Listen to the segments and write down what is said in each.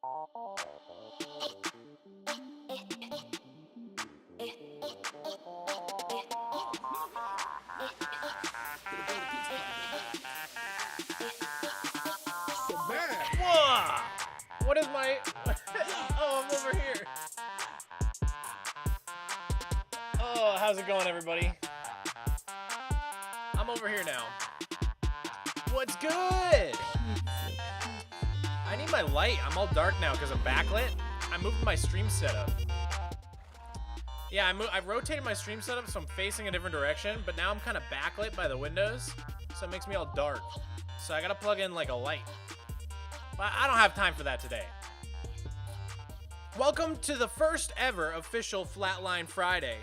Whoa! What is my... Oh, I'm over here. Oh, how's it going, everybody? I'm over here now. What's good? I need my light. I'm all dark now because I'm backlit. I moved my stream setup. Yeah, I rotated my stream setup so I'm facing a different direction, but now I'm kind of backlit by the windows, so it makes me all dark. So I gotta plug in like a light. But I don't have time for that today. Welcome to the first ever official Flatline Friday.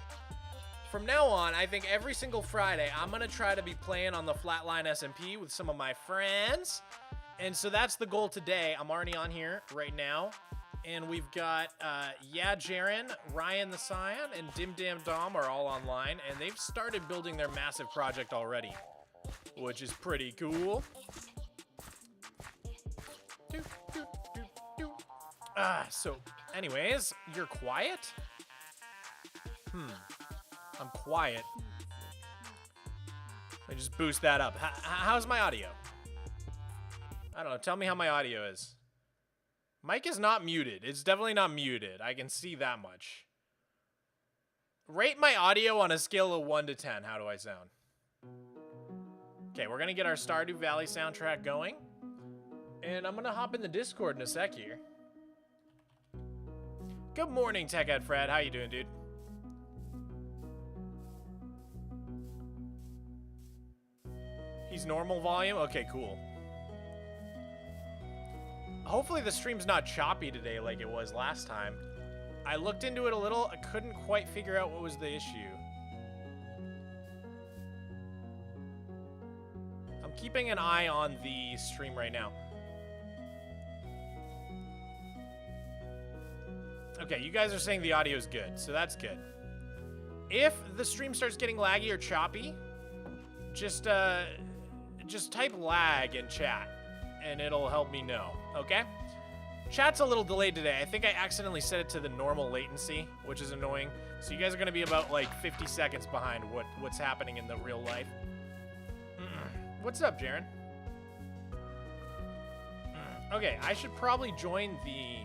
From now on, I think every single Friday, I'm gonna try to be playing on the Flatline SMP with some of my friends. And so that's the goal today. I'm already on here right now. And we've got, yeah, Jaren, Ryan the Scion, and Dim Dam Dom are all online. And they've started building their massive project already, which is pretty cool. So anyways, you're quiet? I'm quiet. Let me just boost that up. How's my audio? I don't know. Tell me how my audio is. Mic is not muted. It's definitely not muted. I can see that much. Rate my audio on a scale of 1 to 10. How do I sound? Okay, we're going to get our Stardew Valley soundtrack going. And I'm going to hop in the Discord in a sec here. Good morning, Tech Ed Fred. How you doing, dude? He's normal volume? Okay, cool. Hopefully the stream's not choppy today like it was last time. I looked into it a little. I couldn't quite figure out what was the issue. I'm keeping an eye on the stream right now. Okay, you guys are saying the audio is good, so that's good. If the stream starts getting laggy or choppy, just type lag in chat, and it'll help me know, okay? Chat's a little delayed today. I think I accidentally set it to the normal latency, which is annoying. So you guys are gonna be about like 50 seconds behind what's happening in the real life. What's up, Jaren? Okay, I should probably join the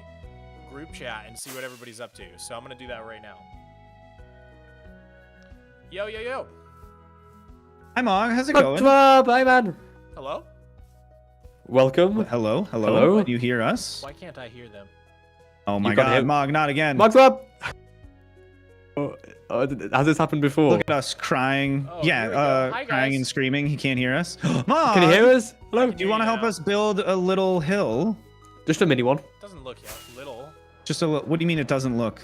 group chat and see what everybody's up to. So I'm gonna do that right now. Yo, yo, yo. Hi, Mog. How's it going? Bye, man. Hello? Welcome. Hello? Hello? Can you hear us? Why can't I hear them? Oh my You got god, him. Mog, not again. Mogswamp. Has this happened before? Look at us crying. Oh, here we go. Hi, Crying guys. and screaming. He can't hear us. Mog! Can you hear us? Hello? Do you want to help us build a little hill? Just a mini one. Doesn't look little. Just a little. What do you mean it doesn't look?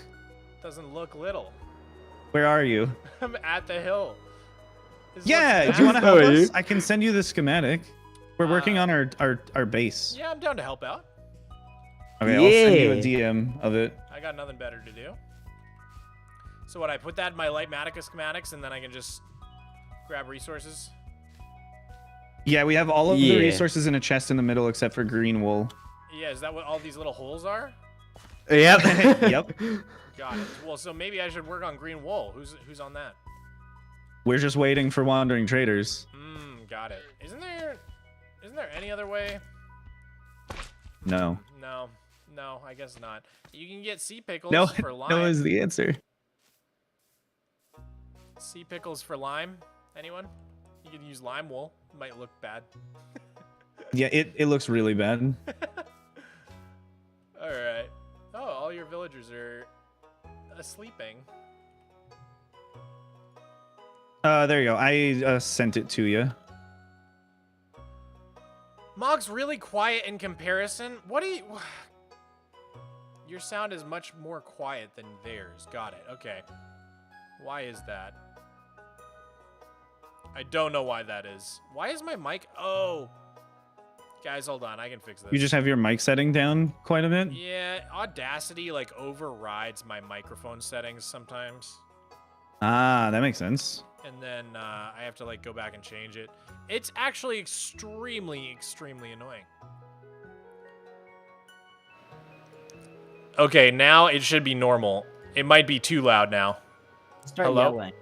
Doesn't look little. Where are you? I'm at the hill. This Yeah, looks do you want to massive. help How are us? you? I can send you the schematic. We're working on our base. Yeah, I'm down to help out. Okay, I'll send you a Yeah. DM of it. I got nothing better to do. So what, I put that in my Lightmatica schematics and then I can just grab resources? Yeah, we have all of the Yeah. resources in a chest in the middle except for green wool. Yeah, is that what all these little holes are? Yep. Yep. Got it. Well, so maybe I should work on green wool. Who's on that? We're just waiting for wandering traders. Got it. Isn't there any other way? No. No, I guess not. You can get sea pickles No, for lime. no is the answer. Sea pickles for lime? Anyone? You can use lime wool. Might look bad. Yeah, it looks really bad. All right. Oh, all your villagers are sleeping. There you go. I sent it to you. Mog's really quiet in comparison. What do you... Your sound is much more quiet than theirs. Got it. Okay. Why is that? I don't know why that is. Why is my mic... Oh. Guys, hold on. I can fix this. You just have your mic setting down quite a bit? Yeah, Audacity, like, overrides my microphone settings sometimes. Ah, that makes sense. And then I have to, like, go back and change it. It's actually extremely, extremely annoying. Okay, now it should be normal. It might be too loud now. Start Hello? yelling.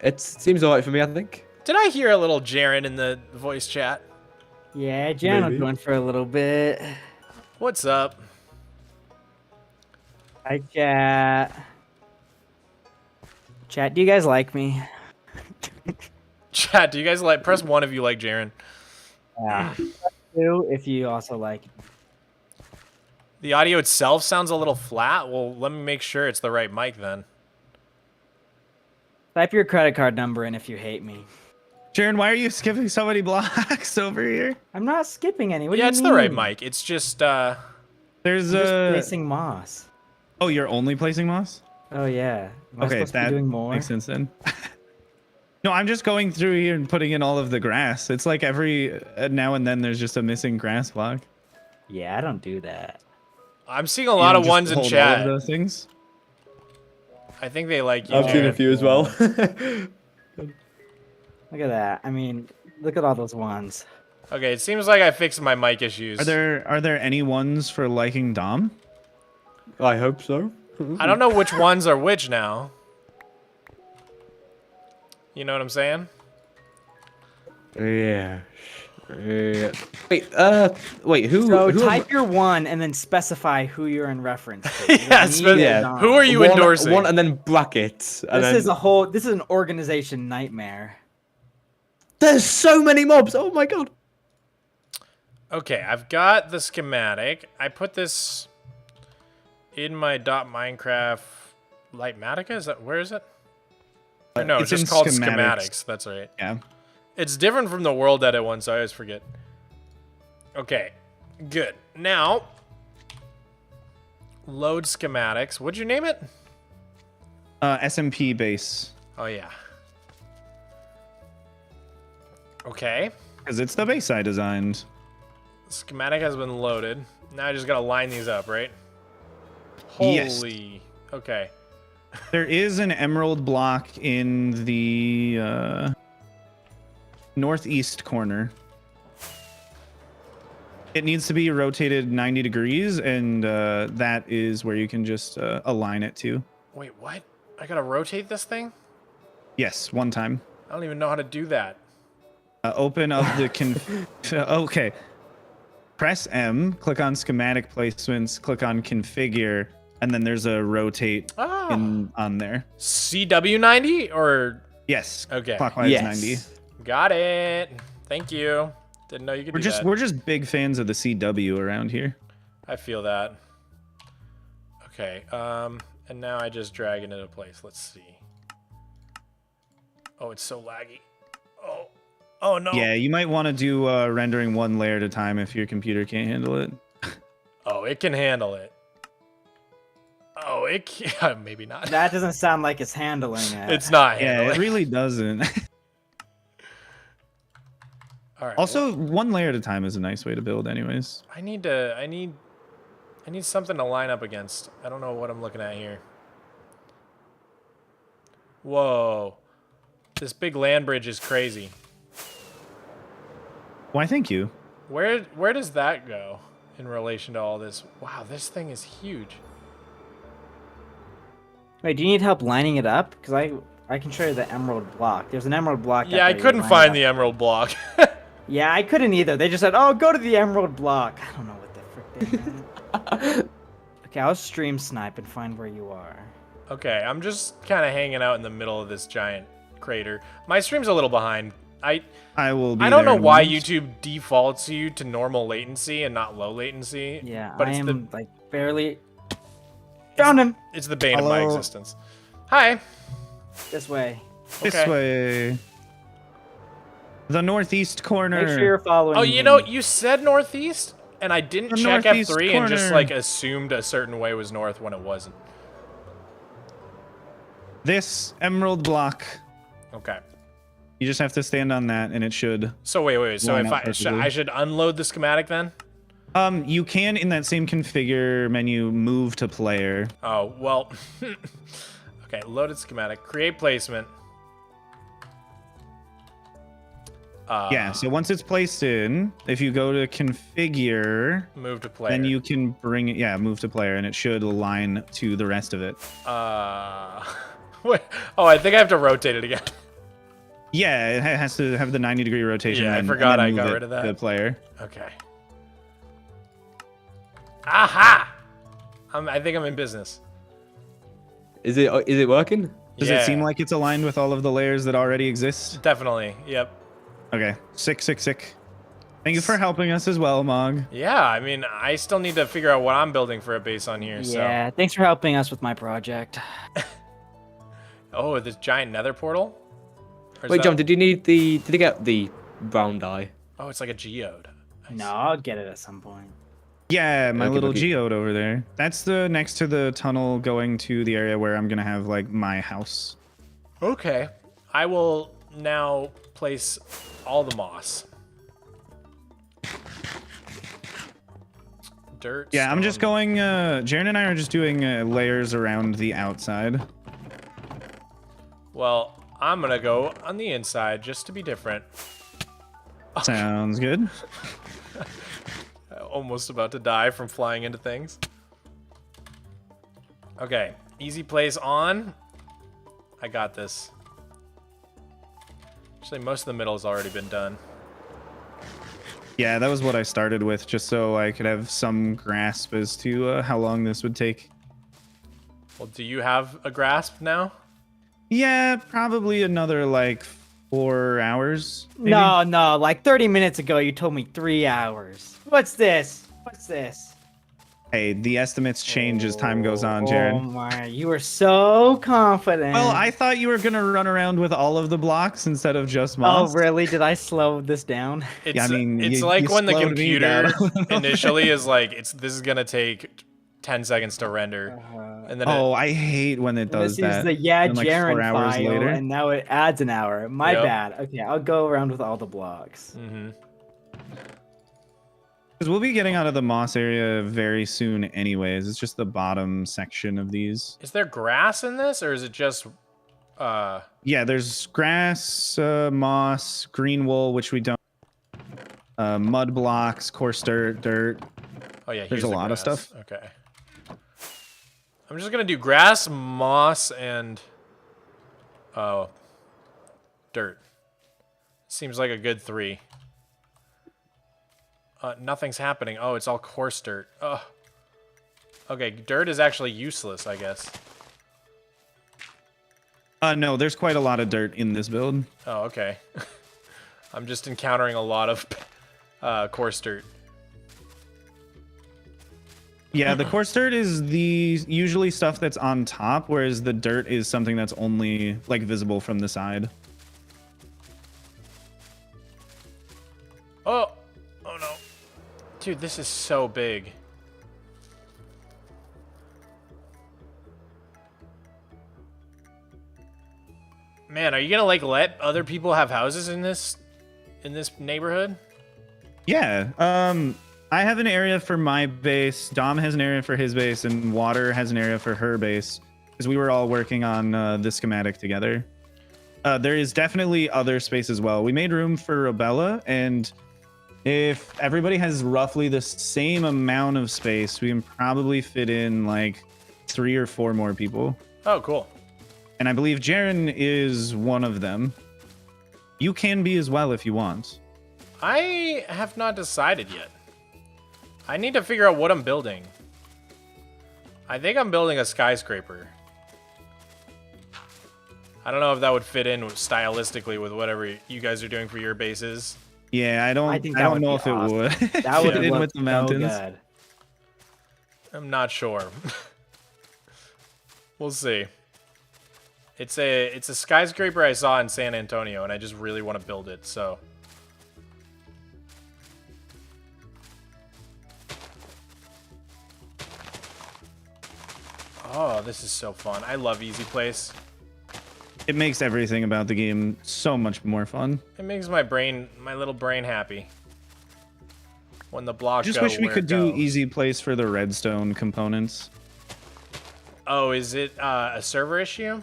It seems alright for me, I think. Did I hear a little Jaren in the voice chat? Yeah, Jan will Maybe. go in for a little bit. What's up? Hi, chat. Chat, do you guys like me? Chat, do you guys like... Press 1 if you like Jaren. Yeah. Two if you also like me. The audio itself sounds a little flat. Well, let me make sure it's the right mic then. Type your credit card number in if you hate me. Sharon, why are you skipping so many blocks over here? I'm not skipping any. What do Yeah, you it's mean? the right mic. It's just, There's I'm just placing moss. Oh, you're only placing moss? Oh yeah. Am I Okay, supposed to be that doing more? makes sense then. No, I'm just going through here and putting in all of the grass. It's like every now and then there's just a missing grass block. Yeah, I don't do that. I'm seeing a lot You of just ones in hold all chat. of those things. I think they like you. I've seen a Jaren. few as well. Look at that. I mean, look at all those ones. Okay, it seems like I fixed my mic issues. Are there any ones for liking Dom? I hope so. I don't know which ones are which now. You know what I'm saying? Yeah. Wait, who? So who type your one and then specify who you're in reference to. Yeah, Me or yeah. Dom. Who are you one, endorsing? One and then brackets. And This then... is a whole. This is an organization nightmare. There's so many mobs. Oh my god. Okay, I've got the schematic. I put this in my .minecraft Lightmatica. Is that where is it? Or no, it's It's just in called schematics. schematics. That's right. Yeah. It's different from the world edit one, so I always forget. Okay, good. Now, load schematics. What'd you name it? SMP base. Oh yeah. Okay. Because it's the base I designed. Schematic has been loaded. Now I just gotta line these up, right? Yes. Holy. Okay. There is an emerald block in the northeast corner. It needs to be rotated 90 degrees, and that is where you can just align it to. Wait, what? I gotta rotate this thing? Yes, one time. I don't even know how to do that. Open up the okay. Press M, click on schematic placements, click on configure, and then there's a rotate on there. CW90 or Yes. Okay. Clockwise Yes. 90. got it. Thank you. Didn't know you could do that. We're just big fans of the CW around here. I feel that. Okay. And now I just drag it into place. Let's see. Oh, it's so laggy. Oh. Oh no. Yeah, you might want to do rendering one layer at a time if your computer can't handle it. Oh, it can handle it. Oh, it can maybe not. That doesn't sound like it's handling it. It's not Yeah, handling. it really doesn't. All right. Also, one layer at a time is a nice way to build anyways. I need something to line up against. I don't know what I'm looking at here. Whoa. This big land bridge is crazy. Why, thank you. Where does that go in relation to all this? Wow, this thing is huge. Wait, do you need help lining it up? Because I can show you the emerald block. There's an emerald block. Yeah, I couldn't find the emerald block. Yeah, I couldn't either. They just said, "Oh, go to the emerald block." I don't know what the frick they meant. Okay, I'll stream snipe and find where you are. Okay, I'm just kind of hanging out in the middle of this giant crater. My stream's a little behind. I will be I don't there know in why moments. YouTube defaults you to normal latency and not low latency. Yeah, but I it's am like barely found him it's the bane of my Hello. existence. Hi. this way. This Okay. way. The northeast corner. Make sure you're following. Oh, you me. know, you said northeast, and I didn't The check northeast F3 and just corner. like assumed a certain way was north when it wasn't. This emerald block. Okay. You just have to stand on that, and it should. So wait. So Line if up I perfectly. should unload the schematic then? You can in that same configure menu move to player. Oh well. Okay, loaded schematic. Create placement. Yeah, so once it's placed in, if you go to configure, Move to player. then you can bring it, yeah, move to player, and it should align to the rest of it. Wait, oh, I think I have to rotate it again. Yeah, it has to have the 90-degree rotation. Yeah, I and forgot I move got it rid of that. to the player. Okay. Aha! I think I'm in business. Is it working? Does it seem like it's aligned with all of the layers that already exist? Definitely. Yep. Okay, sick. Thank you for helping us as well, Mog. Yeah, I mean, I still need to figure out what I'm building for a base on here. Yeah, thanks for helping us with my project. So. Oh, this giant nether portal? Or is Wait, that- John, did you get the brown dye? Oh, it's like a geode. Nice. No, I'll get it at some point. Yeah, my Okay, little okay. geode over there. That's the next to the tunnel going to the area where I'm gonna have like my house. Okay. I will now place all the moss. Dirt. Yeah, I'm just stone. going. Jaren and I are just doing layers around the outside. Well, I'm gonna go on the inside just to be different. Sounds good. Almost about to die from flying into things. Okay, easy place on. I got this. Actually, most of the middle has already been done. Yeah, that was what I started with, just so I could have some grasp as to how long this would take. Well, do you have a grasp now? Yeah, probably another like 4 hours. Maybe? No, like 30 minutes ago you told me 3 hours. What's this? Hey, the estimates change as time goes on, Oh Jaren. my, you were so confident. Well, I thought you were gonna run around with all of the blocks instead of just Oh, moss. really? Did I slow this down? It's, Yeah, I mean, it's you- like you when the slowed me computer down. initially is like, this is gonna take 10 seconds to render, and then Oh, I hate when it does This that. is the And, like, 4 Jaren hours file, later. and now it adds an hour. My Yep. bad. Okay, I'll go around with all the blocks. Because we'll be getting out of the moss area very soon anyways. It's just the bottom section of these. is there grass in this, or is it just? Yeah, there's grass, moss, green wool, which we don't. Mud blocks, coarse dirt. Oh yeah, There's here's a the lot of grass. stuff. Okay. I'm just gonna do grass, moss, and dirt. Seems like a good 3. Nothing's happening. Oh, it's all coarse dirt. Ugh. Okay, dirt is actually useless, I guess. No, there's quite a lot of dirt in this build. Oh, okay. I'm just encountering a lot of coarse dirt. Yeah, the coarse dirt is the usually stuff that's on top, whereas the dirt is something that's only like visible from the side. Oh no. Dude, this is so big. Man, are you gonna like let other people have houses in this neighborhood? Yeah. I have an area for my base. Dom has an area for his base, and Water has an area for her base, because we were all working on the schematic together. There is definitely other space as well. We made room for Robella, and if everybody has roughly the same amount of space, we can probably fit in like 3 or 4 more people. Oh, cool. And I believe Jaren is one of them. You can be as well if you want. I have not decided yet. I need to figure out what I'm building. I think I'm building a skyscraper. I don't know if that would fit in stylistically with whatever you guys are doing for your bases. Yeah, I don't think that don't would know be if awesome. it would. That would fit in look with the so mountains. good. I'm not sure. We'll see. It's a skyscraper I saw in San Antonio, and I just really want to build it, so. Oh, this is so fun. I love Easy Place. It makes everything about the game so much more fun. It makes my little brain happy. When the blocks Just go wish we where could it do goes. easy place for the redstone components. Oh, is it a server issue?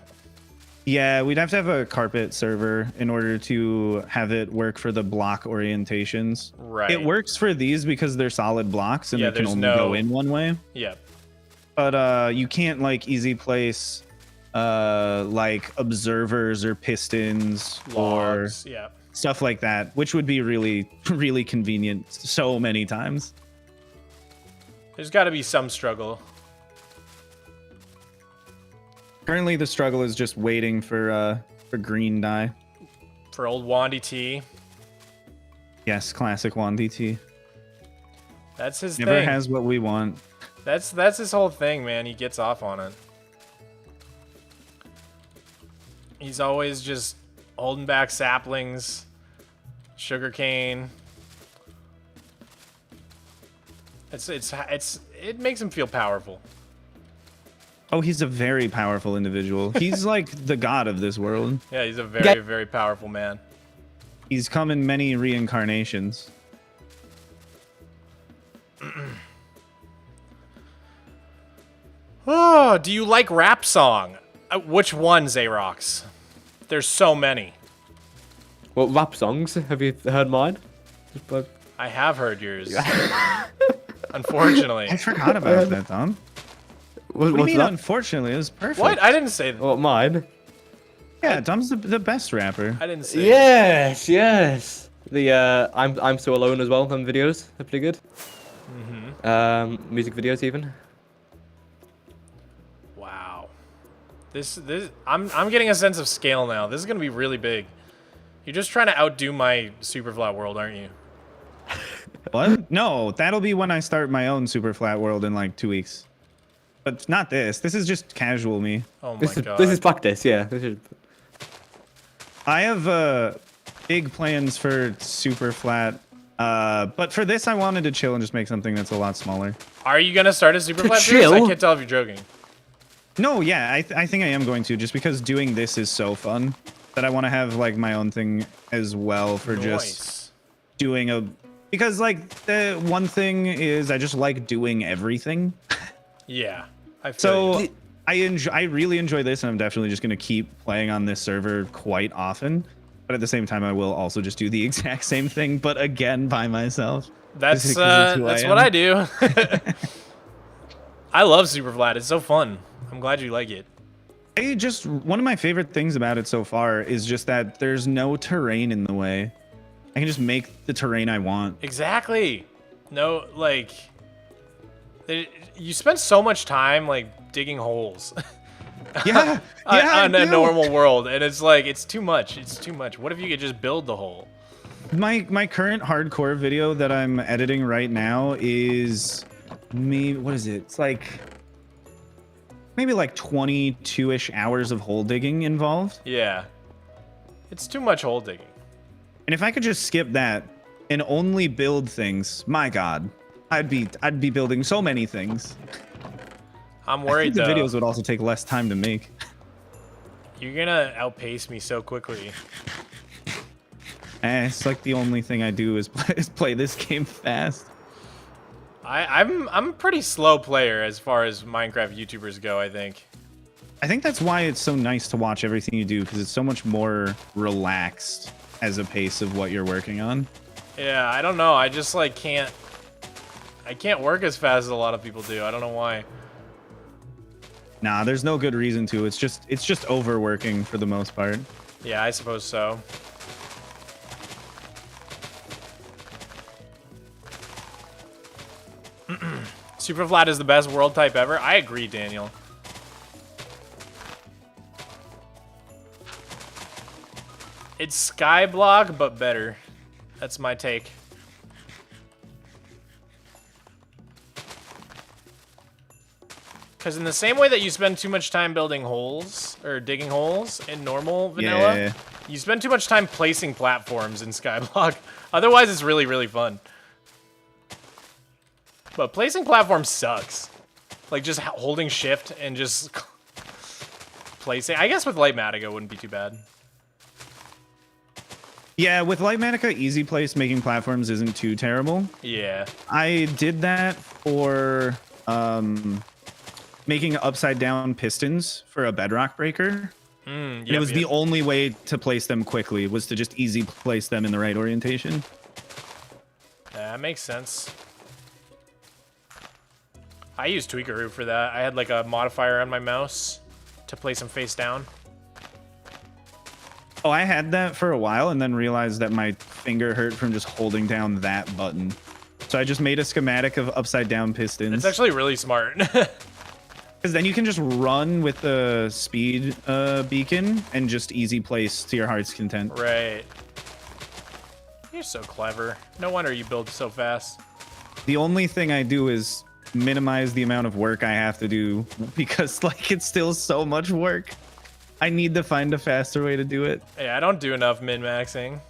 Yeah, we'd have to have a carpet server in order to have it work for the block orientations. Right. It works for these because they're solid blocks and Yeah, they can there's only go in one way. Yep. But you can't like easy place like observers or pistons Logs. or Yeah. stuff like that, which would be really, really convenient so many times. There's got to be some struggle. Currently, the struggle is just waiting for green dye. For old Wandy T. Yes, classic Juan DT. That's his Never thing. has what we want. That's his whole thing, man. He gets off on it. He's always just holding back saplings, sugarcane. It makes him feel powerful. Oh, he's a very powerful individual. He's like the god of this world. Yeah, he's a very, very powerful man. He's come in many reincarnations. Oh, do you like rap song? Which one, Xerox? There's so many. What rap songs? Have you heard mine? I have heard yours. Unfortunately. I forgot about that, Tom. What do you What's mean, that? unfortunately? It was perfect. What? I didn't say that. What, mine? Yeah, Tom's the best rapper. I didn't say Yes, yes. The I'm so alone as well. Them videos, they're pretty good. Music videos even. Wow. This I'm getting a sense of scale now. This is gonna be really big. You're just trying to outdo my Superflat world, aren't you? What? No, that'll be when I start my own super flat world in like 2 weeks. But not this. This is just casual me. Oh my This is god. this is practice. Yeah. This is. I have big plans for super flat. But for this, I wanted to chill and just make something that's a lot smaller. Are you gonna start a Superflat series? chill? I can't tell if you're joking. No, yeah, I think I am going to, just because doing this is so fun that I want to have like my own thing as well for just Nice. doing a. Because like the one thing is I just like doing everything. Yeah. I feel So you. I really enjoy this, and I'm definitely just gonna keep playing on this server quite often. But at the same time, I will also just do the exact same thing, but again by myself. That's Just because it's who that's I what am. I do. I love Superflat. It's so fun. I'm glad you like it. One of my favorite things about it so far is just that there's no terrain in the way. I can just make the terrain I want. Exactly. No, like, you spend so much time like digging holes Yeah, yeah, on I a do. normal world, and it's like it's too much. It's too much. What if you could just build the hole? My current hardcore video that I'm editing right now is me. What is it? It's like maybe like 22-ish hours of hole digging involved. Yeah, it's too much hole digging. And if I could just skip that and only build things, my God, I'd be building so many things. I'm I worried think the though. videos would also take less time to make. You're gonna outpace me so quickly. It's like the only thing I do is play this game fast. I'm a pretty slow player as far as Minecraft YouTubers go, I think. I think that's why it's so nice to watch everything you do, because it's so much more relaxed as a pace of what you're working on. Yeah, I don't know. I just like can't work as fast as a lot of people do. I don't know why. Nah, there's no good reason to. It's just overworking for the most part. Yeah, I suppose so. Superflat is the best world type ever. I agree, Daniel. It's Skyblock, but better. That's my take. Because in the same way that you spend too much time building holes, or digging holes in normal vanilla, Yeah. you spend too much time placing platforms in Skyblock. Otherwise, it's really, really fun. But placing platforms sucks. Like, just holding shift and just placing. I guess with Lightmatic, it wouldn't be too bad. Yeah, with Lightmatica, easy place making platforms isn't too terrible. Yeah. I did that for making upside down pistons for a bedrock breaker. And it was the only way to place them quickly, was to just easy place them in the right orientation. That makes sense. I used Tweakeroo for that. I had like a modifier on my mouse to place them face down. Oh, I had that for a while and then realized that my finger hurt from just holding down that button. So I just made a schematic of upside down pistons. It's actually really smart. Because then you can just run with the speed beacon and just easy place to your heart's content. Right. You're so clever. No wonder you build so fast. The only thing I do is minimize the amount of work I have to do because like it's still so much work. I need to find a faster way to do it. Yeah, I don't do enough min-maxing.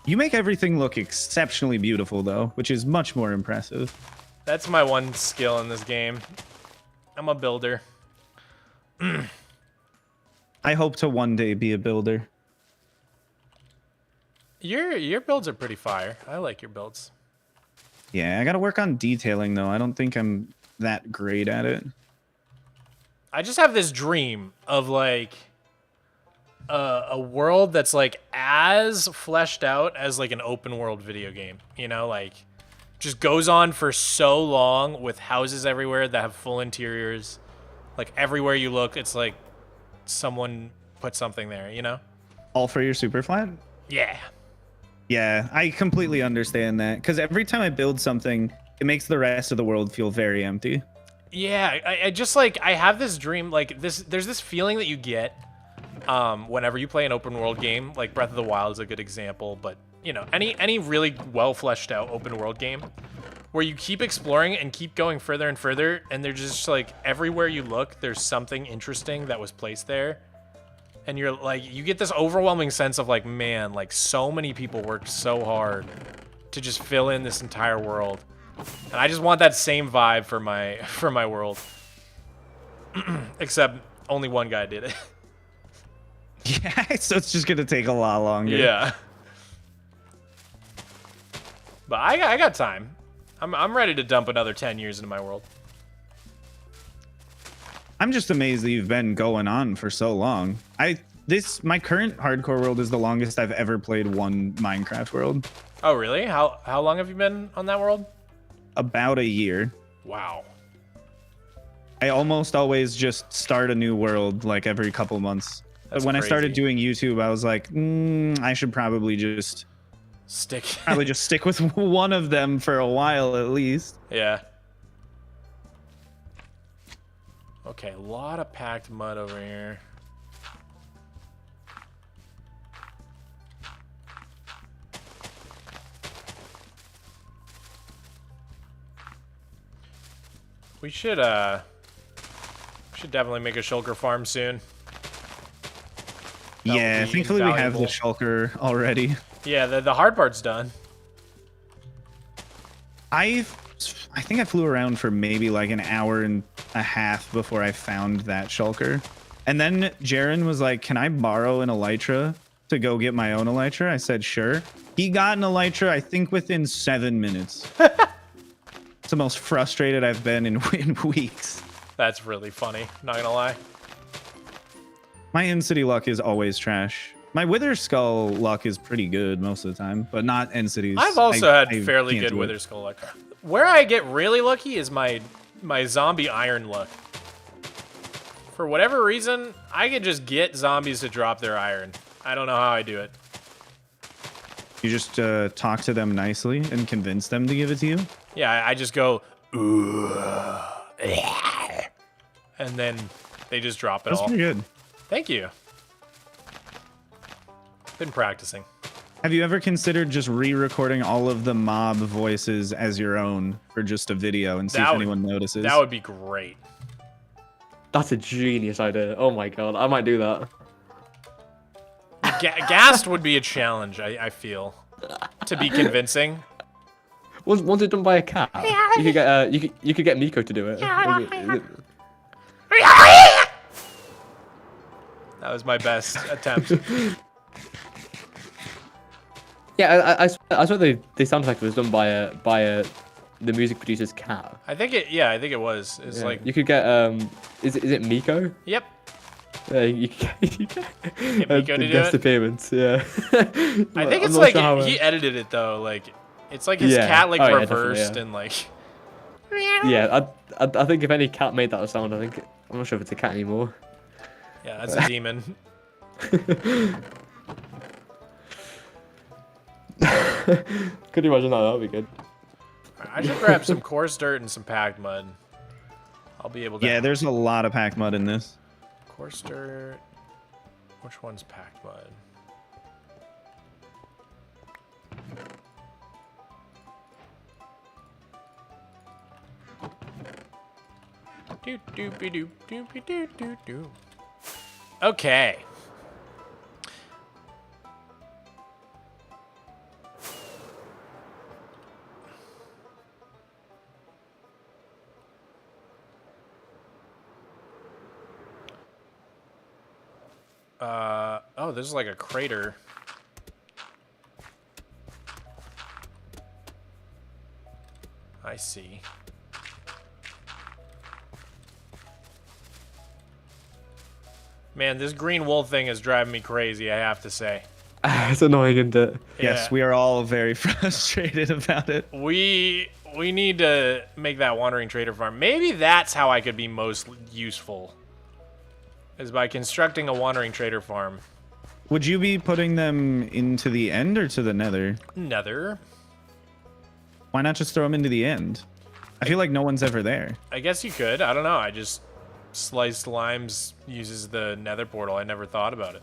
You make everything look exceptionally beautiful though, which is much more impressive. That's my one skill in this game. I'm a builder. I hope to one day be a builder. Your builds are pretty fire. I like your builds. Yeah, I gotta work on detailing though. I don't think I'm that great at it. I just have this dream of like a world that's like as fleshed out as like an open world video game. You know, like just goes on for so long with houses everywhere that have full interiors. Like everywhere you look, it's like someone put something there, you know? All for your Superflat? Yeah. Yeah, I completely understand that. Because every time I build something, it makes the rest of the world feel very empty. Yeah, I just like, I have this dream, like there's this feeling that you get whenever you play an open world game. Like Breath of the Wild is a good example, but you know, any really well fleshed out open world game where you keep exploring and keep going further and further, and they're just like everywhere you look, there's something interesting that was placed there. And you're like, you get this overwhelming sense of like, man, like so many people worked so hard to just fill in this entire world. And I just want that same vibe for my world. Except only one guy did it. Yeah, so it's just gonna take a lot longer. Yeah. But I got time. I'm ready to dump another 10 years into my world. I'm just amazed that you've been going on for so long. My current hardcore world is the longest I've ever played one Minecraft world. Oh, really? How long have you been on that world? About a year. Wow. I almost always just start a new world like every couple months. That's But when crazy. I started doing YouTube, I was like, I should probably just stick with one of them for a while at least. Yeah. Okay, a lot of packed mud over here. We should definitely make a shulker farm soon. That Yeah, would be thankfully we have the valuable. shulker already. Yeah, the hard part's done. I think I flew around for maybe like an hour and a half before I found that shulker. And then Jaren was like, can I borrow an elytra to go get my own elytra? I said, sure. He got an elytra, I think within 7 minutes. It's the most frustrated I've been in weeks. That's really funny, not gonna lie. My in-city luck is always trash. My Wither Skull luck is pretty good most of the time, but not in-cities. I've also had I fairly can't good do it. Wither Skull luck. Where I get really lucky is my zombie iron luck. For whatever reason, I can just get zombies to drop their iron. I don't know how I do it. You just talk to them nicely and convince them to give it to you? Yeah, I just go, ooh, and then they just drop it That's all. pretty good. Thank you. Been practicing. Have you ever considered just re-recording all of the mob voices as your own for just a video and see That if would- anyone notices? That would be great. That's a genius idea. Oh my god, I might do that. Ghast would be a challenge, I feel, to be convincing. Was it done by a cat? You could get you could get Miko to do it. That was my best attempt. Yeah, I swear the sound effect was done by the music producer's cat. I think it was. It's Yeah. like, You could get is it Miko? yep. You can Miko to do guess it? the payments, yeah. I think it's like he edited it though. Like it's like his Yeah. cat like Oh, yeah, definitely, reversed yeah. and like. Yeah, I think if any cat made that sound, I'm not sure if it's a cat anymore. Yeah, that's a demon. Could you imagine that? That'd be good. I should grab some coarse dirt and some packed mud. I'll be able to. Yeah, there's a lot of packed mud in this. Coarse dirt. Which one's packed mud? Do doopy doop doopy doo doo doo. Okay. Oh, this is like a crater. I see. Man, this green wool thing is driving me crazy, I have to say. It's annoying, isn't it? Yes, Yeah. we are all very frustrated about it. We need to make that wandering trader farm. Maybe that's how I could be most useful. Is by constructing a wandering trader farm. Would you be putting them into the end or to the nether? Nether. Why not just throw them into the end? I feel like no one's ever there. I guess you could. I don't know. I just sliced limes uses the nether portal. I never thought about it.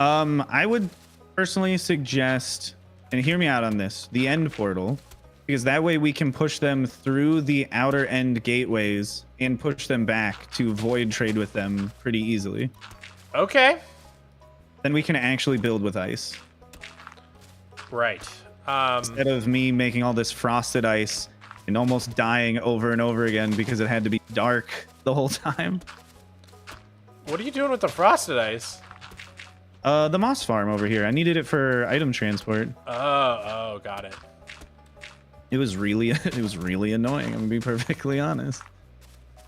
I would personally suggest, and hear me out on this, the end portal, because that way we can push them through the outer end gateways and push them back to void trade with them pretty easily. Okay. Then we can actually build with ice. Right. Instead of me making all this frosted ice and almost dying over and over again because it had to be dark the whole time. What are you doing with the frosted ice? The moss farm over here. I needed it for item transport. Oh, got it. It was really annoying. I'm gonna be perfectly honest.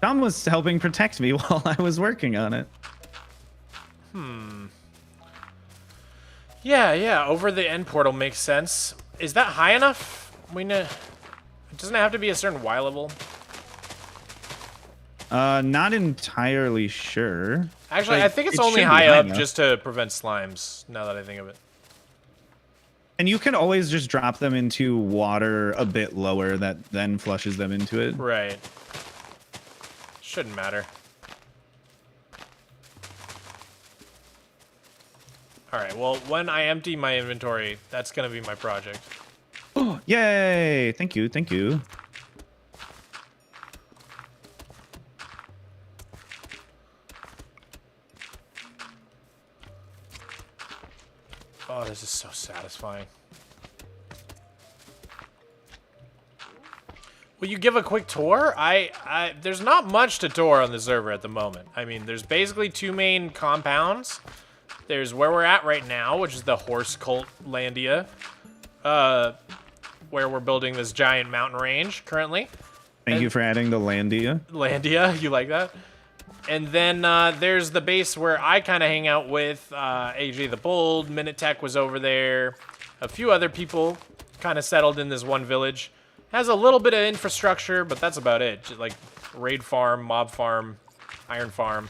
Tom was helping protect me while I was working on it. Yeah, over the end portal makes sense. Is that high enough? Doesn't it have to be a certain Y level? Not entirely sure. Actually, Like, I think it's it only should be high up enough. just to prevent slimes, now that I think of it. And you can always just drop them into water a bit lower that then flushes them into it. Right. Shouldn't matter. Alright, well, when I empty my inventory, that's gonna be my project. Oh, yay! Thank you, thank you. Oh, this is so satisfying. Will you give a quick tour? There's not much to tour on the server at the moment. I mean, there's basically two main compounds. There's where we're at right now, which is the Horse Cult Landia, where we're building this giant mountain range currently. Thank you for adding the Landia. Landia, you like that? And then there's the base where I kind of hang out with AJ the Bold. Minute Tech was over there. A few other people kind of settled in this one village. Has a little bit of infrastructure, but that's about it. Just like raid farm, mob farm, iron farm.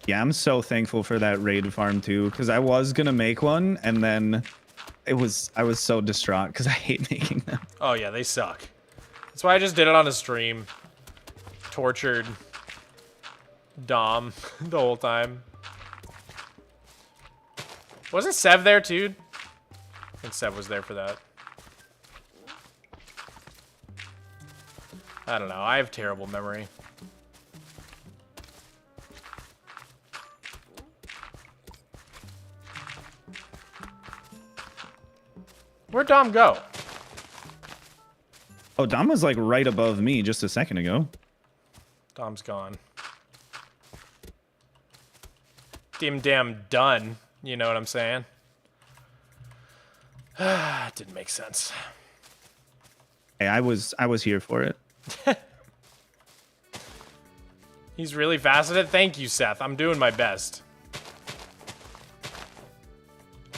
Yeah, I'm so thankful for that raid farm too, because I was gonna make one, and then I was so distraught because I hate making them. Oh yeah, they suck. That's why I just did it on a stream. Tortured Dom the whole time. Wasn't Sev there too? I think Sev was there for that. I don't know. I have terrible memory. Where'd Dom go? Oh, Dom was like right above me just a second ago. Dom's gone. Damn done. You know what I'm saying? It didn't make sense. Hey, I was here for it. He's really fast at it. Thank you, Seth. I'm doing my best.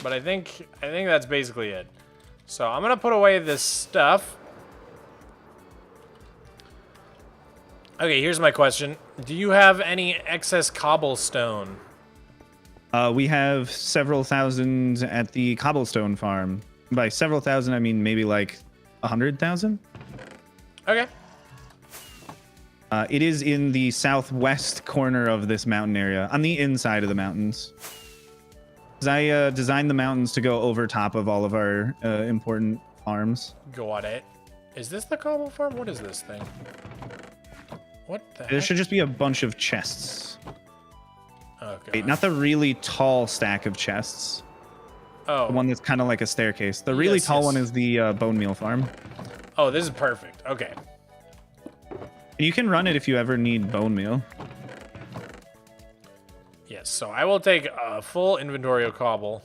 But I think that's basically it. So I'm gonna put away this stuff. Okay, here's my question. Do you have any excess cobblestone? We have several thousand at the cobblestone farm. By several thousand, I mean maybe like 100,000. Okay. It is in the southwest corner of this mountain area, on the inside of the mountains. 'Cause I designed the mountains to go over top of all of our important farms. Got it. Is this the cobble farm? What is this thing? What the There heck? should just be a bunch of chests. Okay. Wait, not the really tall stack of chests. Oh. The one that's kind of like a staircase. The really Yes, tall yes. one is the bone meal farm. Oh, this is perfect. Okay. You can run it if you ever need bone meal. Yes, so I will take a full inventory of cobble.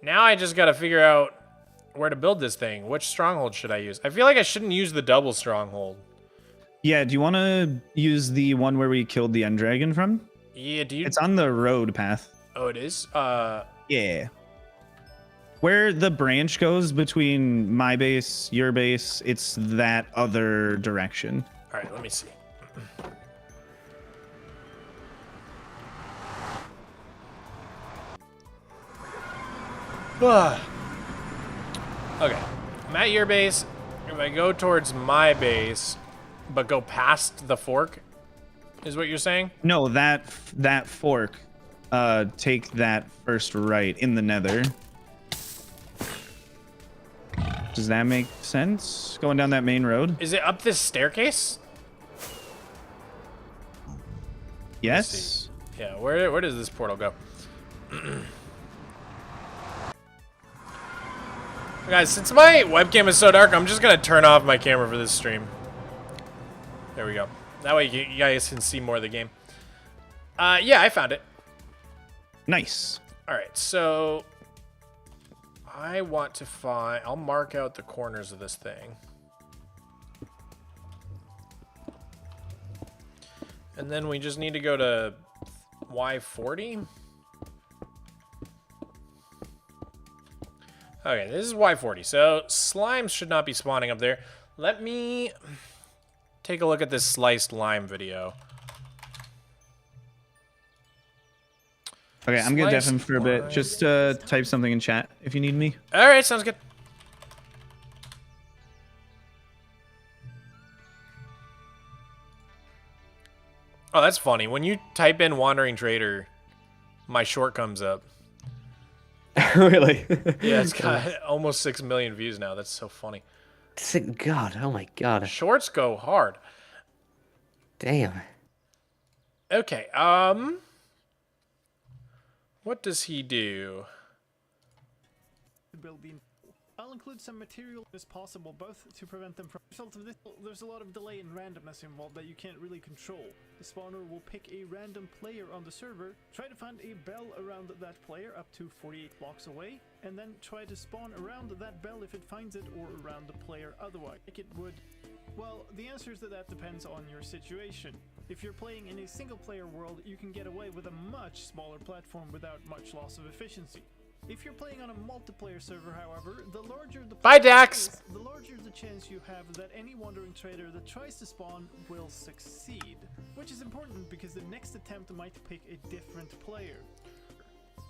Now I just gotta figure out where to build this thing. Which stronghold should I use? I feel like I shouldn't use the double stronghold. Yeah, do you want to use the one where we killed the end dragon from? Yeah, do you? It's on the road path. Oh, it is? Yeah. Where the branch goes between my base, your base, it's that other direction. All right, let me see. Okay, I'm at your base. If I go towards my base, but go past the fork, is what you're saying? No, that fork. Take that first right in the nether. Does that make sense? Going down that main road? Is it up this staircase? Yes. Yeah, where does this portal go? Guys, since my webcam is so dark, I'm just gonna turn off my camera for this stream. There we go. That way you guys can see more of the game. Yeah, I found it. Nice. All right, so I want to find... I'll mark out the corners of this thing. And then we just need to go to Y40. Okay, this is Y40. So slimes should not be spawning up there. Let me take a look at this sliced lime video. Okay, I'm gonna Sliced deafen for a bit. lime. Just type something in chat if you need me. All right, sounds good. Oh, that's funny. When you type in Wandering Trader, my short comes up. Really? Yeah, it's got almost 6 million views now. That's so funny. God, oh my god. Shorts go hard. Damn. Okay, what does he do? Building. I'll include some material as possible, both to prevent them from. Result of this, there's a lot of delay and randomness involved that you can't really control. The spawner will pick a random player on the server, try to find a bell around that player up to 48 blocks away, and then try to spawn around that bell if it finds it, or around the player otherwise. Like it would. Well, the answer to that depends on your situation. If you're playing in a single-player world, you can get away with a much smaller platform without much loss of efficiency. If you're playing on a multiplayer server, however, the larger the Bye, Dax. is, the larger the chance you have that any wandering trader that tries to spawn will succeed. Which is important because the next attempt might pick a different player.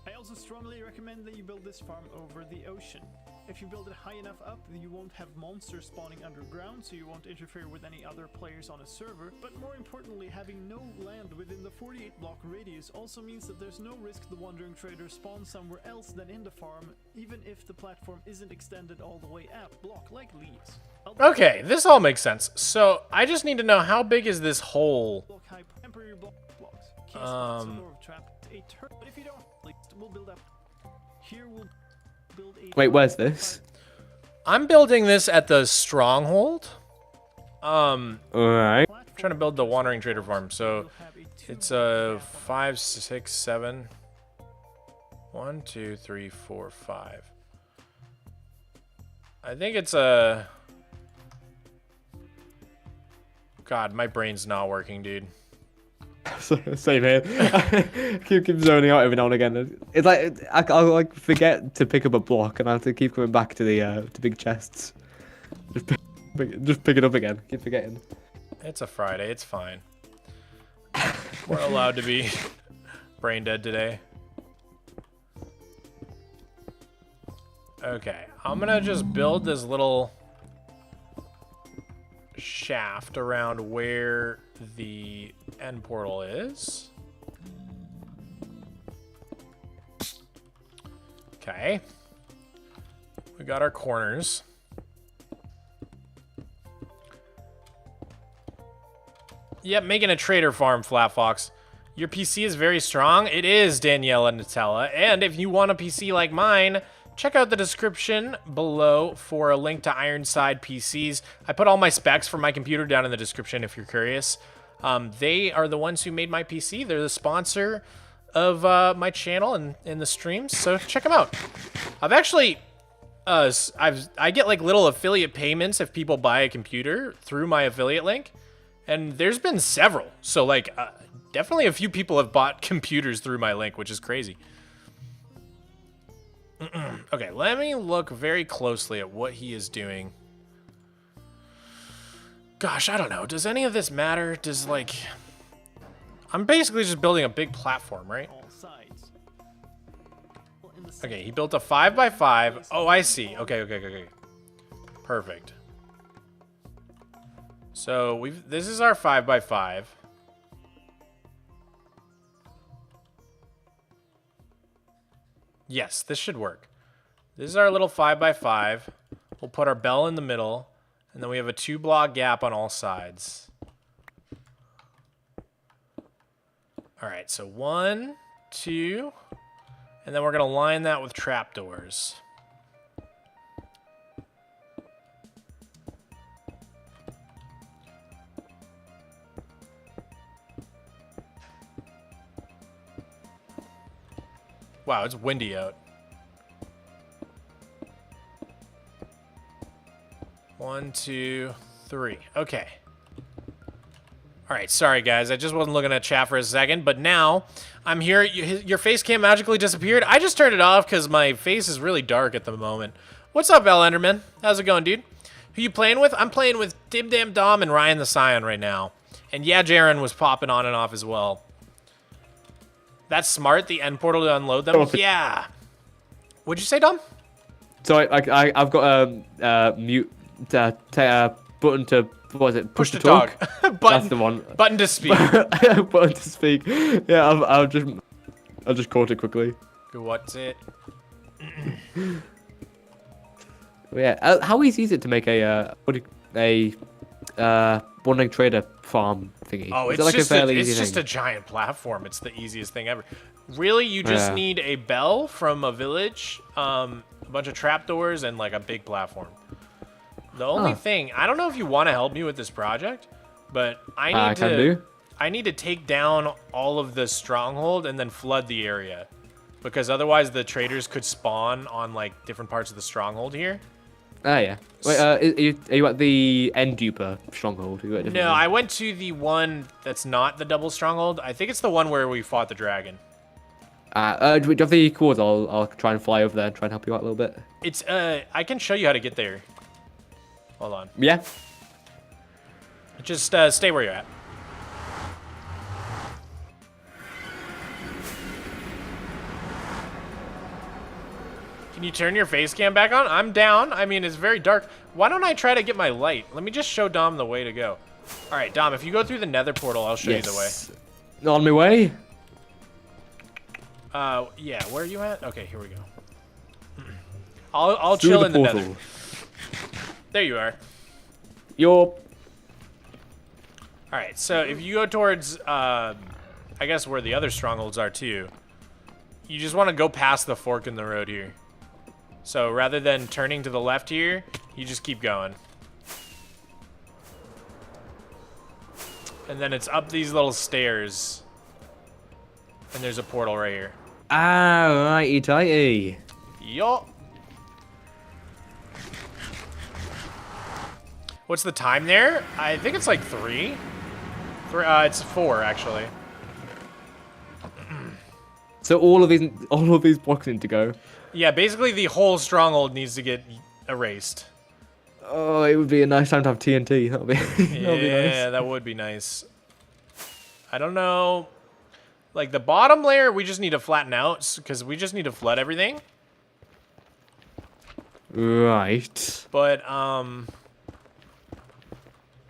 I also strongly recommend that you build this farm over the ocean. If you build it high enough up, you won't have monsters spawning underground, so you won't interfere with any other players on a server. But more importantly, having no land within the 48 block radius also means that there's no risk the wandering trader spawns somewhere else than in the farm, even if the platform isn't extended all the way up block like leaves. Okay, this all makes sense. So I just need to know, how big is this hole? Block high temporary blocks. Can't spot some door trap a turn, but if you don't, at least we'll build up. Here we'll build a. Wait, where's this? I'm building this at the stronghold. Alright. Trying to build the Wandering Trader farm. So it's 5, 6, 7. 1, 2, 3, 4, 5. I think it's a. God, my brain's not working, dude. Same here. keep zoning out every now and again. It's like I'll like forget to pick up a block, and I have to keep coming back to the big chests. Just pick it up again. Keep forgetting. It's a Friday. It's fine. We're allowed to be brain dead today. Okay, I'm gonna just build this little shaft around where the end portal is. Okay. We got our corners. Yep, making a trader farm, Flat Fox. Your PC is very strong. It is, Daniela Nutella. And if you want a PC like mine, check out the description below for a link to Ironside PCs. I put all my specs for my computer down in the description if you're curious. They are the ones who made my PC. They're the sponsor of my channel and in the streams, so check them out. I've actually, I get like little affiliate payments if people buy a computer through my affiliate link, and there's been several. So like, definitely a few people have bought computers through my link, which is crazy. Okay, let me look very closely at what he is doing. Gosh, I don't know. Does any of this matter? Does, like... I'm basically just building a big platform, right? All sides. Okay, he built a 5x5. Oh, I see. Okay. Perfect. So, this is our 5x5. Yes, this should work. This is our little 5x5. We'll put our bell in the middle, and then we have a 2-block gap on all sides. All right, so 1, 2, and then we're gonna line that with trapdoors. Wow, it's windy out. 1, 2, 3. Okay. All right, sorry guys, I just wasn't looking at chat for a second, but now I'm here. Your face cam magically disappeared. I just turned it off because my face is really dark at the moment. What's up, El Enderman? How's it going, dude? Who you playing with? I'm playing with Dim Dam Dom and Ryan the Scion right now. And yeah, Jaren was popping on and off as well. That's smart, the end portal to unload them. Yeah. What'd you say, Dom? So I've got a mute button to, what was it? Push to talk. Button, That's the one. Button to speak. Button to speak. Yeah, I'll just caught it quickly. What's it? Yeah. How easy is it to make a one-leg trader farm thingy? Oh, is it's it like just a fairly it's easy just thing? a giant platform. It's the easiest thing ever. Really, you just need a bell from a village, a bunch of trapdoors, and like a big platform. The only thing, I don't know if you want to help me with this project, but I need to take down all of the stronghold and then flood the area, because otherwise the traders could spawn on like different parts of the stronghold here. Ah, yeah. Wait, are you at the end duper stronghold? No, I went to the one that's not the double stronghold. I think it's the one where we fought the dragon. Do you have the coords? I'll try and fly over there and try and help you out a little bit. It's I can show you how to get there. Hold on. Yeah. Just stay where you're at. Can you turn your face cam back on? I'm down. I mean, it's very dark. Why don't I try to get my light? Let me just show Dom the way to go. All right, Dom, if you go through the nether portal, I'll show you the way. On my way. Yeah, where are you at? Okay, here we go. I'll chill in the nether. There you are. Yup. All right, so if you go towards, I guess where the other strongholds are too, you just want to go past the fork in the road here. So rather than turning to the left here, you just keep going. And then it's up these little stairs. And there's a portal right here. Ah, righty tighty. Yup. What's the time there? I think it's like 3. It's 4, actually. So all of these blocks need to go. Yeah, basically the whole stronghold needs to get erased. Oh, it would be a nice time to have TNT. That'll be, that'll be nice. Yeah, that would be nice. I don't know. Like the bottom layer, we just need to flatten out because we just need to flood everything. Right. But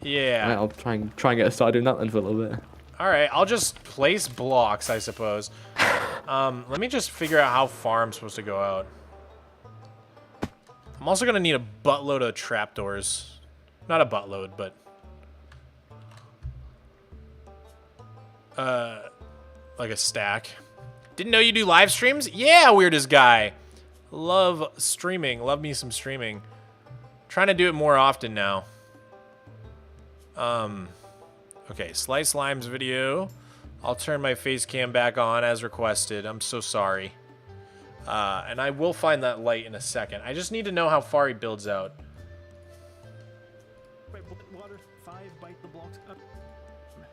yeah. Right, I'll try and get us started doing that then for a little bit. All right, I'll just place blocks, I suppose. Let me just figure out how far I'm supposed to go out. I'm also gonna need a buttload of trapdoors. Not a buttload, but like a stack. Didn't know you do live streams? Yeah, weirdest guy. Love streaming. Love me some streaming. Trying to do it more often now. Okay, Slice Lime's video. I'll turn my face cam back on as requested. I'm so sorry. And I will find that light in a second. I just need to know how far he builds out. Right, water 5, bite the blocks up.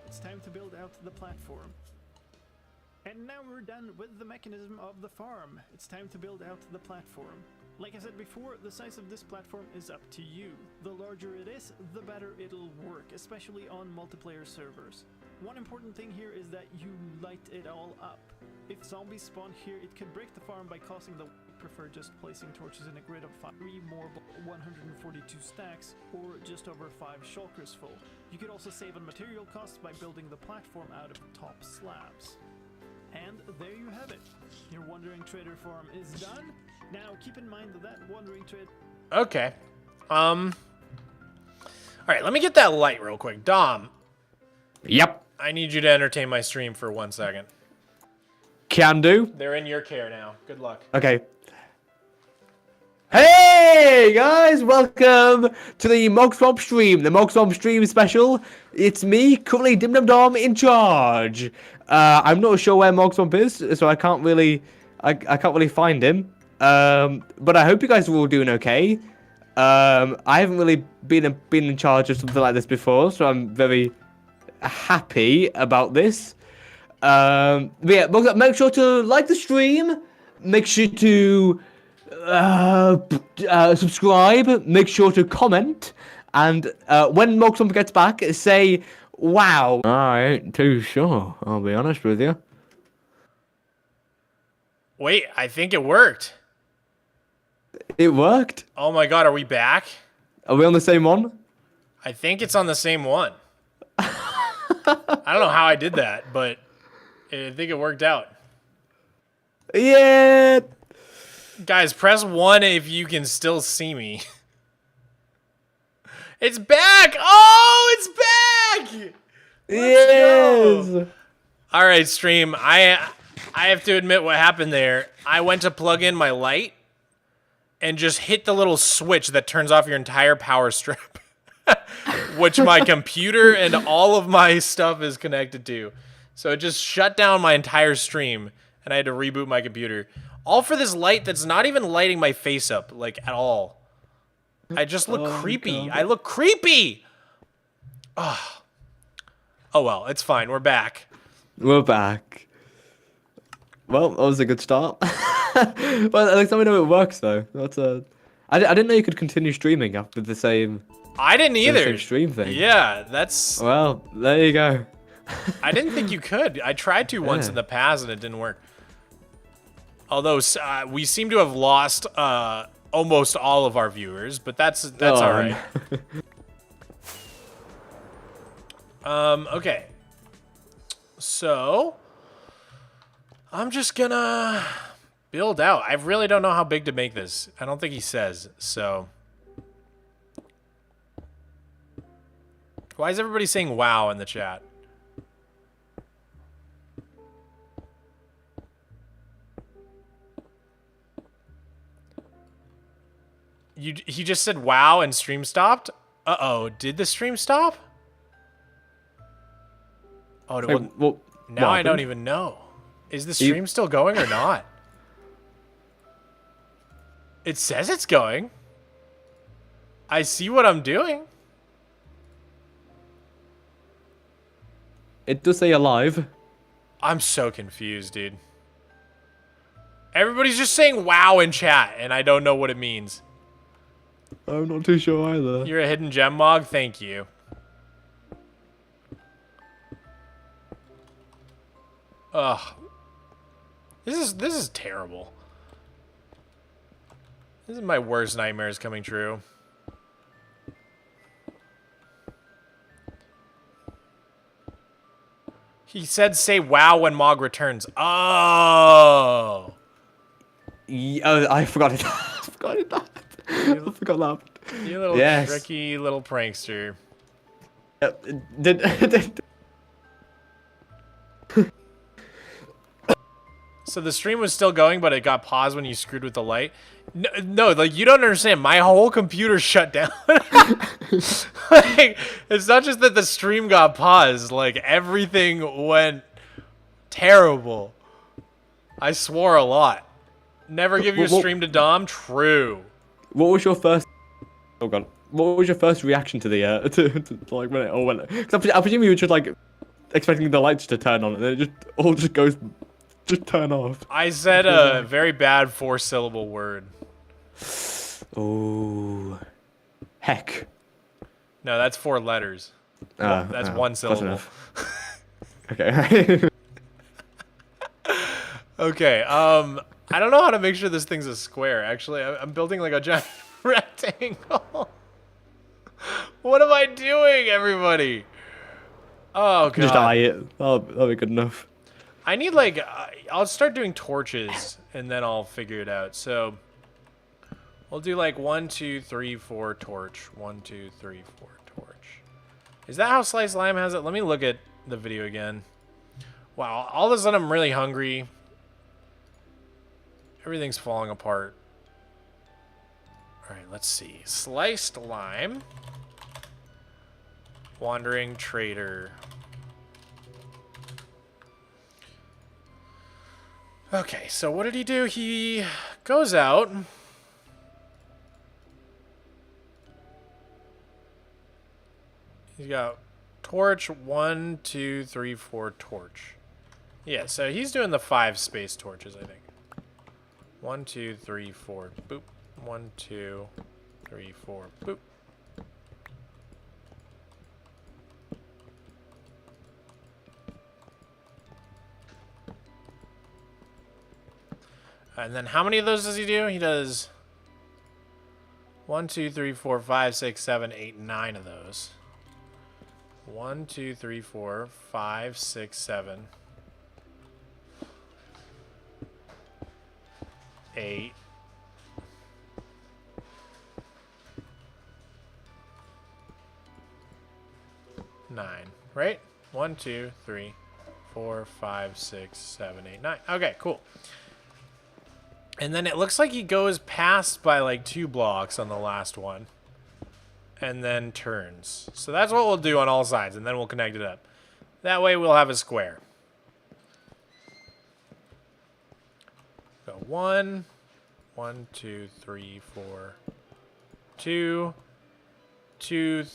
It's time to build out the platform. And now we're done with the mechanism of the farm. It's time to build out the platform. Like I said before, the size of this platform is up to you. The larger it is, the better it'll work, especially on multiplayer servers. One important thing here is that you light it all up. If zombies spawn here, it could break the farm by causing the prefer just placing torches in a grid of 3 more 142 stacks, or just over 5 shulkers full. You could also save on material costs by building the platform out of top slabs. And there you have it. Your Wandering Trader farm is done. Now keep in mind that Wandering Trader... Okay. Alright, let me get that light real quick. Dom. Yep. I need you to entertain my stream for 1 second. Can do. They're in your care now. Good luck. Okay. Hey guys, welcome to the Mogswamp stream, the Mogswamp stream special. It's me, currently Dim Dum Dom, in charge. I'm not sure where Mogswamp is, so I can't really find him. But I hope you guys are all doing okay. I haven't really been in charge of something like this before, so I'm very happy about this. But yeah, make sure to like the stream. Make sure to subscribe. Make sure to comment. And when Mogswamp gets back, say, wow. I ain't too sure, I'll be honest with you. Wait, I think it worked. It worked? Oh my god, are we back? Are we on the same one? I think it's on the same one. I don't know how I did that, but I think it worked out. Yeah. Guys, press 1 if you can still see me. It's back! Oh, it's back! Yes. Go. All right, stream. I have to admit what happened there. I went to plug in my light and just hit the little switch that turns off your entire power strip, which my computer and all of my stuff is connected to. So it just shut down my entire stream, and I had to reboot my computer. All for this light that's not even lighting my face up, like, at all. I just look creepy. I look creepy! Oh. Oh well, it's fine. We're back. We're back. Well, that was a good start. Well, at least let me know it works, though. That's I didn't know you could continue streaming after the same... I didn't either. Same stream thing. Yeah, that's... Well, there you go. I didn't think you could. I tried to once in the past and it didn't work. Although we seem to have lost almost all of our viewers, but that's all right. Okay. So I'm just gonna build out. I really don't know how big to make this. I don't think he says. So why is everybody saying wow in the chat? He just said wow and stream stopped? Uh-oh, did the stream stop? Oh, it wasn't. Well, now I don't even know. Is the stream still going or not? It says it's going. I see what I'm doing. It does say alive. I'm so confused, dude. Everybody's just saying wow in chat, and I don't know what it means. I'm not too sure either. You're a hidden gem, Mog? Thank you. Ugh. This is terrible. This is my worst nightmares coming true. He said say wow when Mog returns. Oh. Yeah, oh, I forgot it. I forgot it. I forgot that. You little tricky little prankster. Did So the stream was still going, but it got paused when you screwed with the light. No, like you don't understand. My whole computer shut down. Like, it's not just that the stream got paused. Like everything went terrible. I swore a lot. Never give your stream to Dom. True. What was your first? Oh god. What was your first reaction to the to like when it all went? Because I presume you were just like expecting the lights to turn on, and then it just all just goes. Just turn off. I said a very bad 4-syllable word. Oh, heck. No, that's 4 letters. That's 1 syllable. Okay. Okay. I don't know how to make sure this thing's a square. Actually, I'm building like a giant rectangle. What am I doing, everybody? Oh god. Just eye it. That'll be good enough. I need like, I'll start doing torches and then I'll figure it out. So we'll do like 1, 2, 3, 4 torch. 1, 2, 3, 4 torch. Is that how Sliced Lime has it? Let me look at the video again. Wow, all of a sudden I'm really hungry. Everything's falling apart. All right, let's see. Sliced Lime. Wandering Trader. Okay, so what did he do? He goes out. He's got torch 1, 2, 3, 4 torch. Yeah, so he's doing the 5 space torches, I think. 1, 2, 3, 4, boop. 1, 2, 3, 4, boop. And then how many of those does he do? He does 1, 2, 3, 4, 5, 6, 7, 8, 9 of those. 1, 2, 3, 4, 5, 6, 7, 8. 9, right? 1, 2, 3, 4, 5, 6, 7, 8, 9. Okay, cool. And then it looks like he goes past by like 2 blocks on the last one. And then turns. So that's what we'll do on all sides, and then we'll connect it up. That way we'll have a square. Go 1, 1, 2, 3, 4, 2, 2,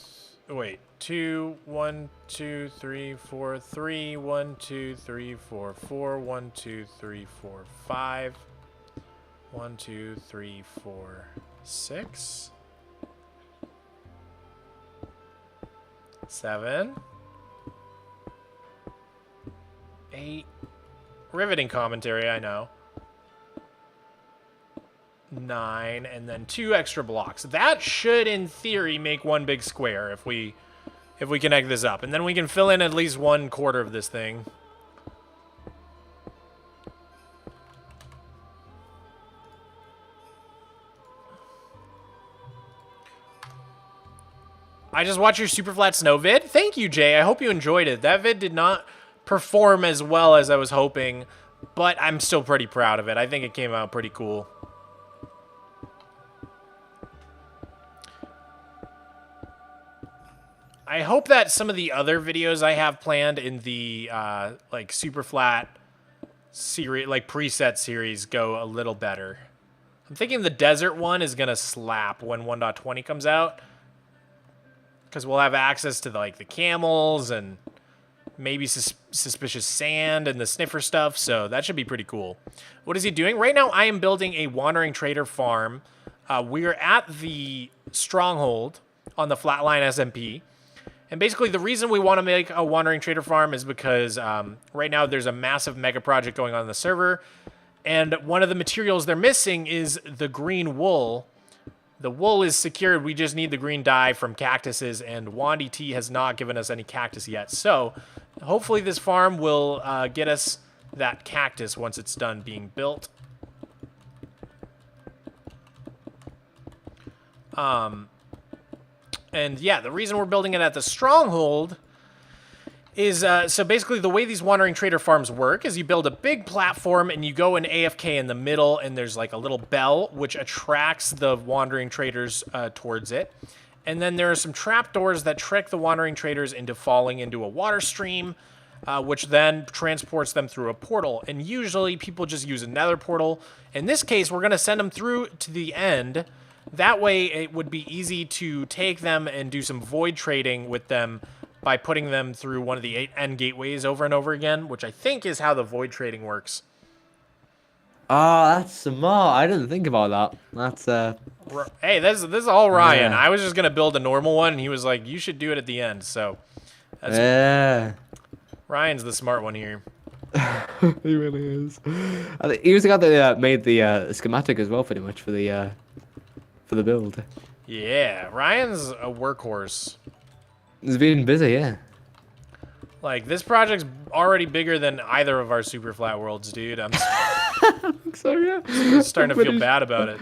wait, 2, 1, 2, 3, 4, 3, 1, 2, 3, 4, 4, 1, 2, 3, 4, 5. 1, 2, 3, 4, 6, 7, 8. Riveting commentary, I know. 9, and then 2 extra blocks. That should, in theory, make one big square if we connect this up, and then we can fill in at least 1/4 of this thing. I just watched your Superflat Snow vid. Thank you, Jay. I hope you enjoyed it. That vid did not perform as well as I was hoping, but I'm still pretty proud of it. I think it came out pretty cool. I hope that some of the other videos I have planned in the like Superflat series, like preset series, go a little better. I'm thinking the desert one is gonna slap when 1.20 comes out, because we'll have access to the camels, and maybe suspicious sand and the sniffer stuff, so that should be pretty cool. What is he doing? Right now, I am building a wandering trader farm. We are at the stronghold on the Flatline SMP. And basically, the reason we want to make a wandering trader farm is because right now there's a massive mega project going on in the server. And one of the materials they're missing is the green wool. The wool is secured. We just need the green dye from cactuses, and Wandy T has not given us any cactus yet. So hopefully this farm will get us that cactus once it's done being built. And yeah, the reason we're building it at the stronghold is, so basically the way these wandering trader farms work is you build a big platform and you go in AFK in the middle, and there's like a little bell which attracts the wandering traders towards it. And then there are some trapdoors that trick the wandering traders into falling into a water stream, which then transports them through a portal. And usually people just use a nether portal. In this case, we're going to send them through to the end. That way it would be easy to take them and do some void trading with them by putting them through one of the 8 end gateways over and over again, which I think is how the void trading works. Ah, that's smart. I didn't think about that. That's Hey, this is all Ryan. Yeah. I was just gonna build a normal one, and he was like, "You should do it at the end." So, that's, yeah. Ryan's the smart one here. He really is. I think he was the guy that made the schematic as well, pretty much for the build. Yeah, Ryan's a workhorse. He's been busy, yeah. Like, this project's already bigger than either of our Superflat worlds, dude. I'm So yeah. starting to feel bad about it.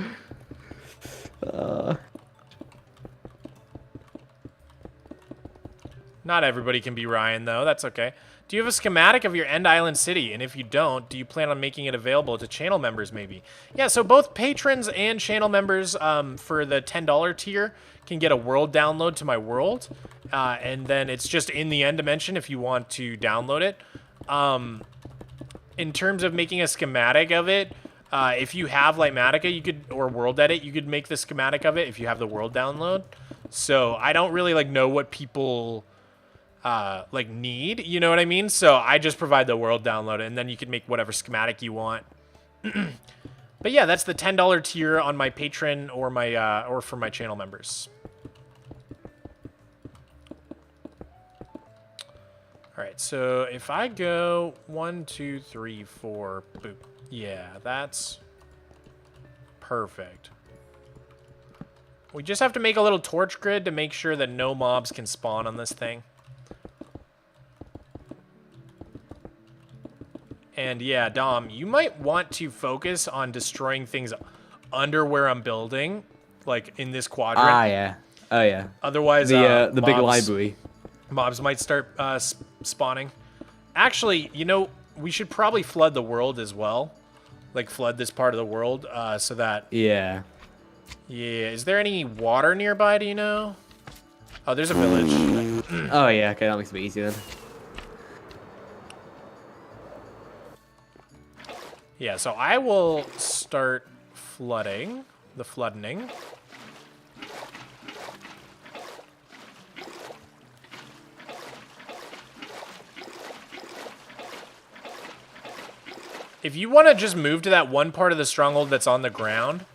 Not everybody can be Ryan, though. That's okay. Do you have a schematic of your End Island city? And if you don't, do you plan on making it available to channel members, maybe? Yeah, so both patrons and channel members for the $10 tier can get a world download to my world. And then it's just in the end dimension if you want to download it. In terms of making a schematic of it, if you have Lightmatica, you could, or World Edit, you could make the schematic of it if you have the world download. So I don't really know what people need, you know what I mean? So I just provide the world download, and then you can make whatever schematic you want. But yeah, that's the $10 tier on my patron or my or for my channel members. All right, so if I go 1, 2, 3, 4, boop. Yeah, that's perfect. We just have to make a little torch grid to make sure that no mobs can spawn on this thing. And yeah, Dom, you might want to focus on destroying things under where I'm building, like in this quadrant. Ah, yeah. Oh, yeah. Otherwise, The big mobs- library. Mobs might start spawning. Actually, you know, we should probably flood the world as well. Like, flood this part of the world so that... Yeah. Yeah, is there any water nearby, do you know? Oh, there's a village. Oh, yeah, okay, that makes it a bit easier then. Yeah, so I will start flooding. The flooding. If you want to just move to that one part of the stronghold that's on the ground,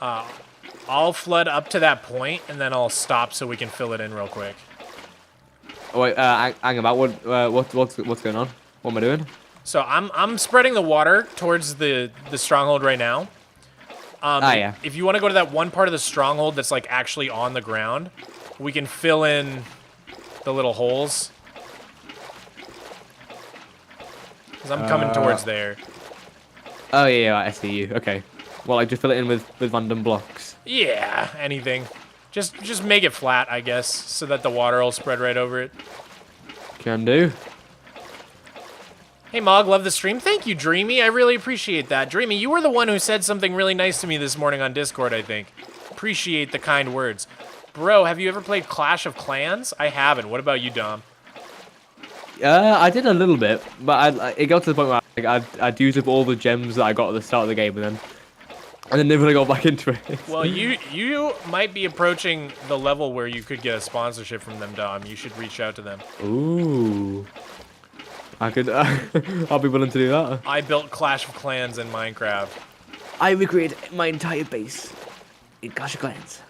I'll flood up to that point, and then I'll stop so we can fill it in real quick. Oh, wait, hang about. What's going on? What am I doing? So I'm spreading the water towards the stronghold right now. Yeah. If you want to go to that one part of the stronghold that's like actually on the ground, we can fill in the little holes. Because I'm coming towards there. Oh, yeah, I see you. Okay. Well, I just fill it in with random blocks. Yeah, anything. Just make it flat, I guess, so that the water will spread right over it. Can do. Hey, Mog, love the stream. Thank you, Dreamy. I really appreciate that. Dreamy, you were the one who said something really nice to me this morning on Discord, I think. Appreciate the kind words. Bro, have you ever played Clash of Clans? I haven't. What about you, Dom? I did a little bit, but it got to the point where I'd used up all the gems that I got at the start of the game, and then never really got back into it. Well, you might be approaching the level where you could get a sponsorship from them, Dom. You should reach out to them. Ooh. I could. I'll be willing to do that. I built Clash of Clans in Minecraft. I recreated my entire base in Clash of Clans.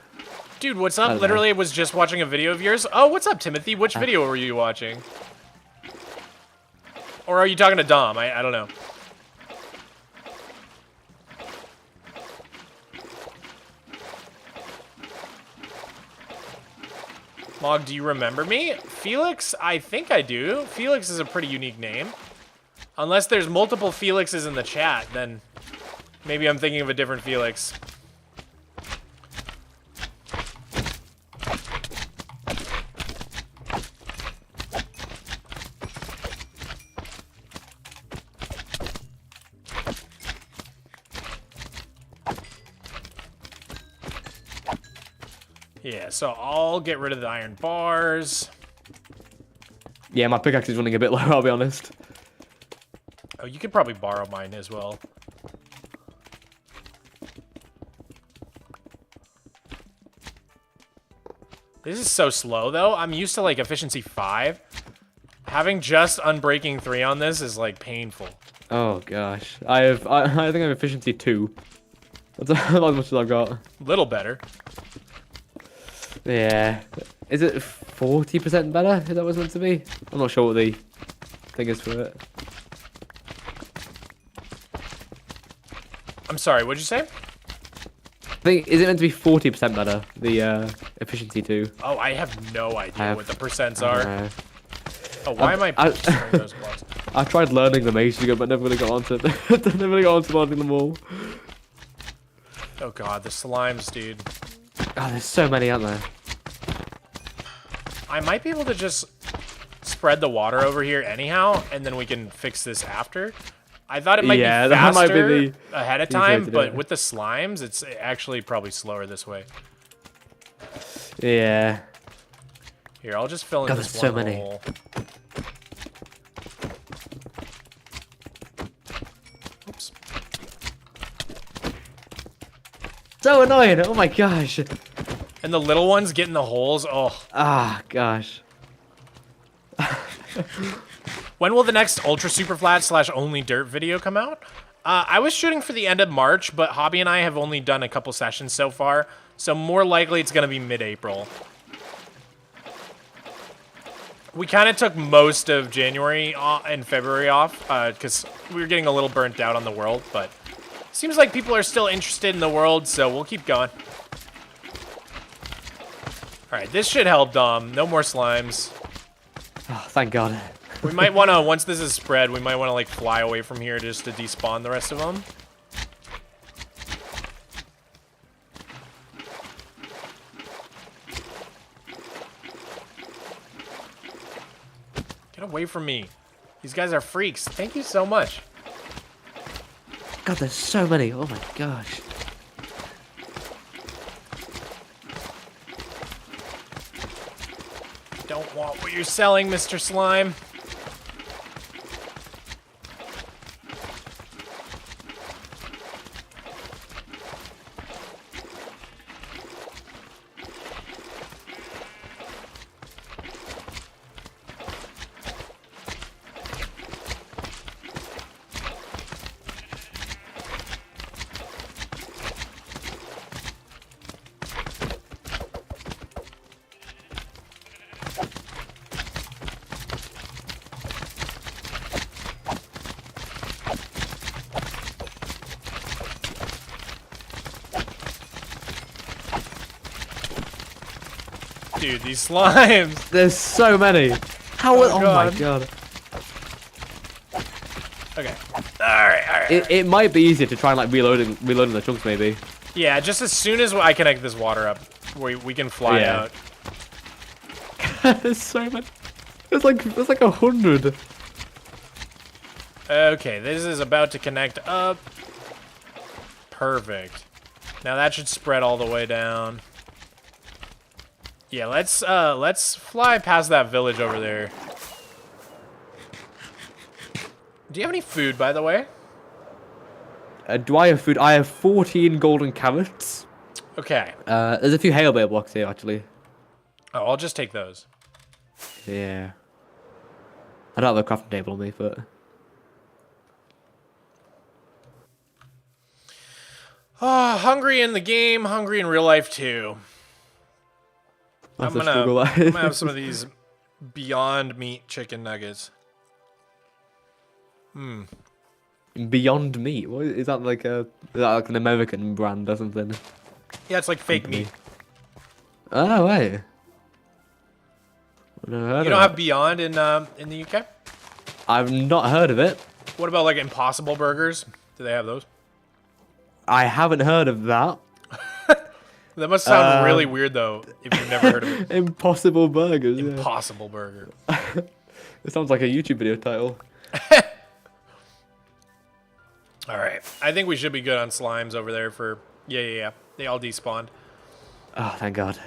Dude, what's up? Hello. Literally was just watching a video of yours. Oh, what's up, Timothy? Which video were you watching? Or are you talking to Dom? I don't know. Mog, do you remember me? Felix? I think I do. Felix is a pretty unique name. Unless there's multiple Felixes in the chat, then maybe I'm thinking of a different Felix. Yeah, so I'll get rid of the iron bars. Yeah, my pickaxe is running a bit low, I'll be honest. Oh, you could probably borrow mine as well. This is so slow, though. I'm used to, like, efficiency 5. Having just Unbreaking 3 on this is, like, painful. Oh, gosh. I think I have efficiency 2. That's about as much as I've got. Little better. Yeah. Is it 40% better? Is that what it's meant to be? I'm not sure what the thing is for it. I'm sorry, what'd you say? Is it meant to be 40% better? The efficiency 2? Oh, I have no idea what the percents I are. don't know. Oh, why am I destroying those blocks? I tried learning them ages ago, but never really got onto never really got onto learning them all. Oh god, the slimes, dude. Oh, there's so many, aren't there? I might be able to just spread the water over here anyhow, and then we can fix this after. I thought it might be that faster might be ahead of easier to time, do but it. with the slimes, it's actually probably slower this way. Yeah. Here, I'll just fill in God, this there's so one many. hole. Oops. So annoying! Oh my gosh! And the little ones get in the holes. Oh. Ah, gosh. When will the next Ultra Superflat / Only Dirt video come out? I was shooting for the end of March, but Hobby and I have only done a couple sessions so far, so more likely it's going to be mid-April. We kind of took most of January and February off, because we were getting a little burnt out on the world, but seems like people are still interested in the world, so we'll keep going. Alright, this should help, Dom. No more slimes. Oh, thank God. We might want to, once this is spread, we might want to, like, fly away from here just to despawn the rest of them. Get away from me. These guys are freaks. Thank you so much. God, there's so many. Oh my gosh. Don't want what you're selling, Mr. Slime. Dude, these slimes. There's so many. How? Oh my God. Okay. Alright. It might be easier to try and like reloading the chunks maybe. Yeah, just as soon as I connect this water up, we can fly Yeah. out. There's so many. There's like 100. Okay, this is about to connect up. Perfect. Now that should spread all the way down. Yeah, let's fly past that village over there. Do you have any food, by the way? Do I have food? I have 14 golden carrots. Okay. There's a few hail bear blocks here actually. Oh, I'll just take those. Yeah. I don't have a crafting table on me, but Hungry in the game, hungry in real life too. that's I'm a struggle. gonna have some of these Beyond Meat chicken nuggets. Beyond Meat. What is that like a? Is that like an American brand or something? Yeah, it's like fake Company. meat. Oh wait. I've never heard You of don't that. have Beyond in the UK? I've not heard of it. What about like Impossible Burgers? Do they have those? I haven't heard of that. That must sound really weird though, if you've never heard of it. Impossible burgers. Yeah. Impossible Burger. It sounds like a YouTube video title. All right, I think we should be good on slimes over there for yeah. They all despawned. Oh, thank God.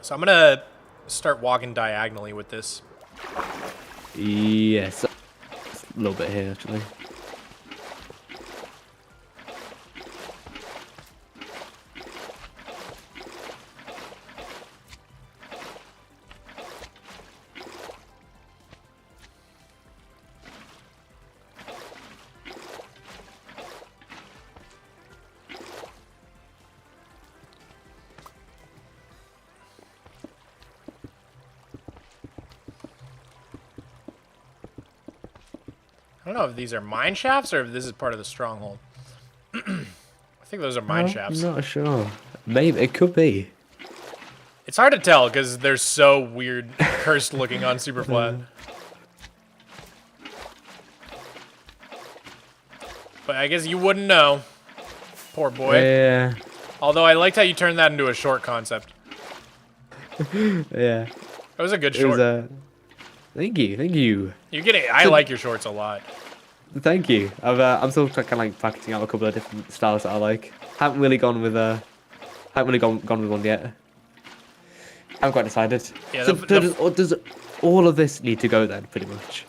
So I'm gonna start walking diagonally with this. Yes. A little bit here actually. I don't know if these are mine shafts or if this is part of the stronghold. I think those are mine shafts. I'm not sure. Maybe it could be. It's hard to tell because they're so weird, cursed looking on Superflat. But I guess you wouldn't know. Poor boy. Yeah. Although I liked how you turned that into a short concept. Yeah. That was a good It was short. Thank you. Thank you. You're getting. I like your shorts a lot. Thank you. I'm still kind of like practicing out a couple of different styles that I like. Haven't really gone with one yet. Haven't quite decided. Yeah, So the- does all of this need to go then, pretty much?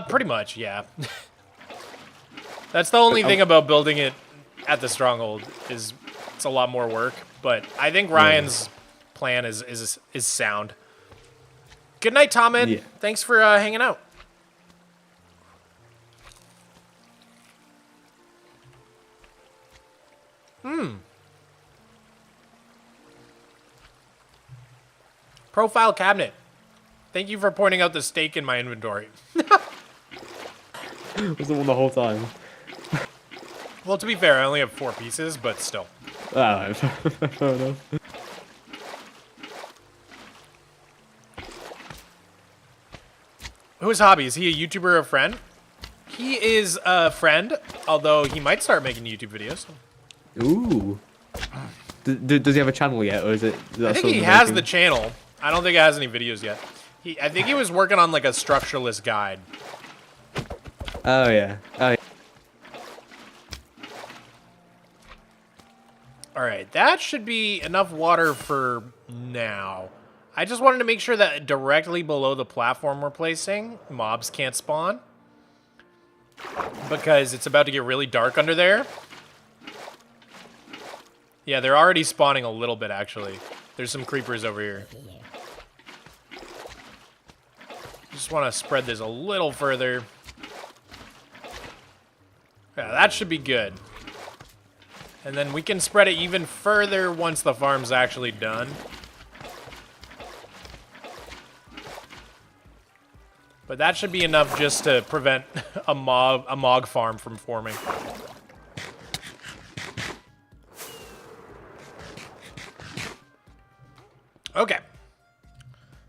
Pretty much, yeah. That's the only thing about building it at the stronghold is it's a lot more work. But I think Ryan's plan is sound. Good night, Tom Ed. Yeah. Thanks for hanging out. Profile cabinet. Thank you for pointing out the steak in my inventory. Was the one the whole time? Well, to be fair, I only have 4 pieces, but still. Ah, fair enough. Who's Hobby? Is he a YouTuber or a friend? He is a friend, although he might start making YouTube videos. Ooh. Does he have a channel yet, or is it? I think he has the channel. I don't think it has any videos yet. I think he was working on like a structuralist guide. Oh yeah. Oh. Yeah. All right, that should be enough water for now. I just wanted to make sure that directly below the platform we're placing, mobs can't spawn. Because it's about to get really dark under there. Yeah, they're already spawning a little bit, actually. There's some creepers over here. Just want to spread this a little further. Yeah, that should be good. And then we can spread it even further once the farm's actually done. But that should be enough just to prevent a mog farm from forming. Okay.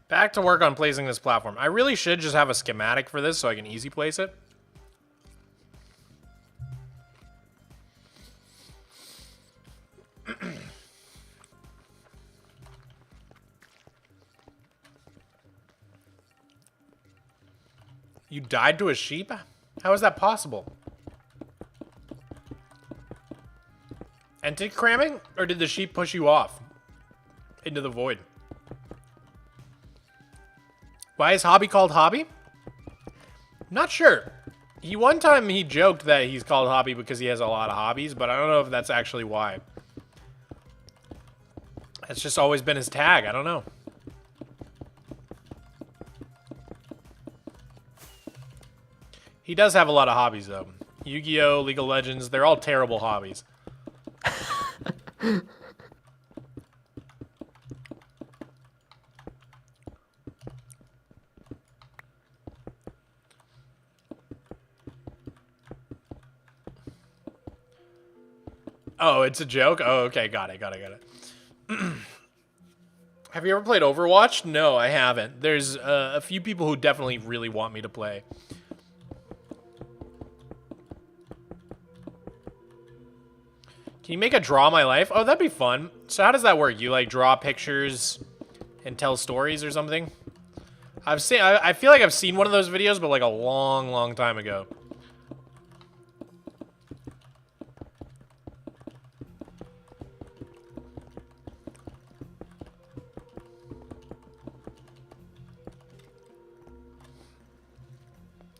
Back to work on placing this platform. I really should just have a schematic for this so I can easy place it. You died to a sheep? How is that possible? Antic cramming? Or did the sheep push you off into the void? Why is Hobby called Hobby? Not sure. One time he joked that he's called Hobby because he has a lot of hobbies, but I don't know if that's actually why. That's just always been his tag. I don't know. He does have a lot of hobbies, though. Yu-Gi-Oh!, League of Legends, they're all terrible hobbies. Oh, it's a joke? Oh, okay, got it. Have you ever played Overwatch? No, I haven't. There's a few people who definitely really want me to play. Can you make a draw my life? Oh, that'd be fun. So how does that work? You like draw pictures and tell stories or something? I feel like I've seen one of those videos, but like a long time ago.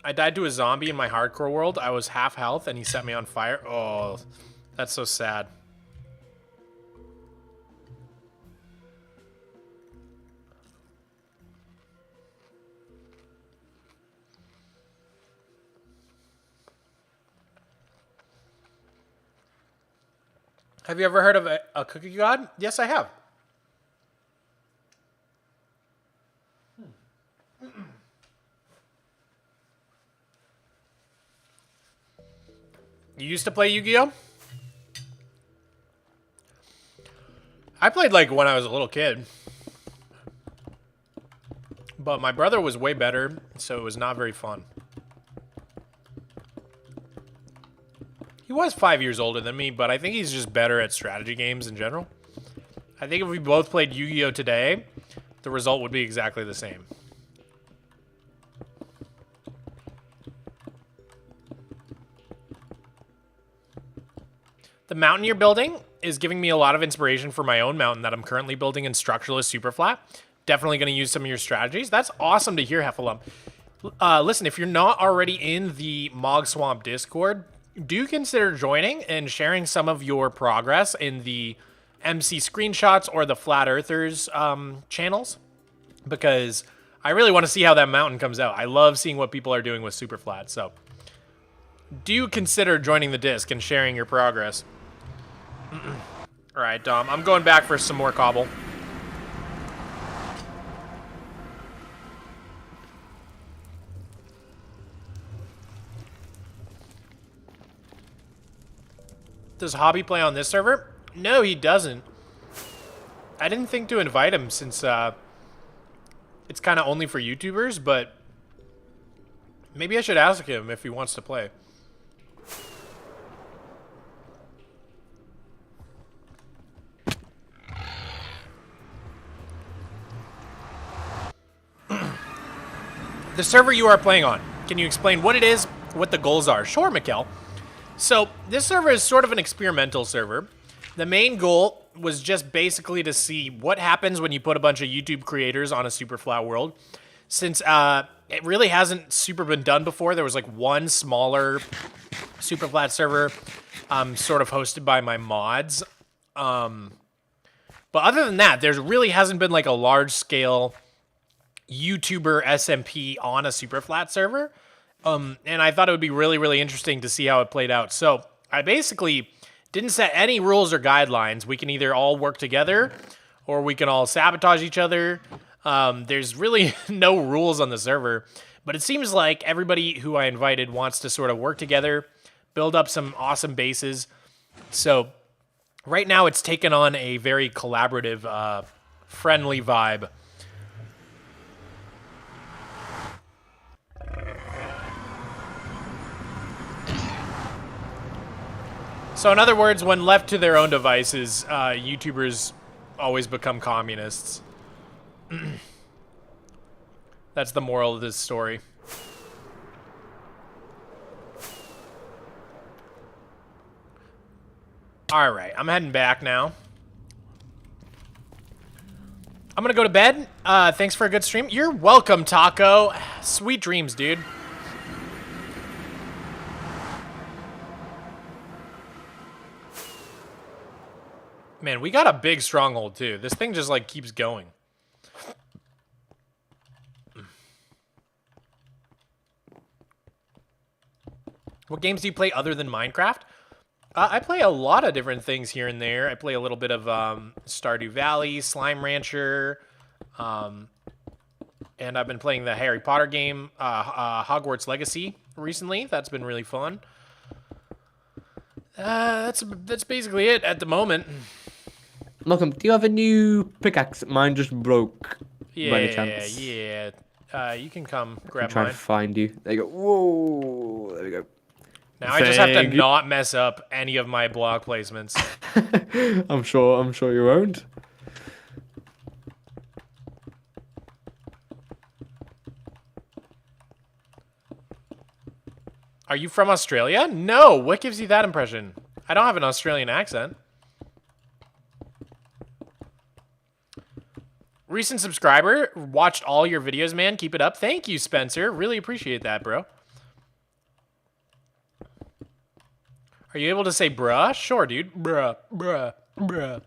I died to a zombie in my hardcore world. I was half health and he set me on fire. Oh, that's so sad. Have you ever heard of a cookie god? Yes, I have. You used to play Yu-Gi-Oh? I played like when I was a little kid. But my brother was way better, so it was not very fun. He was 5 years older than me, but I think he's just better at strategy games in general. I think if we both played Yu-Gi-Oh today, the result would be exactly the same. The mountain you're building is giving me a lot of inspiration for my own mountain that I'm currently building in Structuralist Superflat. Definitely going to use some of your strategies. That's awesome to hear, Heffalump. Listen, if you're not already in the Mogswamp Discord, do consider joining and sharing some of your progress in the MC Screenshots or the Flat Earthers channels, because I really want to see how that mountain comes out. I love seeing what people are doing with Superflat, so do consider joining the disc and sharing your progress. All right, Dom, I'm going back for some more cobble. Does Hobby play on this server? No, he doesn't. I didn't think to invite him since it's kind of only for YouTubers, but maybe I should ask him if he wants to play. The server you are playing on, can you explain what it is, what the goals are? Sure, Mikkel. So this server is sort of an experimental server. The main goal was just basically to see what happens when you put a bunch of YouTube creators on a Superflat world. Since it really hasn't super been done before, there was like one smaller Superflat server sort of hosted by my mods. But other than that, there really hasn't been like a large-scale YouTuber SMP on a Superflat server. And I thought it would be really, really interesting to see how it played out. So I basically didn't set any rules or guidelines. We can either all work together or we can all sabotage each other. There's really no rules on the server, but it seems like everybody who I invited wants to sort of work together, build up some awesome bases. So right now it's taken on a very collaborative, friendly vibe. So in other words, when left to their own devices, YouTubers always become communists. That's the moral of this story. All right, I'm heading back now. I'm gonna go to bed. Thanks for a good stream. You're welcome, Taco. Sweet dreams, dude. Man, we got a big stronghold, too. This thing just, like, keeps going. What games do you play other than Minecraft? I play a lot of different things here and there. I play a little bit of Stardew Valley, Slime Rancher, and I've been playing the Harry Potter game, Hogwarts Legacy, recently. That's been really fun. That's basically it at the moment. Malcolm, do you have a new pickaxe? Mine just broke. By any chance. Yeah. You can come grab I'm trying mine. to find you. There you go. Whoa. There we go. Now I just have to Thank you. not mess up any of my block placements. I'm sure you won't. Are you from Australia? No. What gives you that impression? I don't have an Australian accent. Recent subscriber, watched all your videos, man. Keep it up. Thank you, Spencer. Really appreciate that, bro. Are you able to say bruh? Sure, dude. Bruh, bruh, bruh.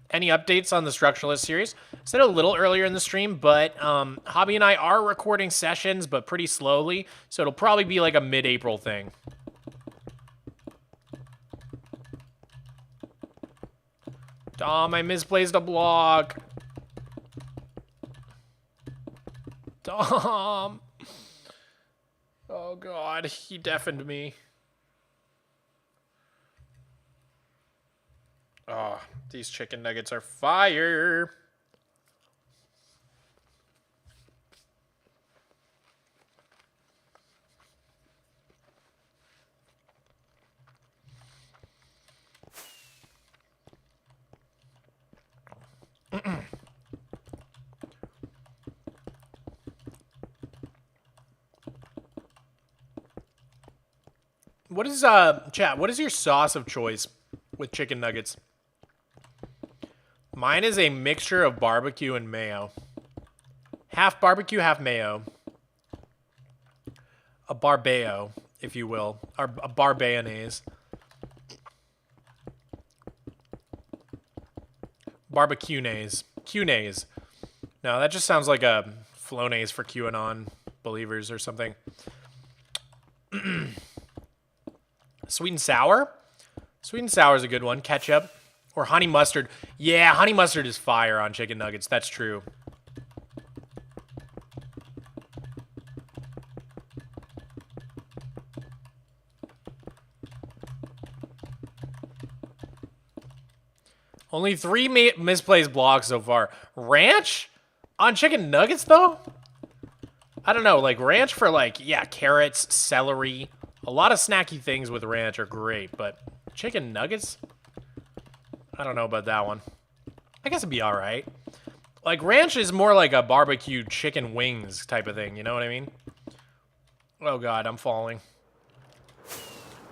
Any updates on the Structuralist series? I said a little earlier in the stream, but Hobby and I are recording sessions, but pretty slowly, so it'll probably be like a mid-April thing. Dom, I misplaced a block. Dom. Oh, God. He deafened me. Oh, these chicken nuggets are fire. What is chat, what is your sauce of choice with chicken nuggets? Mine is a mixture of barbecue and mayo. Half barbecue, half mayo. A barbeo, if you will. Or a barbayonnaise. Barbecue-naise. Q-naise. No, that just sounds like a flonase for QAnon believers or something. Sweet and sour? Sweet and sour is a good one. Ketchup. Or honey mustard. Yeah, honey mustard is fire on chicken nuggets. That's true. Only 3 misplaced blocks so far. Ranch? On chicken nuggets, though? I don't know. Like, ranch for, like, yeah, carrots, celery. A lot of snacky things with ranch are great, but chicken nuggets? I don't know about that one. I guess it'd be all right. Like, ranch is more like a barbecue chicken wings type of thing. You know what I mean? Oh, God, I'm falling.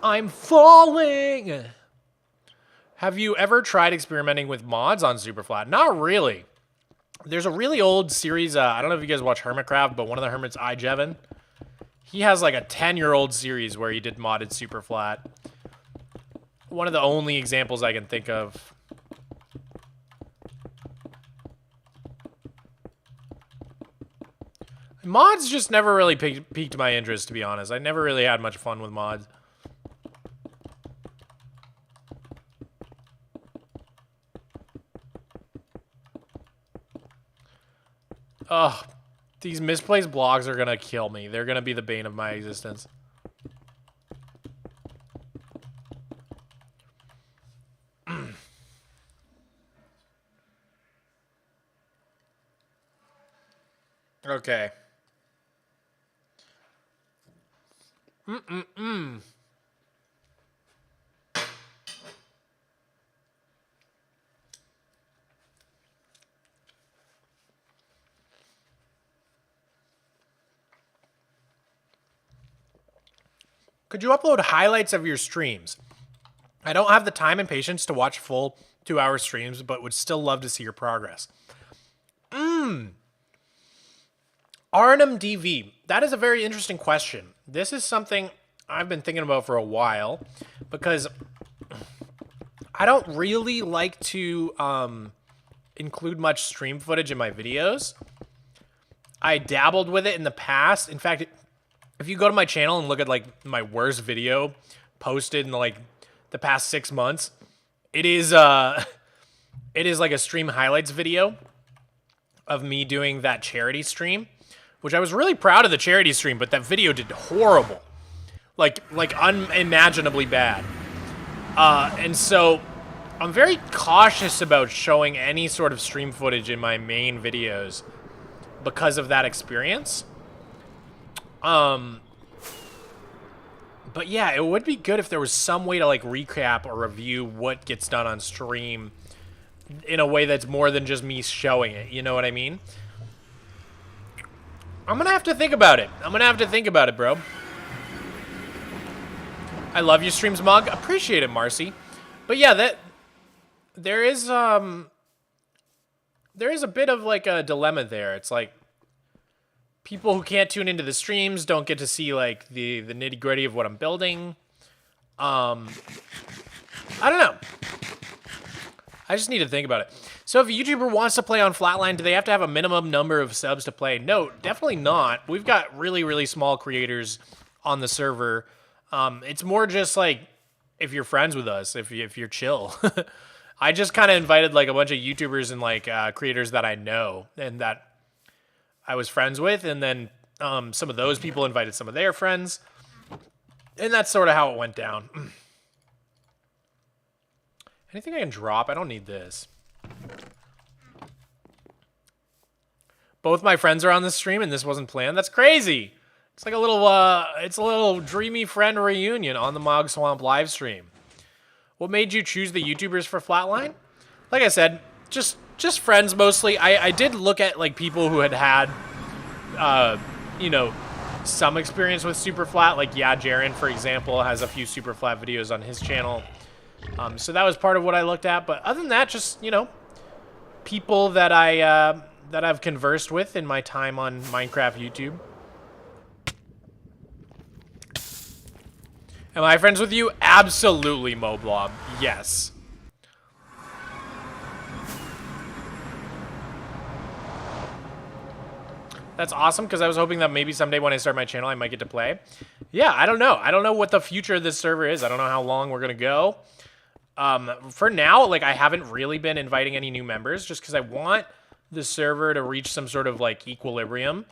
I'm falling! Have you ever tried experimenting with mods on Superflat? Not really. There's a really old series. I don't know if you guys watch Hermitcraft, but one of the hermits, iJevin, he has like a 10-year-old series where he did modded Superflat. One of the only examples I can think of. Mods just never really piqued my interest, to be honest. I never really had much fun with mods. Ugh. These misplaced blocks are gonna kill me. They're gonna be the bane of my existence. Okay. Could you upload highlights of your streams? I don't have the time and patience to watch full 2-hour streams, but would still love to see your progress. Arnhem DV. That is a very interesting question. This is something I've been thinking about for a while because I don't really like to include much stream footage in my videos. I dabbled with it in the past. In fact, if you go to my channel and look at like my worst video posted in like the past 6 months, it is like a stream highlights video of me doing that charity stream, which I was really proud of the charity stream, but that video did horrible. Like unimaginably bad. And so I'm very cautious about showing any sort of stream footage in my main videos because of that experience. But yeah, it would be good if there was some way to like recap or review what gets done on stream in a way that's more than just me showing it. You know what I mean? I'm gonna have to think about it. Bro. I love your streams, Mug. Appreciate it, Marcy. But yeah, there is a bit of like a dilemma there. It's like people who can't tune into the streams don't get to see like the nitty-gritty of what I'm building. I don't know. I just need to think about it. So if a YouTuber wants to play on Flatline, do they have to have a minimum number of subs to play? No, definitely not. We've got really, really small creators on the server. It's more just like if you're friends with us, if you're chill. I just kind of invited like a bunch of YouTubers and like creators that I know and that I was friends with, and then some of those people invited some of their friends, and that's sort of how it went down. Anything I can drop? I don't need this. Both my friends are on this stream, and this wasn't planned. That's crazy. It's like a little dreamy friend reunion on the Mogswamp live stream. What made you choose the YouTubers for Flatline? Like I said, just friends mostly. I did look at like people who had you know, some experience with Superflat. Like Jaren, for example, has a few Superflat videos on his channel. So that was part of what I looked at. But other than that, just, you know, people that I've conversed with in my time on Minecraft YouTube. Am I friends with you? Absolutely, Moblob. Yes. That's awesome, because I was hoping that maybe someday when I start my channel, I might get to play. Yeah, I don't know. I don't know what the future of this server is. I don't know how long we're going to go. For now, like, I haven't really been inviting any new members, just because I want the server to reach some sort of, like, equilibrium.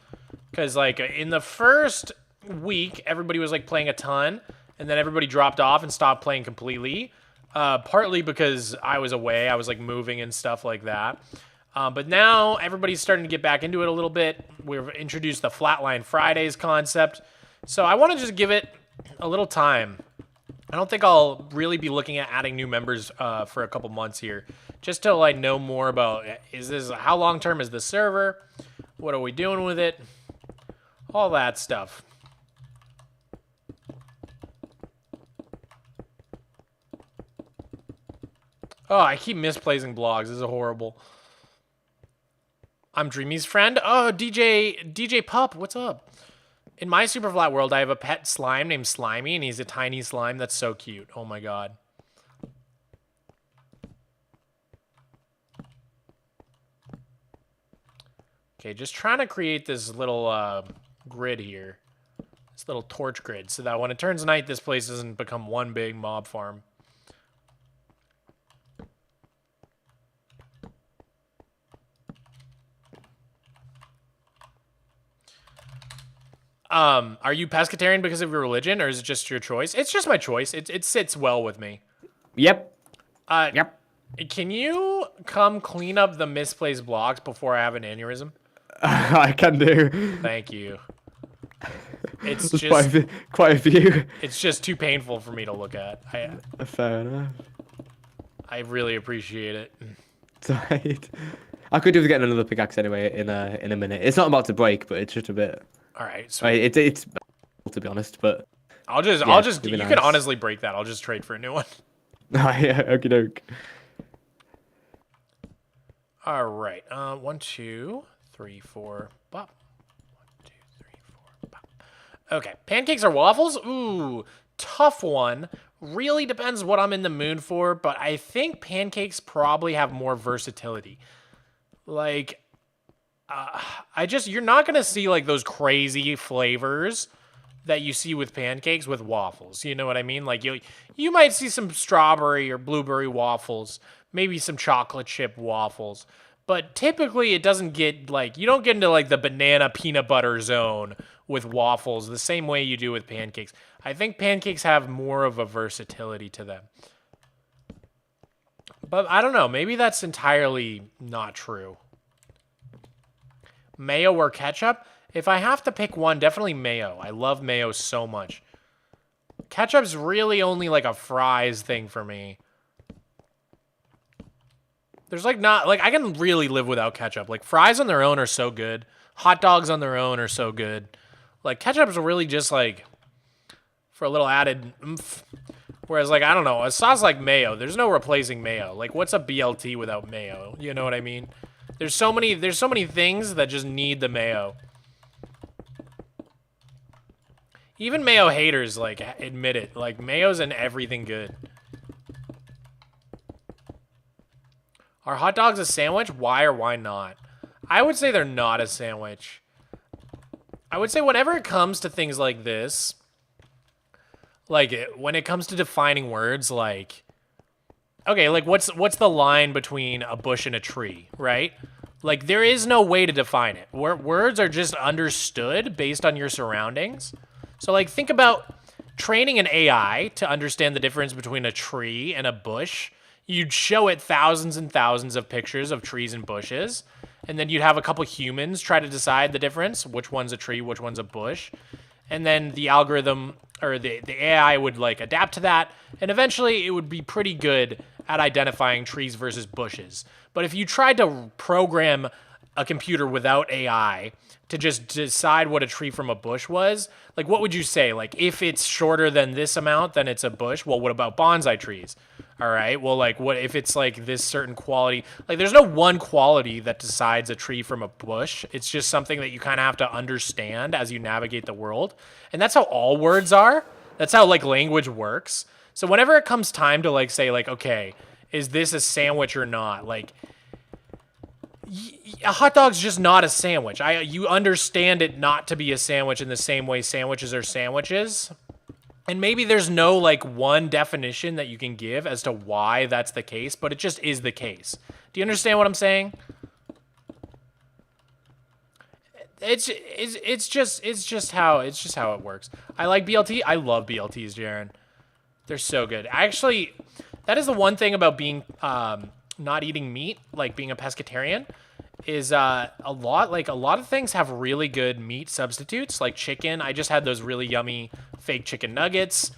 Because, like, in the first week, everybody was, like, playing a ton. And then everybody dropped off and stopped playing completely. Partly because I was away. I was like moving and stuff like that. But now everybody's starting to get back into it a little bit. We've introduced the Flatline Fridays concept. So I want to just give it a little time. I don't think I'll really be looking at adding new members for a couple months here. Just till I know more about, how long term is the server? What are we doing with it? All that stuff. Oh, I keep misplacing blogs. This is horrible. I'm Dreamy's friend. Oh, DJ Pup, what's up? In my Superflat world, I have a pet slime named Slimy, and he's a tiny slime that's so cute. Oh my god. Okay, just trying to create this little grid here. This little torch grid, so that when it turns night, this place doesn't become one big mob farm. Are you pescatarian because of your religion, or is it just your choice? It's just my choice. It sits well with me. Yep. Yep. Can you come clean up the misplaced blocks before I have an aneurysm? I can do. Thank you. It's There's just quite a few. It's just too painful for me to look at. Fair enough. I really appreciate it. It's alright. I could do with getting another pickaxe anyway in a minute. It's not about to break, but it's just a bit. All right. So it's to be honest, but I'll just you can honestly break that. I'll just trade for a new one. Yeah, okie doke. All right. 1, 2, 3, 4. Bop. 1, 2, 3, 4. Bop. Okay. Pancakes or waffles? Ooh, tough one. Really depends what I'm in the mood for, but I think pancakes probably have more versatility. Like, you're not gonna see like those crazy flavors that you see with pancakes with waffles. You know what I mean? Like you might see some strawberry or blueberry waffles, maybe some chocolate chip waffles, but typically it doesn't get like, you don't get into like the banana peanut butter zone with waffles the same way you do with pancakes. I think pancakes have more of a versatility to them. But I don't know, maybe that's entirely not true. Mayo or ketchup? If I have to pick one, definitely mayo. I love mayo so much. Ketchup's really only like a fries thing for me. There's like not, like I can really live without ketchup. Like fries on their own are so good. Hot dogs on their own are so good. Like ketchup's really just like for a little added oomph. Whereas like, I don't know, a sauce like mayo, there's no replacing mayo. Like what's a BLT without mayo? You know what I mean? There's so many things that just need the mayo. Even mayo haters like admit it. Like mayo's in everything good. Are hot dogs a sandwich? Why or why not? I would say they're not a sandwich. I would say whenever it comes to things like this, like when it comes to defining words, like, okay, like what's the line between a bush and a tree, right? Like there is no way to define it. Words are just understood based on your surroundings. So like think about training an AI to understand the difference between a tree and a bush. You'd show it thousands and thousands of pictures of trees and bushes, and then you'd have a couple humans try to decide the difference, which one's a tree, which one's a bush. And then the algorithm or the AI would like adapt to that, and eventually it would be pretty good at identifying trees versus bushes. But if you tried to program a computer without AI to just decide what a tree from a bush was, like what would you say? Like if it's shorter than this amount, then it's a bush. Well, what about bonsai trees? All right, well, like what if it's like this certain quality? Like there's no one quality that decides a tree from a bush. It's just something that you kind of have to understand as you navigate the world. And that's how all words are. That's how like language works. So whenever it comes time to like say like, okay, is this a sandwich or not? Like a hot dog's just not a sandwich. You understand it not to be a sandwich in the same way sandwiches are sandwiches. And maybe there's no like one definition that you can give as to why that's the case, but it just is the case. Do you understand what I'm saying? It's just how it works. I like BLT. I love BLTs, Jaren. They're so good. Actually, that is the one thing about being not eating meat, like being a pescatarian, is a lot of things have really good meat substitutes, like chicken. I just had those really yummy fake chicken nuggets,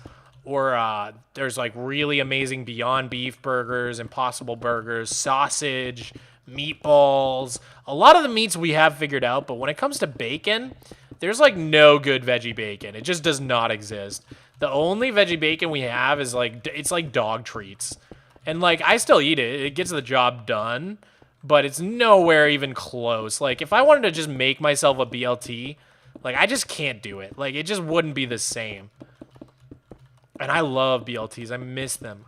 or there's like really amazing Beyond Beef burgers, Impossible burgers, sausage, meatballs. A lot of the meats we have figured out, but when it comes to bacon, there's like no good veggie bacon. It just does not exist. The only veggie bacon we have is like, it's like dog treats. And like, I still eat it. It gets the job done, but it's nowhere even close. Like if I wanted to just make myself a BLT, like I just can't do it. Like it just wouldn't be the same. And I love BLTs. I miss them.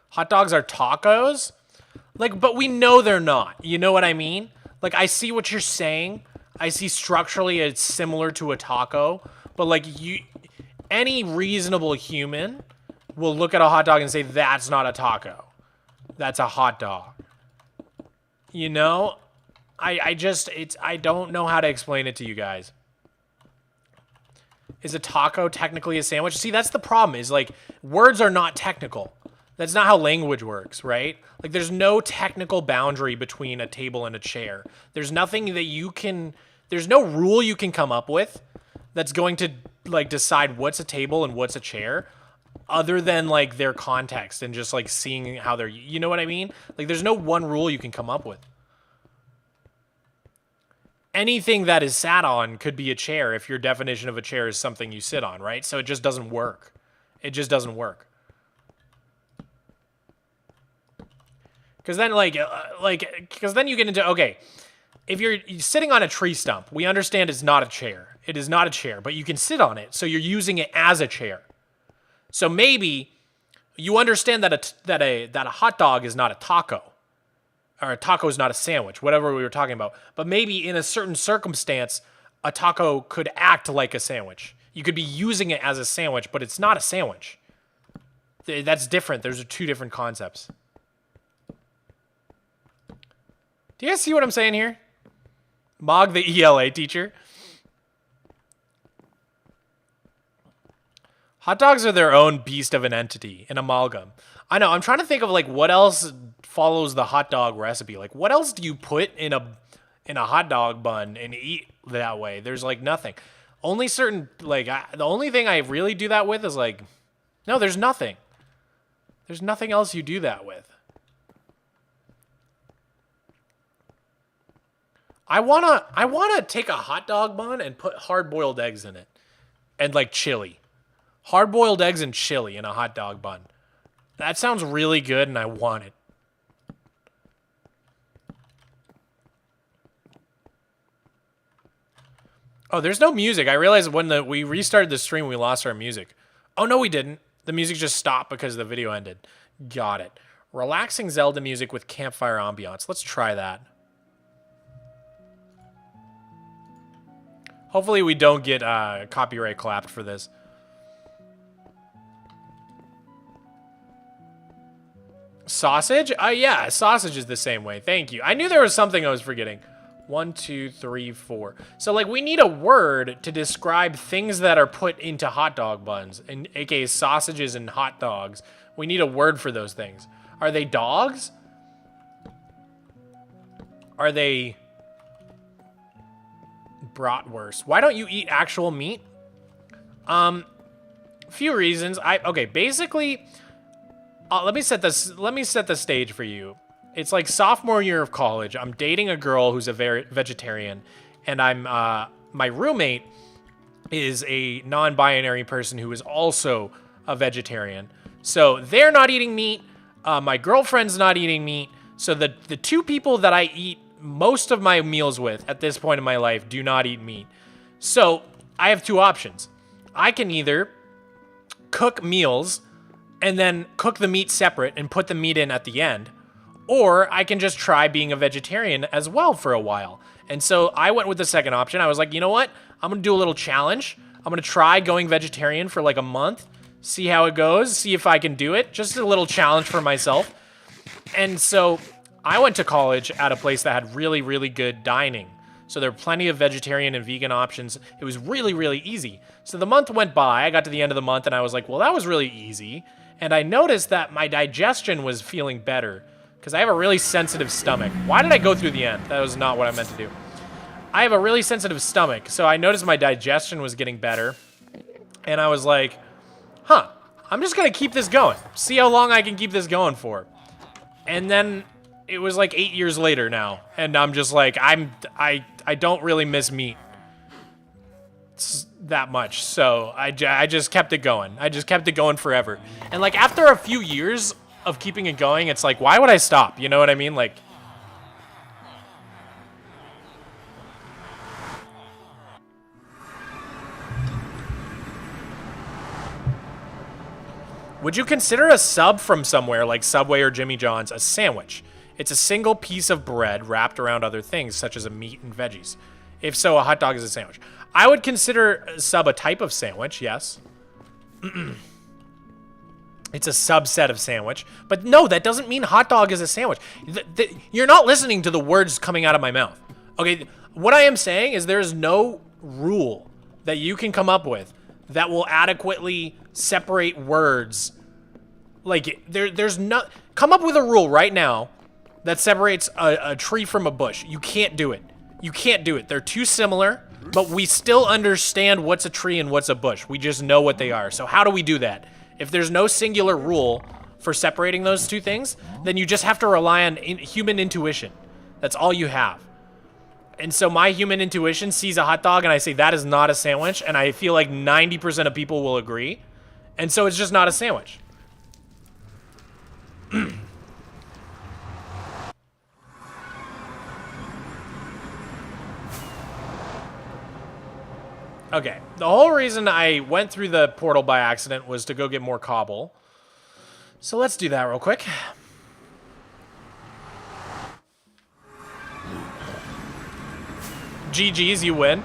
Hot dogs are tacos? Like, but we know they're not. You know what I mean? Like I see what you're saying. I see structurally it's similar to a taco, but like any reasonable human will look at a hot dog and say, that's not a taco. That's a hot dog. You know? I don't know how to explain it to you guys. Is a taco technically a sandwich? See, that's the problem, is like, words are not technical. That's not how language works, right? Like, there's no technical boundary between a table and a chair. There's nothing that there's no rule you can come up with that's going to, like, decide what's a table and what's a chair, other than, like, their context and just, like, seeing how they're, you know what I mean? Like, there's no one rule you can come up with. Anything that is sat on could be a chair if your definition of a chair is something you sit on, right? So it just doesn't work. It just doesn't work. Because then, because then you get into, okay, if you're sitting on a tree stump, we understand it's not a chair. It is not a chair, but you can sit on it, so you're using it as a chair. So maybe you understand that a hot dog is not a taco. or a taco is not a sandwich, whatever we were talking about. But maybe in a certain circumstance, a taco could act like a sandwich. You could be using it as a sandwich, but it's not a sandwich. That's different. Those are two different concepts. Do you guys see what I'm saying here? Mog, the ELA teacher. Hot dogs are their own beast of an entity, an amalgam. I know, I'm trying to think of like what else follows the hot dog recipe. Like what else do you put in a hot dog bun and eat that way? There's like nothing. Only certain, like the only thing I really do that with is like, no, there's nothing. There's nothing else you do that with. I wanna take a hot dog bun and put hard-boiled eggs in it. And like chili. Hard-boiled eggs and chili in a hot dog bun. That sounds really good and I want it. Oh, there's no music. I realized when we restarted the stream, we lost our music. Oh, no, we didn't. The music just stopped because the video ended. Got it. Relaxing Zelda music with campfire ambiance. Let's try that. Hopefully we don't get copyright clapped for this. Sausage? Yeah, sausage is the same way. Thank you. I knew there was something I was forgetting. 1, 2, 3, 4. So, like, we need a word to describe things that are put into hot dog buns, and aka sausages and hot dogs. We need a word for those things. Are they dogs? Are they bratwurst? Why don't you eat actual meat? Few reasons. Okay, basically, let me set the stage for you. It's like sophomore year of college. I'm dating a girl who's a vegetarian, and my roommate is a non-binary person who is also a vegetarian. So they're not eating meat. My girlfriend's not eating meat. So the two people that I eat most of my meals with at this point in my life do not eat meat. So I have two options. I can either cook meals and then cook the meat separate and put the meat in at the end, or I can just try being a vegetarian as well for a while. And so I went with the second option. I was like, you know what? I'm going to do a little challenge. I'm going to try going vegetarian for like a month, see how it goes, see if I can do it. Just a little challenge for myself. And so I went to college at a place that had really, really good dining. So there were plenty of vegetarian and vegan options. It was really, really easy. So the month went by. I got to the end of the month and I was like, well, that was really easy. And I noticed that my digestion was feeling better because I have a really sensitive stomach. Why did I go through the end? That was not what I meant to do. I have a really sensitive stomach, so I noticed my digestion was getting better. And I was like, huh, I'm just going to keep this going. See how long I can keep this going for. And then it was like 8 years later now. And I'm just like, I don't really miss meat that much. So I just kept it going. I just kept it going forever. And like after a few years of keeping it going, it's like, why would I stop? You know what I mean? Like, would you consider a sub from somewhere like Subway or Jimmy John's a sandwich? It's a single piece of bread wrapped around other things, such as a meat and veggies. If so, a hot dog is a sandwich. I would consider a sub a type of sandwich, yes. It's a subset of sandwich. But no, that doesn't mean hot dog is a sandwich. You're not listening to the words coming out of my mouth. Okay, what I am saying is there's no rule that you can come up with that will adequately separate words. Like, there's no... Come up with a rule right now that separates a tree from a bush. You can't do it. You can't do it. They're too similar, but we still understand what's a tree and what's a bush. We just know what they are. So how do we do that? If there's no singular rule for separating those two things, then you just have to rely on human intuition. That's all you have. And so my human intuition sees a hot dog and I say, that is not a sandwich. And I feel like 90% of people will agree. And so it's just not a sandwich. Okay, the whole reason I went through the portal by accident was to go get more cobble. So let's do that real quick. GG's, you win.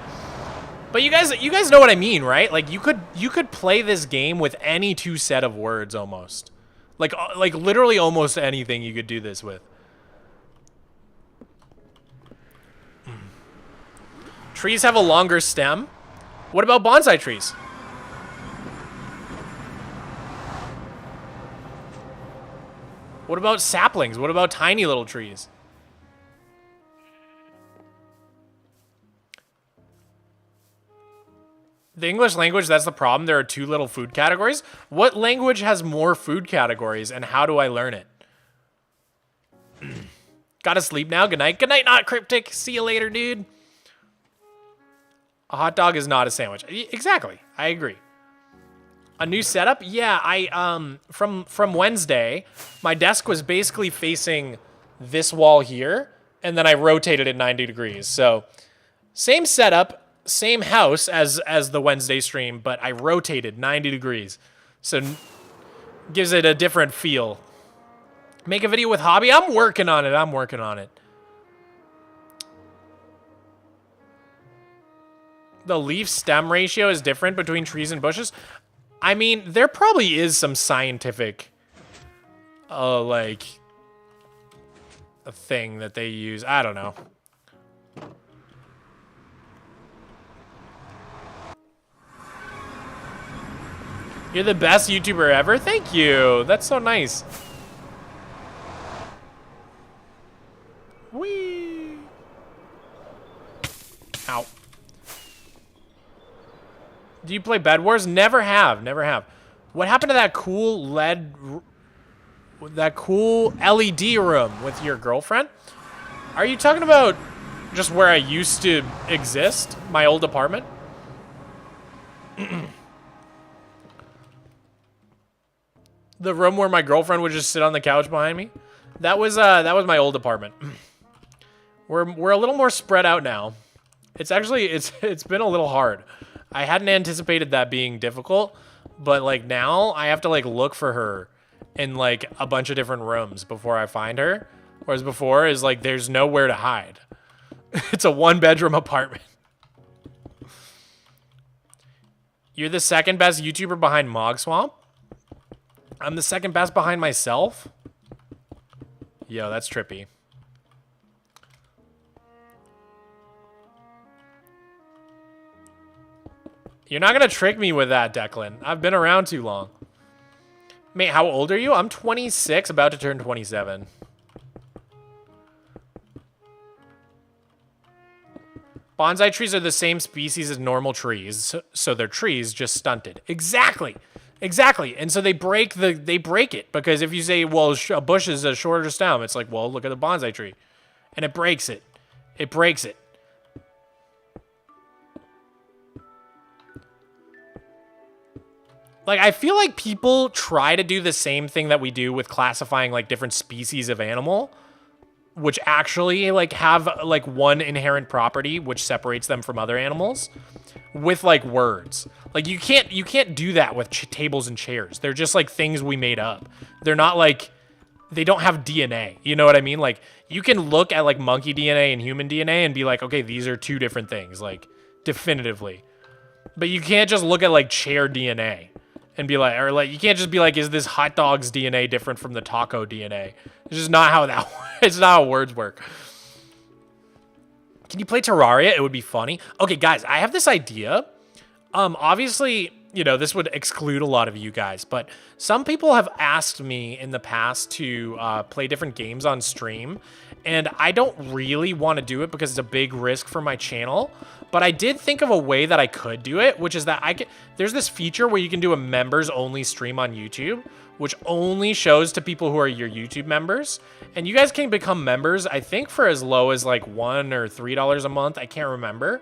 But you guys know what I mean, right? Like you could play this game with any two set of words almost. Like literally almost anything you could do this with. Trees have a longer stem. What about bonsai trees? What about saplings? What about tiny little trees? The English language, that's the problem. There are two little food categories. What language has more food categories, and how do I learn it? Gotta sleep now. Good night. Good night, not cryptic. See you later, dude. A hot dog is not a sandwich. Exactly. I agree. A new setup? Yeah, from Wednesday, my desk was basically facing this wall here, and then I rotated it 90 degrees. So, same setup, same house as the Wednesday stream, but I rotated 90 degrees. So, gives it a different feel. Make a video with hobby? I'm working on it. The leaf stem ratio is different between trees and bushes. I mean, there probably is some scientific, like, a thing that they use. I don't know. You're the best YouTuber ever? Thank you. That's so nice. Whee! Ow. Do you play Bed Wars? Never have. What happened to that cool LED, that cool LED room with your girlfriend? Are you talking about just where I used to exist? My old apartment? The room where my girlfriend would just sit on the couch behind me? That was my old apartment. We're a little more spread out now. It's actually, it's been a little hard. I hadn't anticipated that being difficult, but like now I have to like look for her in like a bunch of different rooms before I find her. Whereas before is like there's nowhere to hide. It's a 1-bedroom apartment. You're the second best YouTuber behind Mogswamp? I'm the second best behind myself? Yo, that's trippy. You're not gonna trick me with that, Declan. I've been around too long. Mate, how old are you? I'm 26, about to turn 27. Bonsai trees are the same species as normal trees, so they're trees, just stunted. Exactly. And so they break it, because if you say, well, a bush is a shorter stem, it's like, well, look at the bonsai tree. And it breaks it. Like, I feel like people try to do the same thing that we do with classifying, like, different species of animal, which actually, like, have, like, one inherent property which separates them from other animals with, like, words. Like, you can't do that with tables and chairs. They're just, like, things we made up. They're not, like, they don't have DNA. You know what I mean? Like, you can look at, like, monkey DNA and human DNA and be like, okay, these are two different things, like, definitively. But you can't just look at, like, chair DNA and be like, or like, you can't just be like, is this hot dog's DNA different from the taco DNA? It's just not how that, it's not how words work. Can you play Terraria? It would be funny. Okay, guys, I have this idea. Obviously, you know, this would exclude a lot of you guys, but some people have asked me in the past to play different games on stream, and I don't really want to do it because it's a big risk for my channel. But I did think of a way that I could do it, which is that there's this feature where you can do a members only stream on YouTube, which only shows to people who are your YouTube members. And you guys can become members, I think, for as low as like $1 or $3 a month. I can't remember.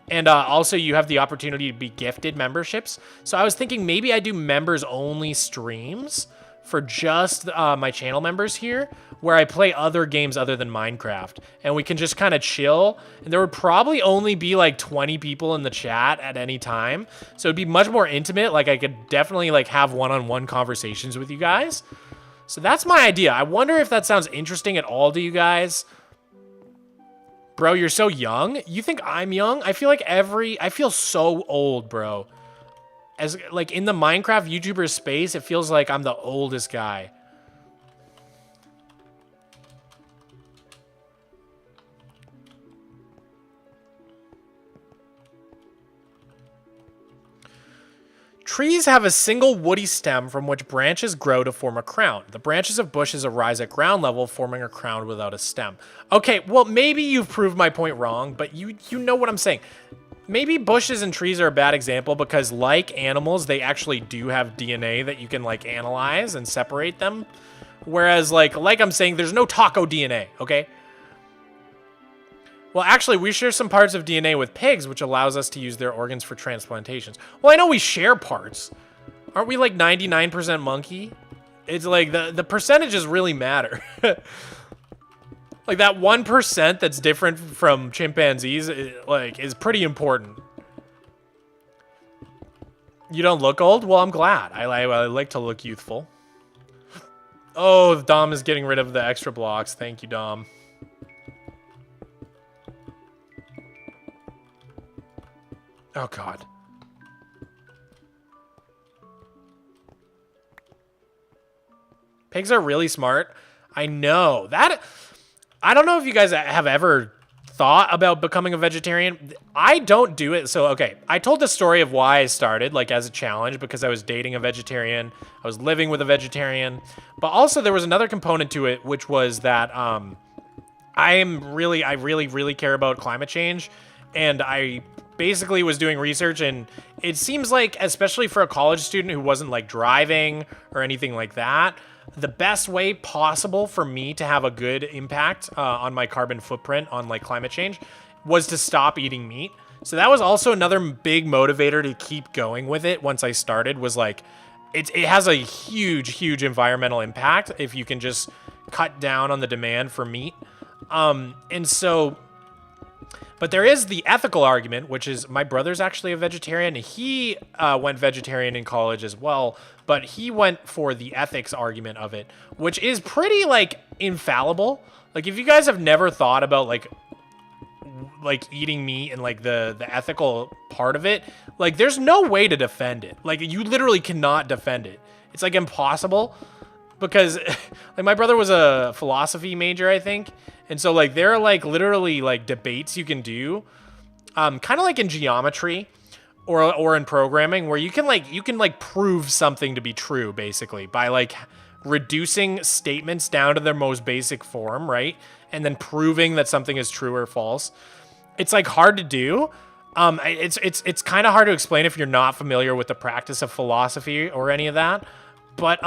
And also you have the opportunity to be gifted memberships. So I was thinking maybe I do members only streams for just my channel members here, where I play other games other than Minecraft, and we can just kind of chill. And there would probably only be like 20 people in the chat at any time, so it'd be much more intimate. Like, I could definitely like have one-on-one conversations with you guys. So that's my idea. I wonder if that sounds interesting at all to you guys. Bro, you're so young? You think I'm young? I feel like I feel so old, bro. As like in the Minecraft YouTuber space, it feels like I'm the oldest guy. Trees have a single woody stem from which branches grow to form a crown. The branches of bushes arise at ground level, forming a crown without a stem. Okay, well, maybe you've proved my point wrong, but you know what I'm saying. Maybe bushes and trees are a bad example because, like animals, they actually do have DNA that you can, like, analyze and separate them. Whereas, like I'm saying, there's no taco DNA, okay? Well, actually, we share some parts of DNA with pigs, which allows us to use their organs for transplantations. Well, I know we share parts. Aren't we like 99% monkey? It's like the percentages really matter. Like that 1% that's different from chimpanzees, is pretty important. You don't look old? Well, I'm glad. I like to look youthful. Oh, Dom is getting rid of the extra blocks. Thank you, Dom. Oh, God. Pigs are really smart. I know. I don't know if you guys have ever thought about becoming a vegetarian. I don't do it. So, okay. I told the story of why I started, like, as a challenge, because I was dating a vegetarian. I was living with a vegetarian. But also, there was another component to it, which was that I really care about climate change. And I basically was doing research, and it seems like, especially for a college student who wasn't like driving or anything like that, the best way possible for me to have a good impact on my carbon footprint on like climate change was to stop eating meat. So that was also another big motivator to keep going with it. Once I started, was like, it has a huge environmental impact if you can just cut down on the demand for meat. And so, but there is the ethical argument, which is my brother's actually a vegetarian. He went vegetarian in college as well, but he went for the ethics argument of it, which is pretty like infallible. Like if you guys have never thought about like eating meat and like the ethical part of it, like there's no way to defend it. Like you literally cannot defend it. It's like impossible because like my brother was a philosophy major, I think. And so like there are like literally like debates you can do, kind of like in geometry or in programming, where you can like prove something to be true basically by like reducing statements down to their most basic form, right? And then proving that something is true or false. It's like hard to do. It's kind of hard to explain if you're not familiar with the practice of philosophy or any of that. But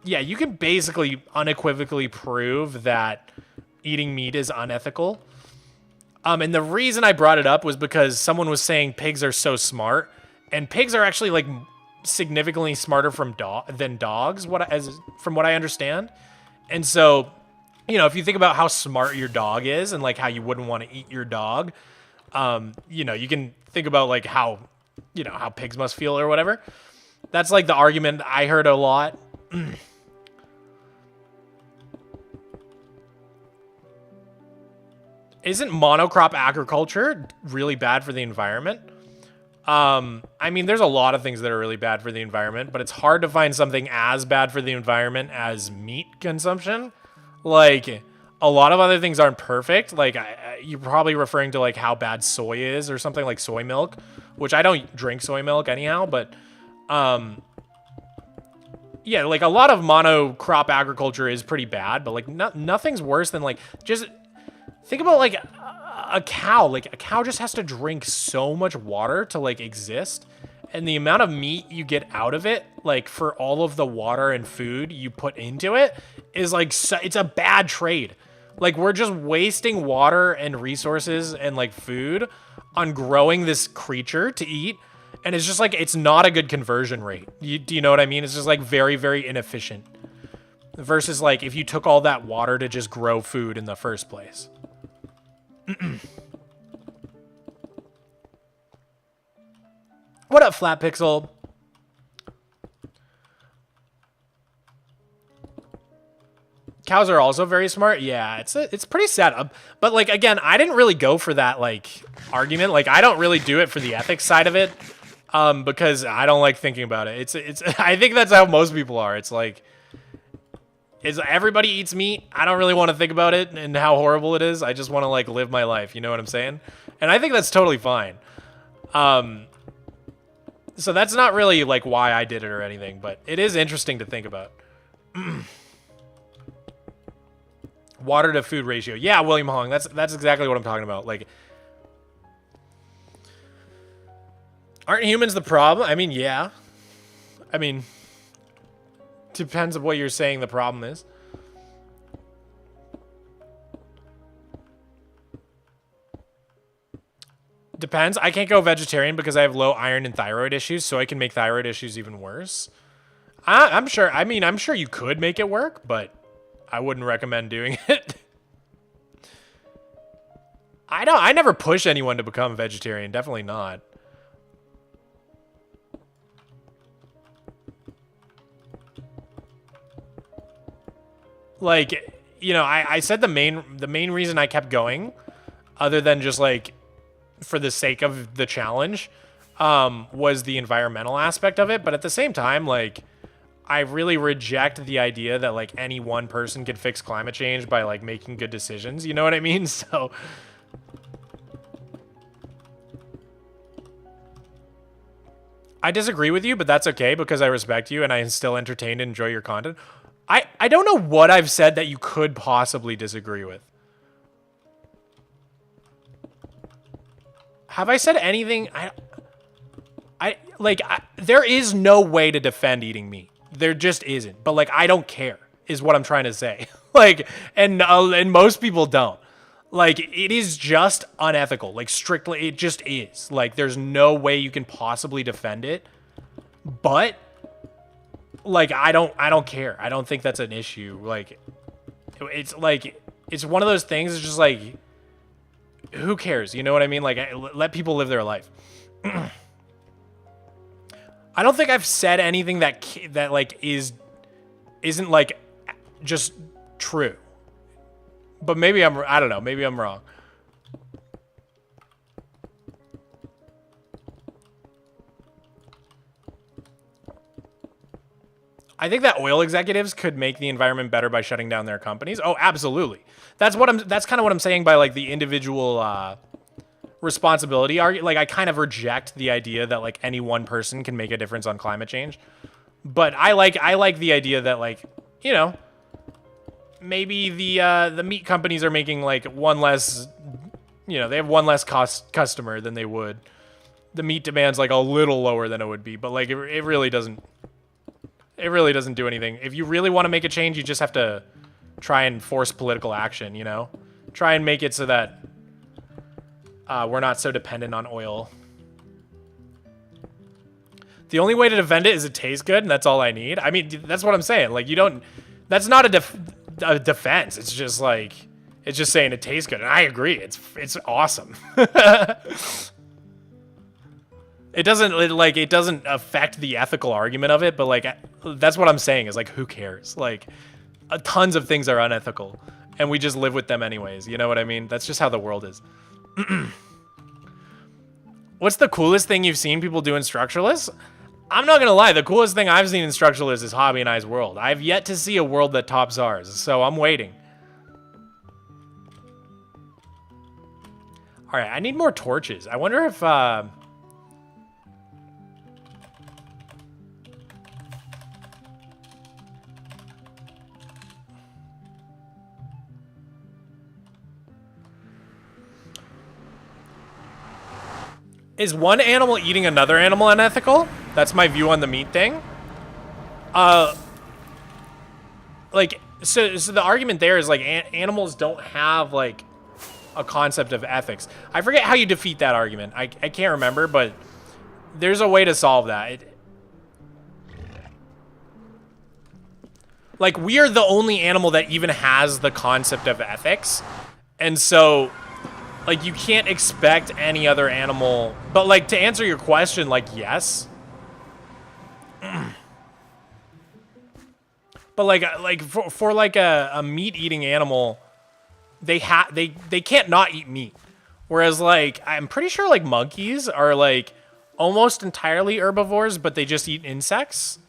yeah, you can basically unequivocally prove that eating meat is unethical. And the reason I brought it up was because someone was saying pigs are so smart, and pigs are actually like significantly smarter than dogs, from what I understand. And so, you know, if you think about how smart your dog is and like how you wouldn't want to eat your dog, you know, you can think about like how pigs must feel or whatever. That's like the argument I heard a lot. Isn't monocrop agriculture really bad for the environment? I mean, there's a lot of things that are really bad for the environment, but it's hard to find something as bad for the environment as meat consumption. Like, a lot of other things aren't perfect. Like, you're probably referring to, like, how bad soy is or something, like soy milk, which I don't drink soy milk anyhow, but, yeah, like, a lot of monocrop agriculture is pretty bad, but, like, nothing's worse than, like, just... Think about, like, a cow. Like, a cow just has to drink so much water to, like, exist. And the amount of meat you get out of it, like, for all of the water and food you put into it is, like, it's a bad trade. Like, we're just wasting water and resources and, like, food on growing this creature to eat. And it's just, like, it's not a good conversion rate. Do you know what I mean? It's just, like, very inefficient. Versus, like, if you took all that water to just grow food in the first place. What up, Flat Pixel? Cows are also very smart. Yeah, it's pretty sad. But like again, I didn't really go for that like argument. Like I don't really do it for the ethics side of it, because I don't like thinking about it. It's I think that's how most people are. It's like, everybody eats meat. I don't really want to think about it and how horrible it is. I just want to like live my life. You know what I'm saying? And I think that's totally fine. So that's not really like why I did it or anything, but it is interesting to think about. Water to food ratio. Yeah, William Hong. That's exactly what I'm talking about. Like, aren't humans the problem? I mean, yeah. I mean, depends on what you're saying the problem is. Depends. I can't go vegetarian because I have low iron and thyroid issues, so I can make thyroid issues even worse. I'm sure. I mean, I'm sure you could make it work, but I wouldn't recommend doing it. I never push anyone to become vegetarian. Definitely not. Like, you know, I said the main reason I kept going, other than just like for the sake of the challenge, was the environmental aspect of it. But at the same time, like, I really reject the idea that like any one person could fix climate change by like making good decisions. You know what I mean? So I disagree with you, but that's okay because I respect you and I still entertain and enjoy your content. I don't know what I've said that you could possibly disagree with. Have I said anything? There is no way to defend eating meat. There just isn't. But like, I don't care is what I'm trying to say. Like, and most people don't. Like, it is just unethical. Like, strictly, it just is. Like, there's no way you can possibly defend it. But like, I don't care. I don't think that's an issue. Like, it's one of those things. It's just like, who cares? You know what I mean? Like, let people live their life. I don't think I've said anything that like isn't like just true. But maybe I don't know. Maybe I'm wrong. I think that oil executives could make the environment better by shutting down their companies. Oh, absolutely. That's kind of what I'm saying by like the individual responsibility argument. Like, I kind of reject the idea that like any one person can make a difference on climate change. But I like the idea that, like, you know, maybe the meat companies are making like one less, you know, they have one less customer than they would. The meat demand's like a little lower than it would be, but like it really doesn't do anything. If you really want to make a change, you just have to try and force political action, you know? Try and make it so that we're not so dependent on oil. The only way to defend it is it tastes good, and that's all I need. I mean, that's what I'm saying. Like, you don't... That's not a defense. It's just like... It's just saying it tastes good, and I agree. It's awesome. It doesn't affect the ethical argument of it, but like, that's what I'm saying is like, who cares? Like, tons of things are unethical, and we just live with them anyways. You know what I mean? That's just how the world is. What's the coolest thing you've seen people do in Structureless? I'm not gonna lie, the coolest thing I've seen in Structureless is Hobby and I's world. I've yet to see a world that tops ours, so I'm waiting. All right, I need more torches. I wonder if is one animal eating another animal unethical? That's my view on the meat thing. Like, so the argument there is like animals don't have like a concept of ethics. I forget how you defeat that argument. I can't remember, but there's a way to solve that. Like, we are the only animal that even has the concept of ethics. And so, like, you can't expect any other animal. But, like, to answer your question, like, yes. But like for like a meat eating animal, they can't not eat meat. Whereas like I'm pretty sure like monkeys are like almost entirely herbivores, but they just eat insects.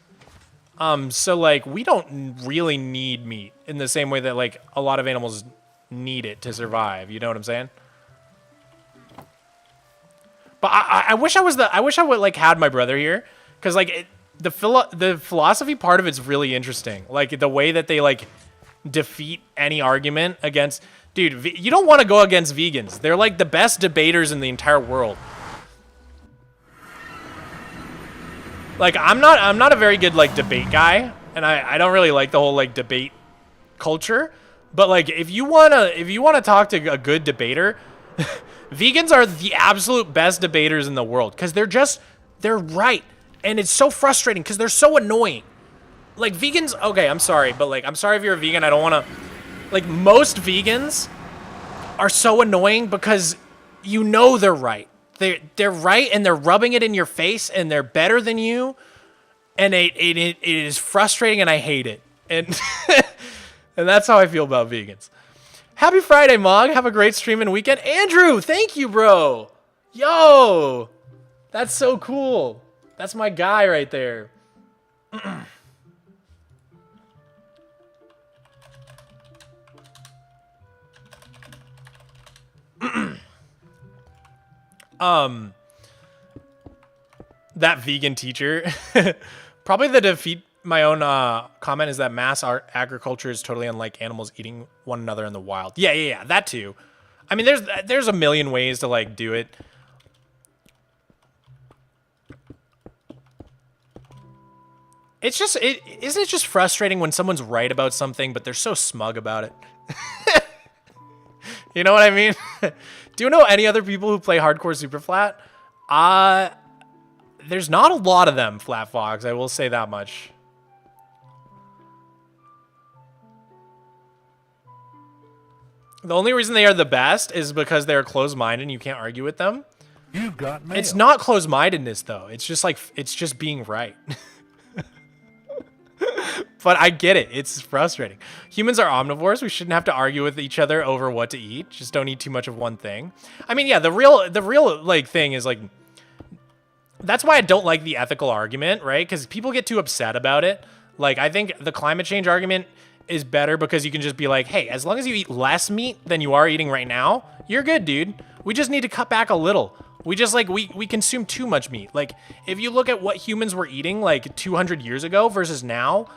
So like we don't really need meat in the same way that like a lot of animals need it to survive. You know what I'm saying? But I wish I would like had my brother here, because like the philosophy part of it's really interesting. Like the way that they like defeat any argument against. Dude, you don't want to go against vegans. They're like the best debaters in the entire world. Like I'm not a very good like debate guy, and I don't really like the whole like debate culture. But like if you wanna talk to a good debater, vegans are the absolute best debaters in the world, because they're right, and it's so frustrating because they're so annoying. Like vegans, okay, I'm sorry, but like I'm sorry if you're a vegan. I don't want to. Like most vegans are so annoying because you know they're right. They're right, and they're rubbing it in your face, and they're better than you, and it is frustrating, and I hate it. And and that's how I feel about vegans. Happy Friday, Mog. Have a great stream and weekend. Andrew, thank you, bro. Yo, that's so cool. That's my guy right there. That vegan teacher. Probably the defeat my own comment is that mass agriculture is totally unlike animals eating one another in the wild. Yeah, that too. I mean, there's a million ways to like do it. Isn't it just frustrating when someone's right about something, but they're so smug about it? You know what I mean? Do you know any other people who play hardcore Superflat? There's not a lot of them, Flat Fox. I will say that much. The only reason they are the best is because they're closed-minded and you can't argue with them. You've got mail. It's not closed-mindedness, though. It's just like, it's just being right. But I get it. It's frustrating. Humans are omnivores. We shouldn't have to argue with each other over what to eat. Just don't eat too much of one thing. I mean, yeah, the real like thing is like, that's why I don't like the ethical argument, right? Because people get too upset about it. Like, I think the climate change argument is better because you can just be like, hey, as long as you eat less meat than you are eating right now, you're good, dude. We just need to cut back a little. We just like, we consume too much meat. Like, if you look at what humans were eating like 200 years ago versus now,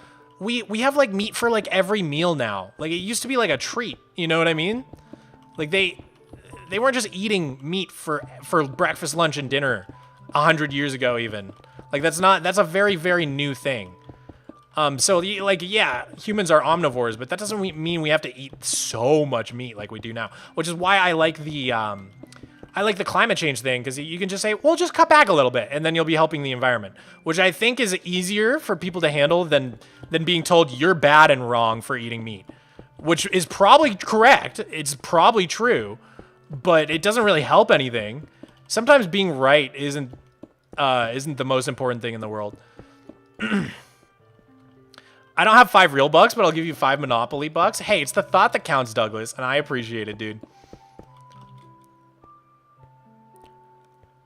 we have like meat for like every meal now. Like, it used to be like a treat, you know what I mean? Like they weren't just eating meat for breakfast, lunch, and dinner 100 years ago even. Like, that's a very, very new thing. So like, yeah, humans are omnivores, but that doesn't mean we have to eat so much meat like we do now, which is why I like the climate change thing, because you can just say, well, just cut back a little bit, and then you'll be helping the environment, which I think is easier for people to handle than being told you're bad and wrong for eating meat, which is probably correct. It's probably true, but it doesn't really help anything. Sometimes being right isn't the most important thing in the world. I don't have 5 real bucks, but I'll give you 5 Monopoly bucks. Hey, it's the thought that counts, Douglas, and I appreciate it, dude.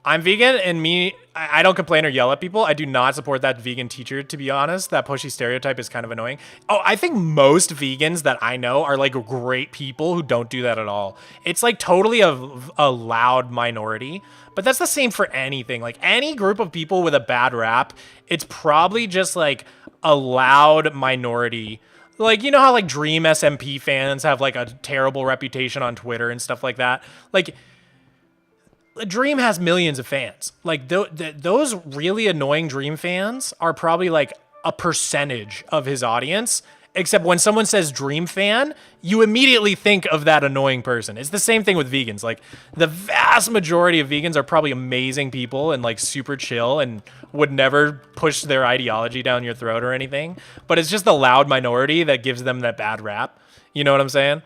I'm vegan, and I don't complain or yell at people. I do not support that vegan teacher, to be honest. That pushy stereotype is kind of annoying. Oh, I think most vegans that I know are like great people who don't do that at all. It's like totally a loud minority, but that's the same for anything. Like any group of people with a bad rap, it's probably just like a loud minority. Like, you know how like Dream SMP fans have like a terrible reputation on Twitter and stuff like that? Like, Dream has millions of fans. Like, those really annoying Dream fans are probably like a percentage of his audience. Except when someone says Dream fan, you immediately think of that annoying person. It's the same thing with vegans. Like, the vast majority of vegans are probably amazing people and like super chill and would never push their ideology down your throat or anything. But it's just the loud minority that gives them that bad rap. You know what I'm saying?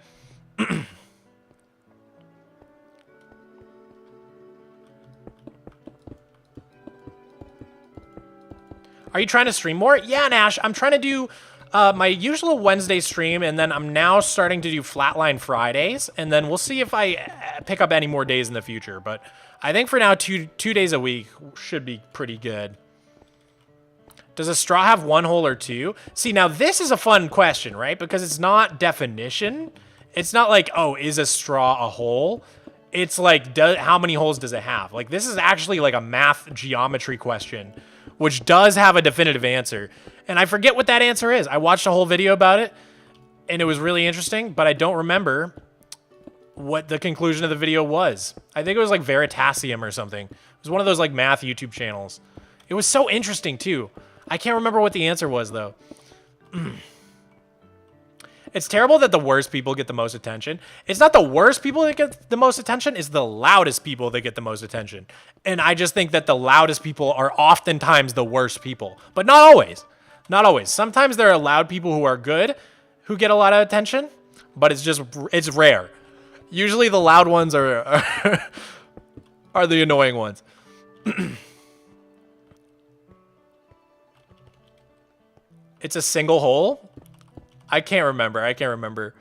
Are you trying to stream more? Yeah, Nash, I'm trying to do My usual Wednesday stream, and then I'm now starting to do Flatline Fridays, and then we'll see if I pick up any more days in the future. But I think for now, two days a week should be pretty good. Does a straw have one hole or two? See, now this is a fun question, right? Because it's not definition. It's not like, oh, is a straw a hole? It's like, how many holes does it have? Like, this is actually like a math geometry question, which does have a definitive answer. And I forget what that answer is. I watched a whole video about it, and it was really interesting, but I don't remember what the conclusion of the video was. I think it was like Veritasium or something. It was one of those like math YouTube channels. It was so interesting too. I can't remember what the answer was though. It's terrible that the worst people get the most attention. It's not the worst people that get the most attention, it's the loudest people that get the most attention. And I just think that the loudest people are oftentimes the worst people, but not always. Not always. Sometimes there are loud people who are good, who get a lot of attention, but it's rare. Usually the loud ones are the annoying ones. It's a single hole? I can't remember.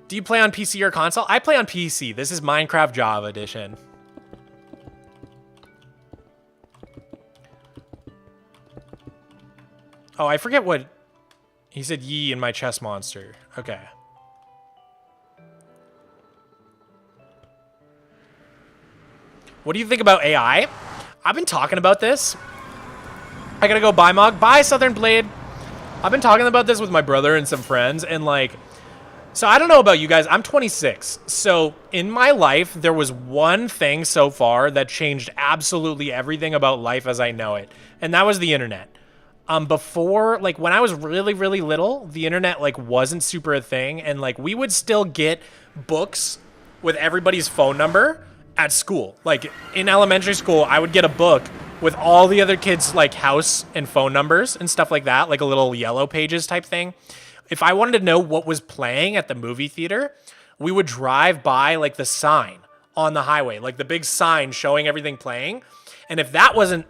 Do you play on PC or console? I play on PC. This is Minecraft Java Edition. Oh, I forget what... He said yee in my chess monster. Okay. What do you think about AI? I've been talking about this. I gotta go bye, Mog. Bye, Southern Blade. I've been talking about this with my brother and some friends, and like... So I don't know about you guys. I'm 26. So in my life, there was one thing so far that changed absolutely everything about life as I know it. And that was the internet. Before, like when I was really, really little, the internet like wasn't super a thing. And like we would still get books with everybody's phone number at school. Like in elementary school, I would get a book with all the other kids' like house and phone numbers and stuff like that, like a little yellow pages type thing. If I wanted to know what was playing at the movie theater, we would drive by like the sign on the highway, like the big sign showing everything playing. And if that wasn't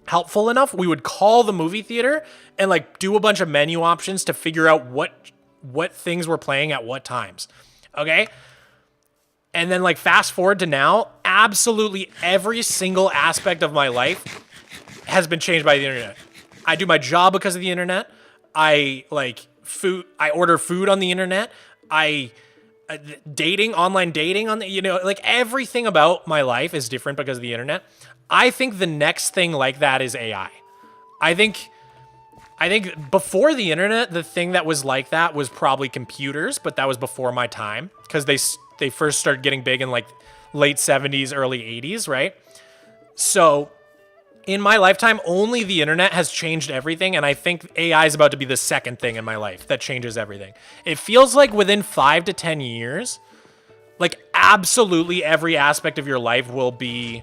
helpful enough, we would call the movie theater and like do a bunch of menu options to figure out what things were playing at what times. Okay? And then like fast forward to now, absolutely every single aspect of my life has been changed by the internet. I do my job because of the internet. I order food on the internet. Online dating on the, like everything about my life is different because of the internet. I think the next thing like that is AI. I think before the internet, the thing that was like that was probably computers, but that was before my time because they first started getting big in like late 70s, early 80s, right? So in my lifetime, only the internet has changed everything, and I think AI is about to be the second thing in my life that changes everything. It feels like within 5 to 10 years, like absolutely every aspect of your life will be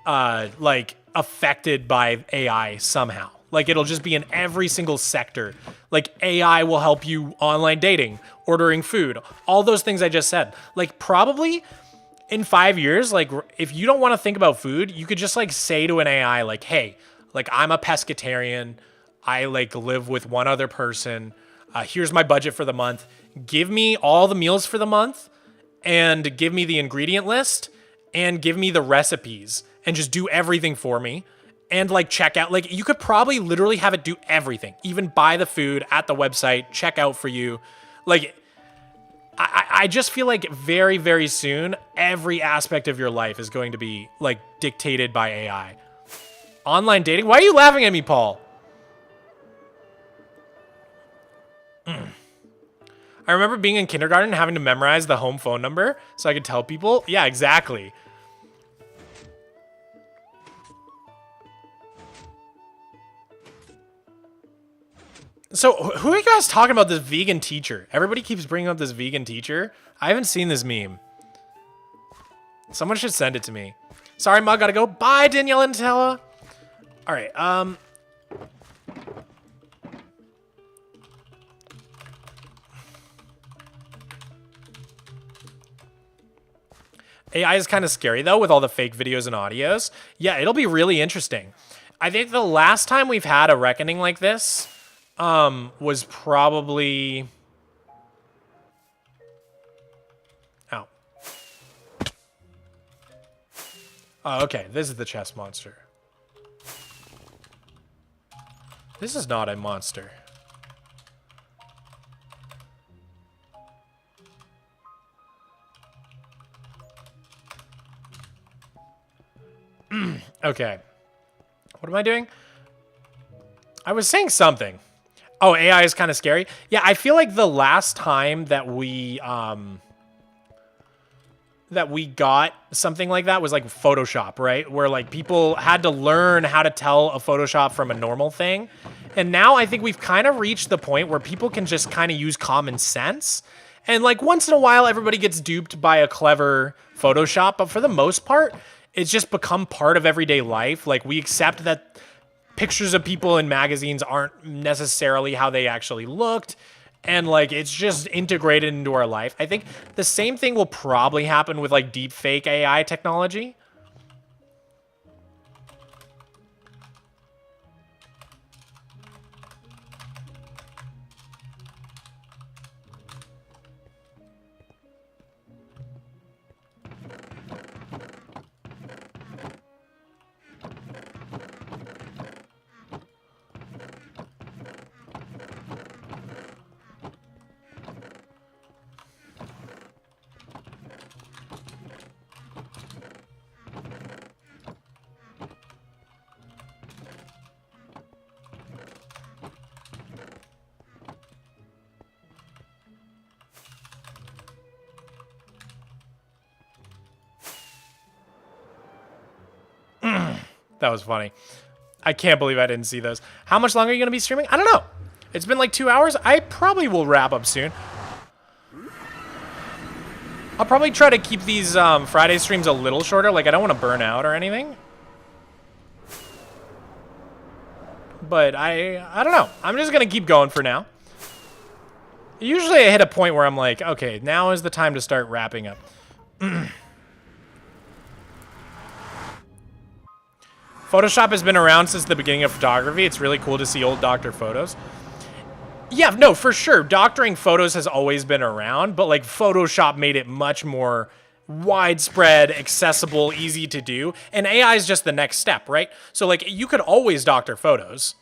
like affected by AI somehow. Like it'll just be in every single sector. Like AI will help you online dating, ordering food, all those things I just said. Like probably in 5 years, like if you don't want to think about food, you could just like say to an AI like, hey, like I'm a pescatarian. I like live with one other person. Here's my budget for the month. Give me all the meals for the month and give me the ingredient list and give me the recipes and just do everything for me. And like check out, like you could probably literally have it do everything, even buy the food at the website, check out for you. Like, I just feel like very, very soon, every aspect of your life is going to be like dictated by AI. Online dating? Why are you laughing at me, Paul? I remember being in kindergarten and having to memorize the home phone number so I could tell people. Yeah, exactly. So, who are you guys talking about this vegan teacher? Everybody keeps bringing up this vegan teacher. I haven't seen this meme. Someone should send it to me. Sorry, Mug, gotta go. Bye, Danielle and Tella. All right, AI is kind of scary, though, with all the fake videos and audios. Yeah, it'll be really interesting. I think the last time we've had a reckoning like this was probably... Oh. Oh, okay. This is the chest monster. This is not a monster. Okay. What am I doing? I was saying something. Oh, AI is kind of scary. Yeah, I feel like the last time that we got something like that was like Photoshop, right? Where like people had to learn how to tell a Photoshop from a normal thing. And now I think we've kind of reached the point where people can just kind of use common sense. And like once in a while, everybody gets duped by a clever Photoshop, but for the most part, it's just become part of everyday life. Like we accept that pictures of people in magazines aren't necessarily how they actually looked. And like, it's just integrated into our life. I think the same thing will probably happen with like deep fake AI technology. That was funny. I can't believe I didn't see those. How much longer are you going to be streaming? I don't know. It's been like 2 hours. I probably will wrap up soon. I'll probably try to keep these Friday streams a little shorter. Like, I don't want to burn out or anything. But I don't know. I'm just going to keep going for now. Usually I hit a point where I'm like, okay, now is the time to start wrapping up. Photoshop has been around since the beginning of photography. It's really cool to see old doctor photos. Yeah, no, for sure. Doctoring photos has always been around, but like Photoshop made it much more widespread, accessible, easy to do. And AI is just the next step, right? So like you could always doctor photos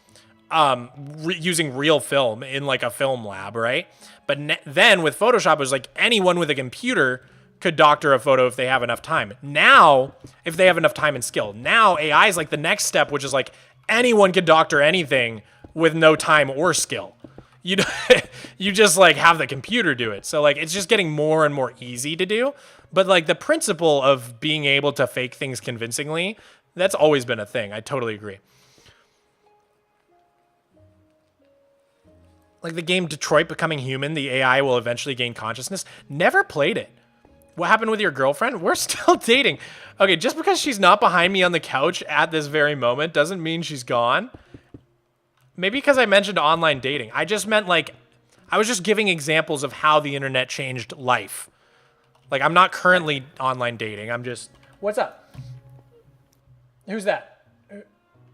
using real film in like a film lab, right? But then with Photoshop, it was like anyone with a computer could doctor a photo if they have enough time. Now, if they have enough time and skill. Now, AI is like the next step, which is like anyone can doctor anything with no time or skill. You just like have the computer do it. So like it's just getting more and more easy to do. But like the principle of being able to fake things convincingly, that's always been a thing. I totally agree. Like the game Detroit Becoming Human, the AI will eventually gain consciousness. Never played it. What happened with your girlfriend? We're still dating. Okay, just because she's not behind me on the couch at this very moment doesn't mean she's gone. Maybe because I mentioned online dating. I just meant like, I was just giving examples of how the internet changed life. Like I'm not currently online dating. I'm just, what's up? Who's that?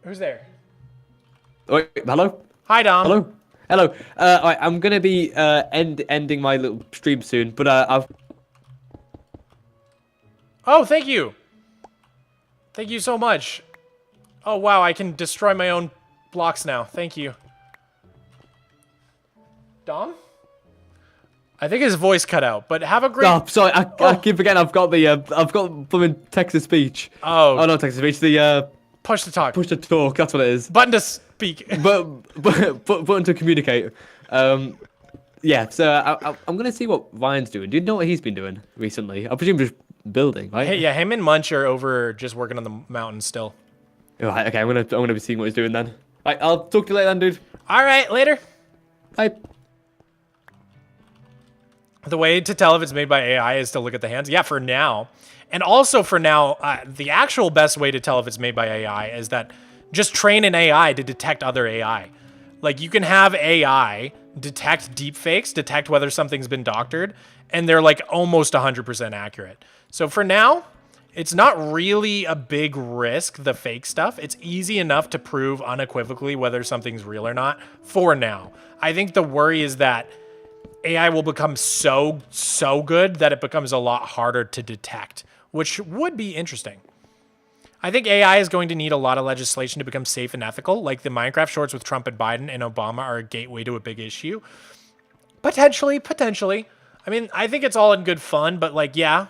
Who's there? Wait, hello? Hi, Dom. Hello? Hello. All right, I'm going to be ending my little stream soon, but I've... Oh, thank you. Thank you so much. Oh, wow, I can destroy my own blocks now. Thank you. Dom? I think his voice cut out, but have a great... Oh, sorry, I keep forgetting I've got blooming text-to-speech. Oh, not text-to-speach, the... push to talk. Push to talk, that's what it is. Button to speak. Button to communicate. Yeah, so I'm going to see what Ryan's doing. Do you know what he's been doing recently? I presume just building, right? Hey, yeah, him and Munch are over just working on the mountain still. All right, okay, I'm gonna be seeing what he's doing then. Right, I'll talk to you later then, dude. All right, later. Bye. The way to tell if it's made by AI is to look at the hands. Yeah, for now. And also for now, the actual best way to tell if it's made by AI is that just train an AI to detect other AI. Like you can have AI detect deepfakes, detect whether something's been doctored, and they're like almost 100% accurate. So for now, It's not really a big risk, the fake stuff. It's easy enough to prove unequivocally whether something's real or not for now. I think the worry is that AI will become so good that it becomes a lot harder to detect, which would be interesting. I think AI is going to need a lot of legislation to become safe and ethical, like the Minecraft shorts with Trump and Biden and Obama are a gateway to a big issue. Potentially. I mean, I think it's all in good fun, but like, yeah,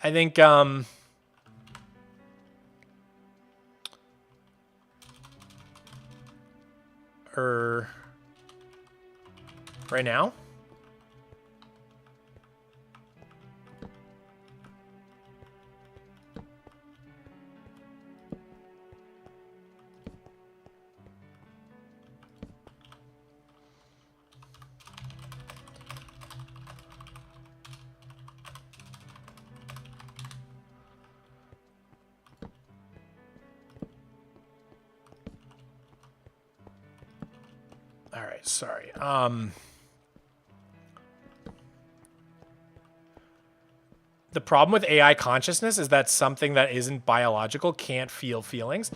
I think, right now. All right, sorry. The problem with AI consciousness is that something that isn't biological can't feel feelings.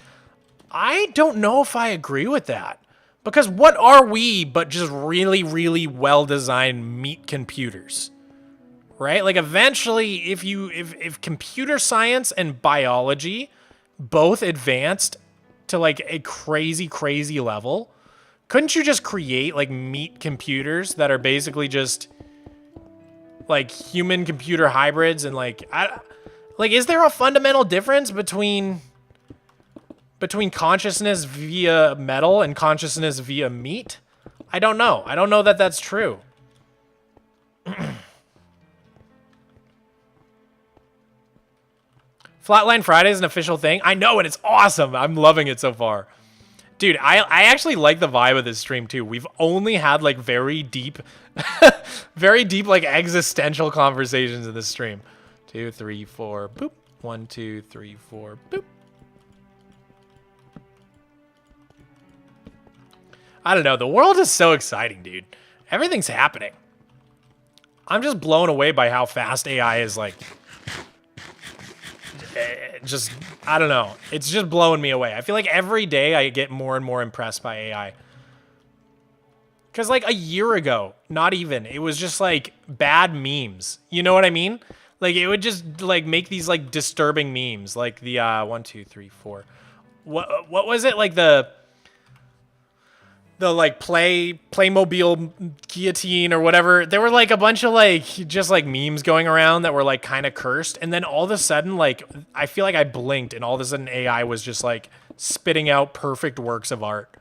I don't know if I agree with that. Because what are we but just really, really well-designed meat computers? Right? Like eventually, if computer science and biology both advanced to like a crazy, crazy level, couldn't you just create like meat computers that are basically just like human computer hybrids and like is there a fundamental difference between consciousness via metal and consciousness via meat? I don't know. I don't know that that's true. Flatline Friday is an official thing. I know, and it's awesome. I'm loving it so far. Dude, I actually like the vibe of this stream too. We've only had like very deep like existential conversations in this stream. 2, 3, 4, boop. 1, 2, 3, 4, boop. I don't know. The world is so exciting, dude. Everything's happening. I'm just blown away by how fast AI is like just, I don't know. It's just blowing me away. I feel like every day I get more and more impressed by AI. Because like a year ago, not even, it was just like bad memes. You know what I mean? Like it would just like make these like disturbing memes. Like the 1, 2, 3, 4. What was it? Like the like Playmobil guillotine or whatever. There were like a bunch of like just like memes going around that were like kind of cursed, and then all of a sudden like I feel like I blinked and all of a sudden AI was just like spitting out perfect works of art.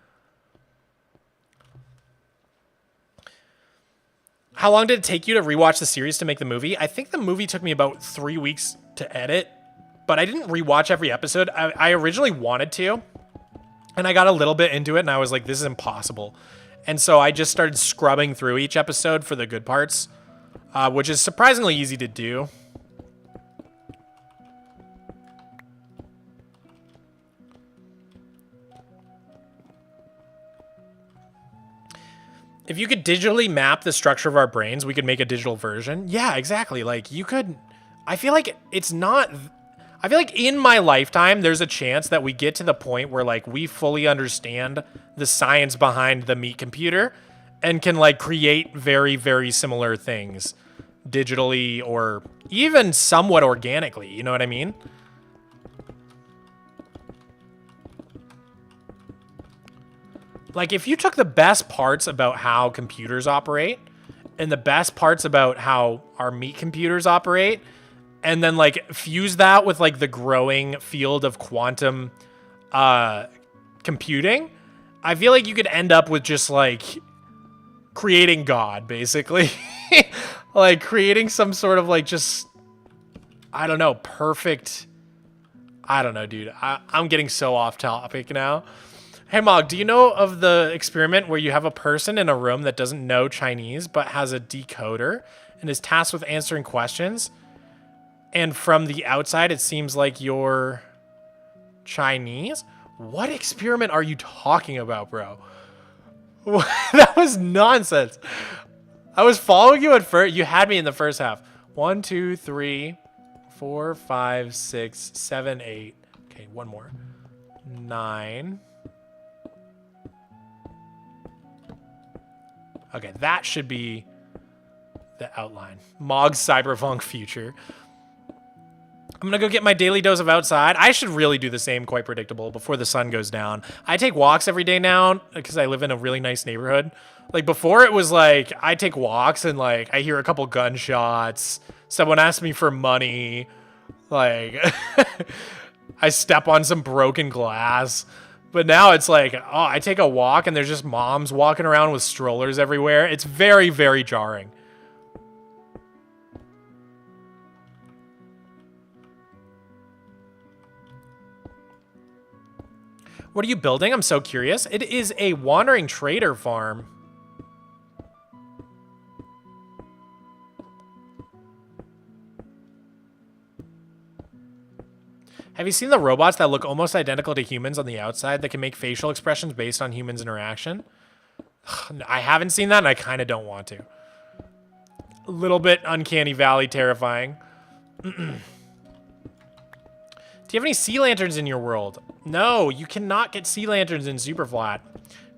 How long did it take you to rewatch the series to make the movie? I think the movie took me about 3 weeks to edit, but I didn't rewatch every episode. I originally wanted to. And I got a little bit into it and I was like, this is impossible. And so I just started scrubbing through each episode for the good parts, which is surprisingly easy to do. If you could digitally map the structure of our brains, we could make a digital version. Yeah, exactly. Like you could, I feel like it's not... I feel like in my lifetime, there's a chance that we get to the point where like we fully understand the science behind the meat computer and can like create very, very similar things digitally or even somewhat organically. You know what I mean? Like if you took the best parts about how computers operate and the best parts about how our meat computers operate, and then like fuse that with like the growing field of quantum computing, I feel like you could end up with just like creating God, basically. Like creating some sort of like just, I don't know, perfect. I don't know, dude. I'm getting so off topic now. Hey, Mog, do you know of the experiment where you have a person in a room that doesn't know Chinese but has a decoder and is tasked with answering questions? And from the outside, it seems like you're Chinese? What experiment are you talking about, bro? That was nonsense. I was following you at first. You had me in the first half. 1, 2, 3, 4, 5, 6, 7, 8. Okay, one more. 9. Okay, that should be the outline. Mog's Cyberpunk Future. I'm gonna go get my daily dose of outside. I should really do the same, quite predictable, before the sun goes down. I take walks every day now because I live in a really nice neighborhood. Like before it was like, I take walks and like, I hear a couple gunshots. Someone asks me for money. Like, I step on some broken glass. But now it's like, oh, I take a walk and there's just moms walking around with strollers everywhere. It's very, very jarring. What are you building? I'm so curious. It is a wandering trader farm. Have you seen the robots that look almost identical to humans on the outside that can make facial expressions based on humans' interaction? I haven't seen that and I kind of don't want to. A little bit Uncanny Valley terrifying. Do you have any sea lanterns in your world? No, you cannot get sea lanterns in Superflat.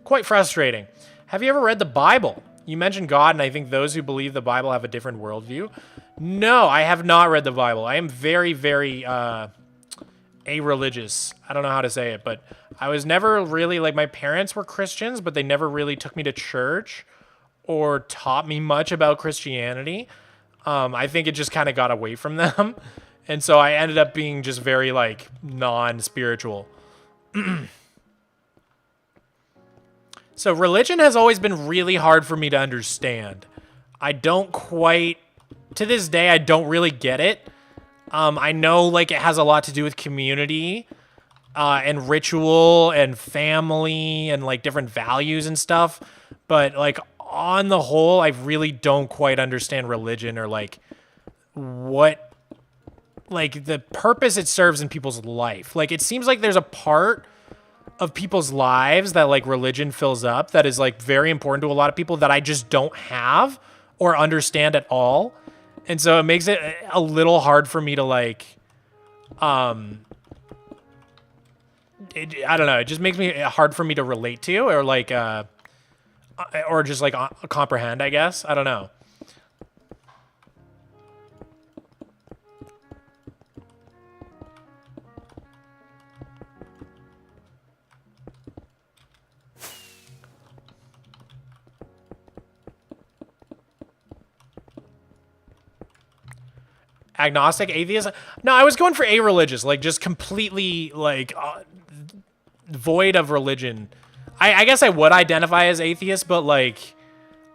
Quite frustrating. Have you ever read the Bible? You mentioned God, and I think those who believe the Bible have a different worldview. No, I have not read the Bible. I am very, very a-religious. I don't know how to say it, but I was never really, like, my parents were Christians, but they never really took me to church or taught me much about Christianity. I think it just kind of got away from them. And so I ended up being just very, like, non-spiritual. So religion has always been really hard for me to understand. I don't quite, to this day, I don't really get it. I know, like, it has a lot to do with community and ritual and family and, like, different values and stuff. But, like, on the whole, I really don't quite understand religion or, like, what, like, the purpose it serves in people's life. Like, it seems like there's a part of people's lives that, like, religion fills up that is, like, very important to a lot of people that I just don't have or understand at all. And so it makes it a little hard for me to, like, I don't know. It just makes me hard for me to relate to or, like, or just, like, comprehend, I guess. I don't know. Agnostic, atheist? No, I was going for a-religious, like, just completely, like, void of religion. I guess I would identify as atheist, but, like,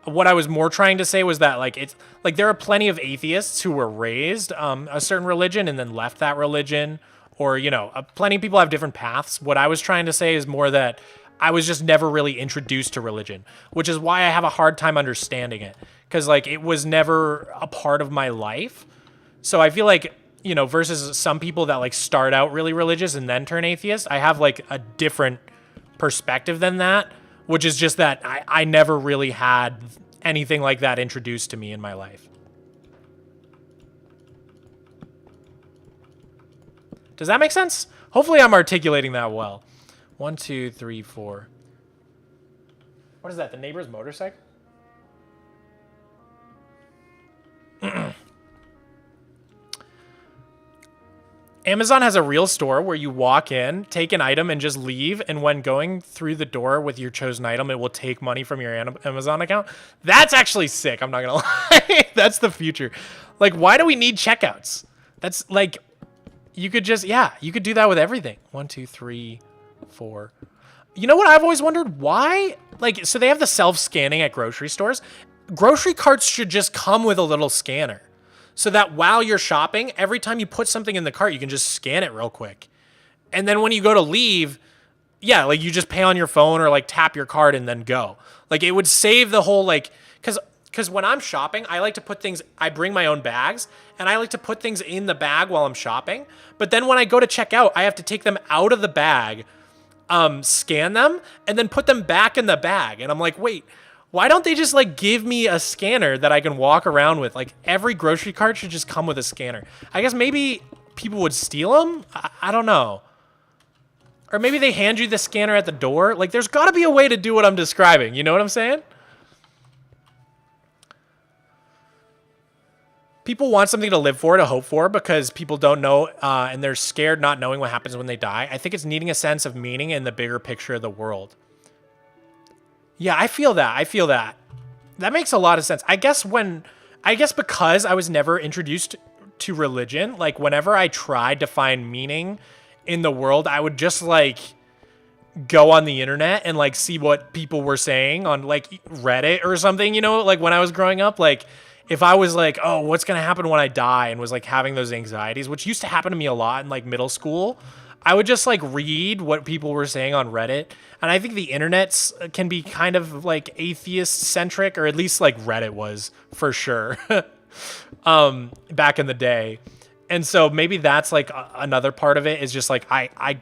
what I was more trying to say was that, like, it's, like, there are plenty of atheists who were raised a certain religion and then left that religion, or, you know, plenty of people have different paths. What I was trying to say is more that I was just never really introduced to religion, which is why I have a hard time understanding it, because, like, it was never a part of my life. So I feel like, you know, versus some people that, like, start out really religious and then turn atheist, I have, like, a different perspective than that, which is just that I never really had anything like that introduced to me in my life. Does that make sense? Hopefully I'm articulating that well. 1, 2, 3, 4. What is that, the neighbor's motorcycle? Amazon has a real store where you walk in, take an item, and just leave. And when going through the door with your chosen item, it will take money from your Amazon account. That's actually sick. I'm not going to lie. That's the future. Like, why do we need checkouts? That's like, you could just, yeah, you could do that with everything. 1, 2, 3, 4. You know what I've always wondered? Why? Like, so they have the self-scanning at grocery stores. Grocery carts should just come with a little scanner, so that while you're shopping, every time you put something in the cart, you can just scan it real quick. And then when you go to leave, yeah, like, you just pay on your phone or, like, tap your card and then go. Like, it would save the whole, like, because when I'm shopping, I like to put things, I bring my own bags, and I like to put things in the bag while I'm shopping. But then when I go to check out, I have to take them out of the bag, scan them, and then put them back in the bag. And I'm like, wait, Why don't they just like give me a scanner that I can walk around with? Like every grocery cart should just come with a scanner. I guess maybe people would steal them. I don't know. Or maybe they hand you the scanner at the door. Like there's got to be a way to do what I'm describing. You know what I'm saying? People want something to live for, to hope for, because people don't know and they're scared not knowing what happens when they die. I think it's needing a sense of meaning in the bigger picture of the world. Yeah, I feel that. That makes a lot of sense. I guess because I was never introduced to religion, like whenever I tried to find meaning in the world, I would just like go on the internet and like see what people were saying on like Reddit or something, you know, like when I was growing up, like if I was like, oh, what's going to happen when I die, and was like having those anxieties, which used to happen to me a lot in like middle school, I would just like read what people were saying on Reddit. And I think the internet can be kind of like atheist centric, or at least like Reddit was for sure back in the day. And so maybe that's like another part of it, is just like a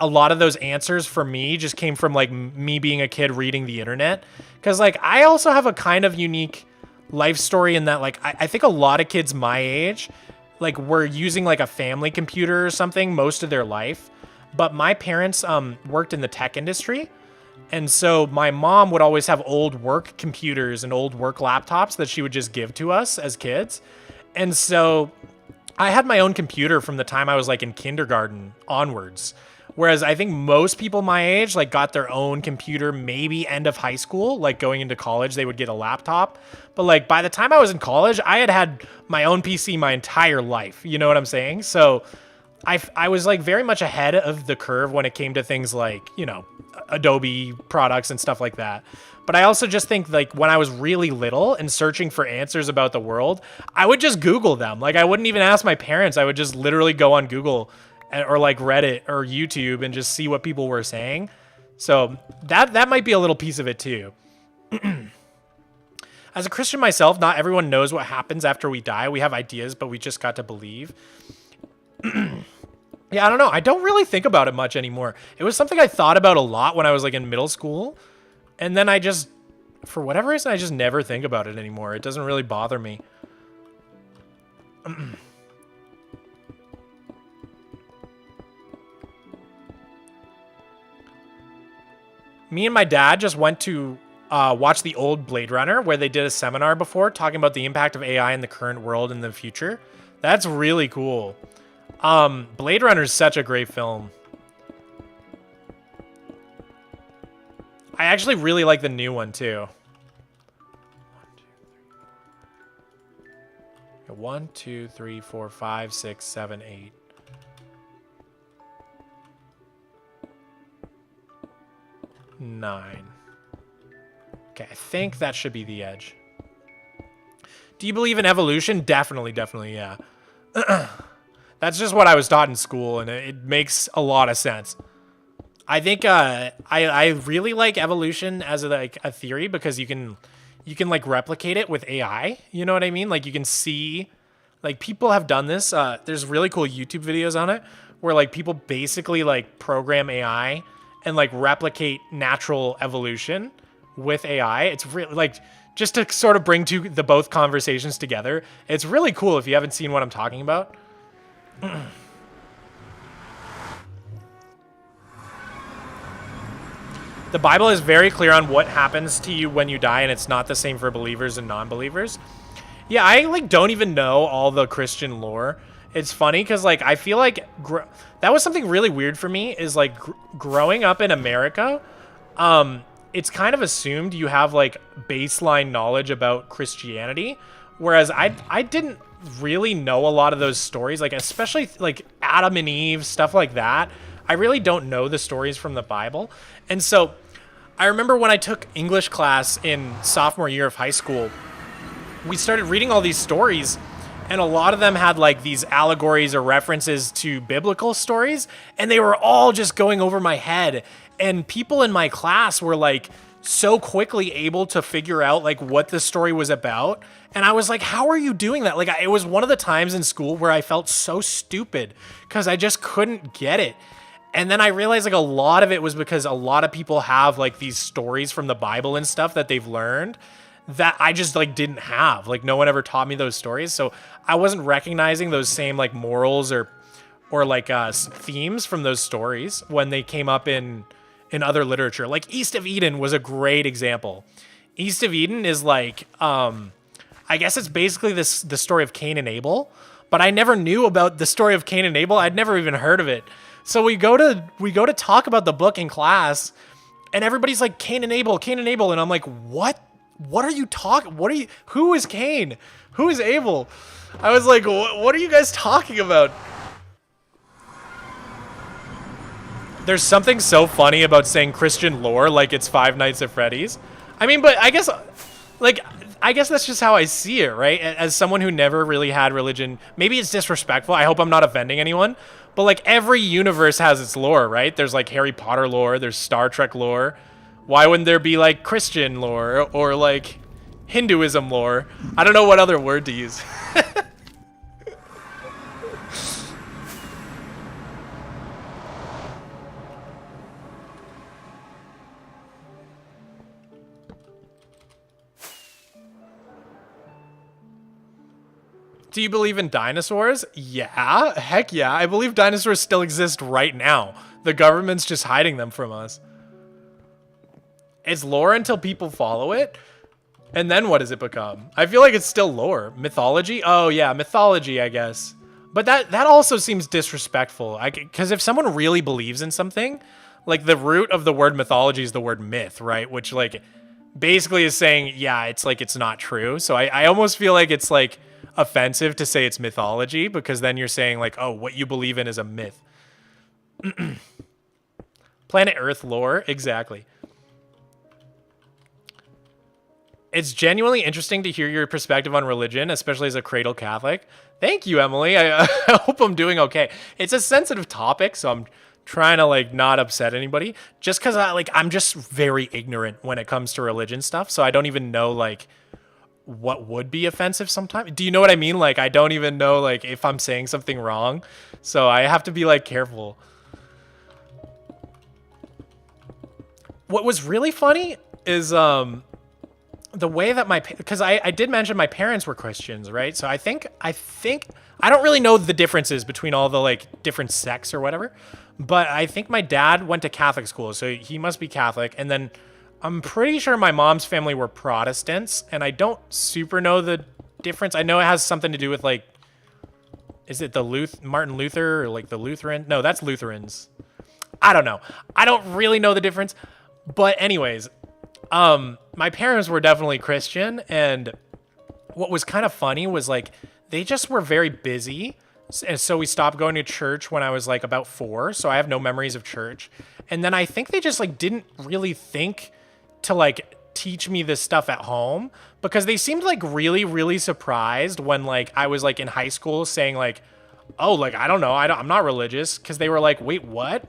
lot of those answers for me just came from like me being a kid reading the internet. Cause like I also have a kind of unique life story in that like I think a lot of kids my age like were using like a family computer or something most of their life. But my parents worked in the tech industry. And so my mom would always have old work computers and old work laptops that she would just give to us as kids. And so I had my own computer from the time I was like in kindergarten onwards. Whereas I think most people my age like got their own computer maybe end of high school, like going into college, they would get a laptop. But like by the time I was in college, I had my own PC my entire life. You know what I'm saying? So I was like very much ahead of the curve when it came to things like, you know, Adobe products and stuff like that. But I also just think like when I was really little and searching for answers about the world, I would just Google them. Like I wouldn't even ask my parents. I would just literally go on Google or like Reddit or YouTube and just see what people were saying. So that might be a little piece of it too. As a Christian myself, not everyone knows what happens after we die. We have ideas, but we just got to believe. Yeah, I don't know. I don't really think about it much anymore. It was something I thought about a lot when I was like in middle school. And then I just, for whatever reason, I just never think about it anymore. It doesn't really bother me. Me and my dad just went to watch the old Blade Runner, where they did a seminar before talking about the impact of AI in the current world and the future. That's really cool. Blade Runner is such a great film. I actually really like the new one too. 1, 2, 3, 4, 5, 6, 7, 8. 9. Okay, I think that should be the edge. Do you believe in evolution? Definitely, yeah. That's just what I was taught in school, and it makes a lot of sense. I think I really like evolution as a theory, because you can like replicate it with AI. You know what I mean? Like you can see, like people have done this. There's really cool YouTube videos on it where like people basically like program AI and like replicate natural evolution with AI. It's really like, just to sort of bring the both conversations together. It's really cool if you haven't seen what I'm talking about. The Bible is very clear on what happens to you when you die, and it's not the same for believers and non-believers. Yeah, I like don't even know all the Christian lore. It's funny because like I feel like that was something really weird for me, is like growing up in America. It's kind of assumed you have like baseline knowledge about Christianity, whereas I didn't really know a lot of those stories, like especially like Adam and Eve, stuff like that. I really don't know the stories from the Bible. And so I remember when I took English class in sophomore year of high school, we started reading all these stories, and a lot of them had like these allegories or references to biblical stories, and they were all just going over my head. And people in my class were like so quickly able to figure out like what the story was about. And I was like, how are you doing that? Like it was one of the times in school where I felt so stupid because I just couldn't get it. And then I realized like a lot of it was because a lot of people have like these stories from the Bible and stuff that they've learned that I just like didn't have. Like no one ever taught me those stories. So I wasn't recognizing those same like morals or like themes from those stories when they came up in other literature. Like East of Eden was a great example. East of Eden is like, I guess it's basically the story of Cain and Abel, but I never knew about the story of Cain and Abel. I'd never even heard of it. So we go to talk about the book in class, and everybody's like Cain and Abel, and I'm like, what? What are you talking? Who is Cain? Who is Abel? I was like, what are you guys talking about? There's something so funny about saying Christian lore like it's Five Nights at Freddy's. I mean, but I guess that's just how I see it, right? As someone who never really had religion, maybe it's disrespectful. I hope I'm not offending anyone. But like every universe has its lore, right? There's like Harry Potter lore, there's Star Trek lore. Why wouldn't there be like Christian lore or like Hinduism lore? I don't know what other word to use. Do you believe in dinosaurs? Yeah, heck yeah. I believe dinosaurs still exist right now. The government's just hiding them from us. It's lore until people follow it. And then what does it become? I feel like it's still lore. Mythology? Oh yeah, mythology, I guess. But that also seems disrespectful. Because if someone really believes in something, like the root of the word mythology is the word myth, right? Which like basically is saying, yeah, it's like it's not true. So I almost feel like it's like offensive to say it's mythology, because then you're saying like, oh, what you believe in is a myth. Planet Earth lore, exactly. It's genuinely interesting to hear your perspective on religion, especially as a cradle Catholic. Thank you, Emily. I hope I'm doing okay. It's a sensitive topic, so I'm trying to like not upset anybody, just because I'm just very ignorant when it comes to religion stuff, so I don't even know like what would be offensive sometimes. Do you know what I mean? Like I don't even know like if I'm saying something wrong, so I have to be like careful. What was really funny is the way that because I did mention my parents were Christians, right? So I think I don't really know the differences between all the like different sects or whatever, but I think my dad went to Catholic school, so he must be Catholic, and then I'm pretty sure my mom's family were Protestants, and I don't super know the difference. I know it has something to do with like, is it the Martin Luther or like the Lutheran? No, that's Lutherans. I don't know. I don't really know the difference. But anyways, my parents were definitely Christian, and what was kind of funny was like they just were very busy, and so we stopped going to church when I was like about 4, so I have no memories of church. And then I think they just like didn't really think to like teach me this stuff at home, because they seemed like really, really surprised when like I was like in high school saying like, oh, like I don't know, I'm not religious, because they were like, wait, what?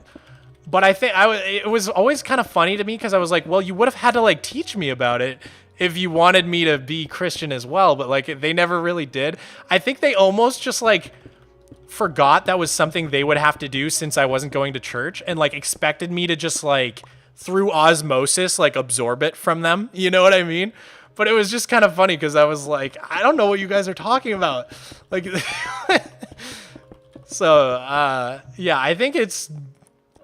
But I think it was always kind of funny to me, because I was like, well, you would have had to like teach me about it if you wanted me to be Christian as well, but like they never really did. I think they almost just like forgot that was something they would have to do since I wasn't going to church, and like expected me to just like through osmosis like absorb it from them, you know what I mean? But it was just kind of funny, because I was like, I don't know what you guys are talking about, like so yeah, I think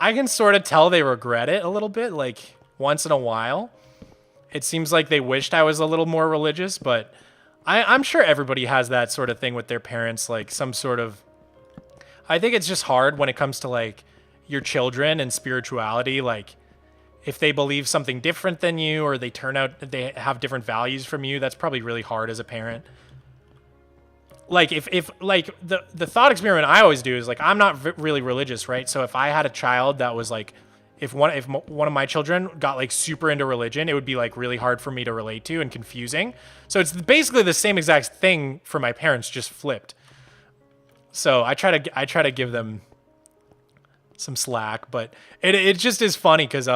I can sort of tell they regret it a little bit, like once in a while. It seems like they wished I was a little more religious, but I'm sure everybody has that sort of thing with their parents, like some sort of, I think it's just hard when it comes to like your children and spirituality, like if they believe something different than you, or they they have different values from you, that's probably really hard as a parent. Like if like the thought experiment I always do is like, I'm not really religious, right? So if I had a child that was like, if one of my children got like super into religion, it would be like really hard for me to relate to and confusing. So it's basically the same exact thing for my parents, just flipped. So I try to give them some slack, but it just is funny, because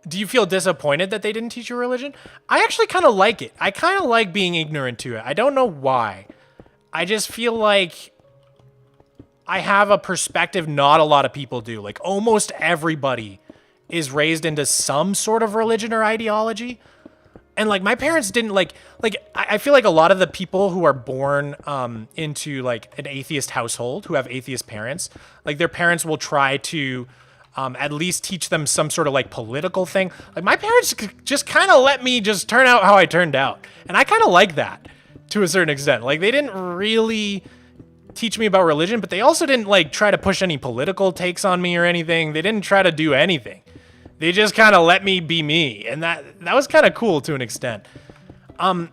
do you feel disappointed that they didn't teach you religion? I actually kind of like it. I kind of like being ignorant to it. I don't know why. I just feel like I have a perspective not a lot of people do. Like almost everybody is raised into some sort of religion or ideology. And like my parents didn't I feel like a lot of the people who are born into like an atheist household who have atheist parents, like their parents will try to at least teach them some sort of like political thing. Like my parents just kind of let me just turn out how I turned out. And I kind of like that to a certain extent. Like they didn't really teach me about religion, but they also didn't like try to push any political takes on me or anything. They didn't try to do anything. They just kind of let me be me, and that was kind of cool to an extent. So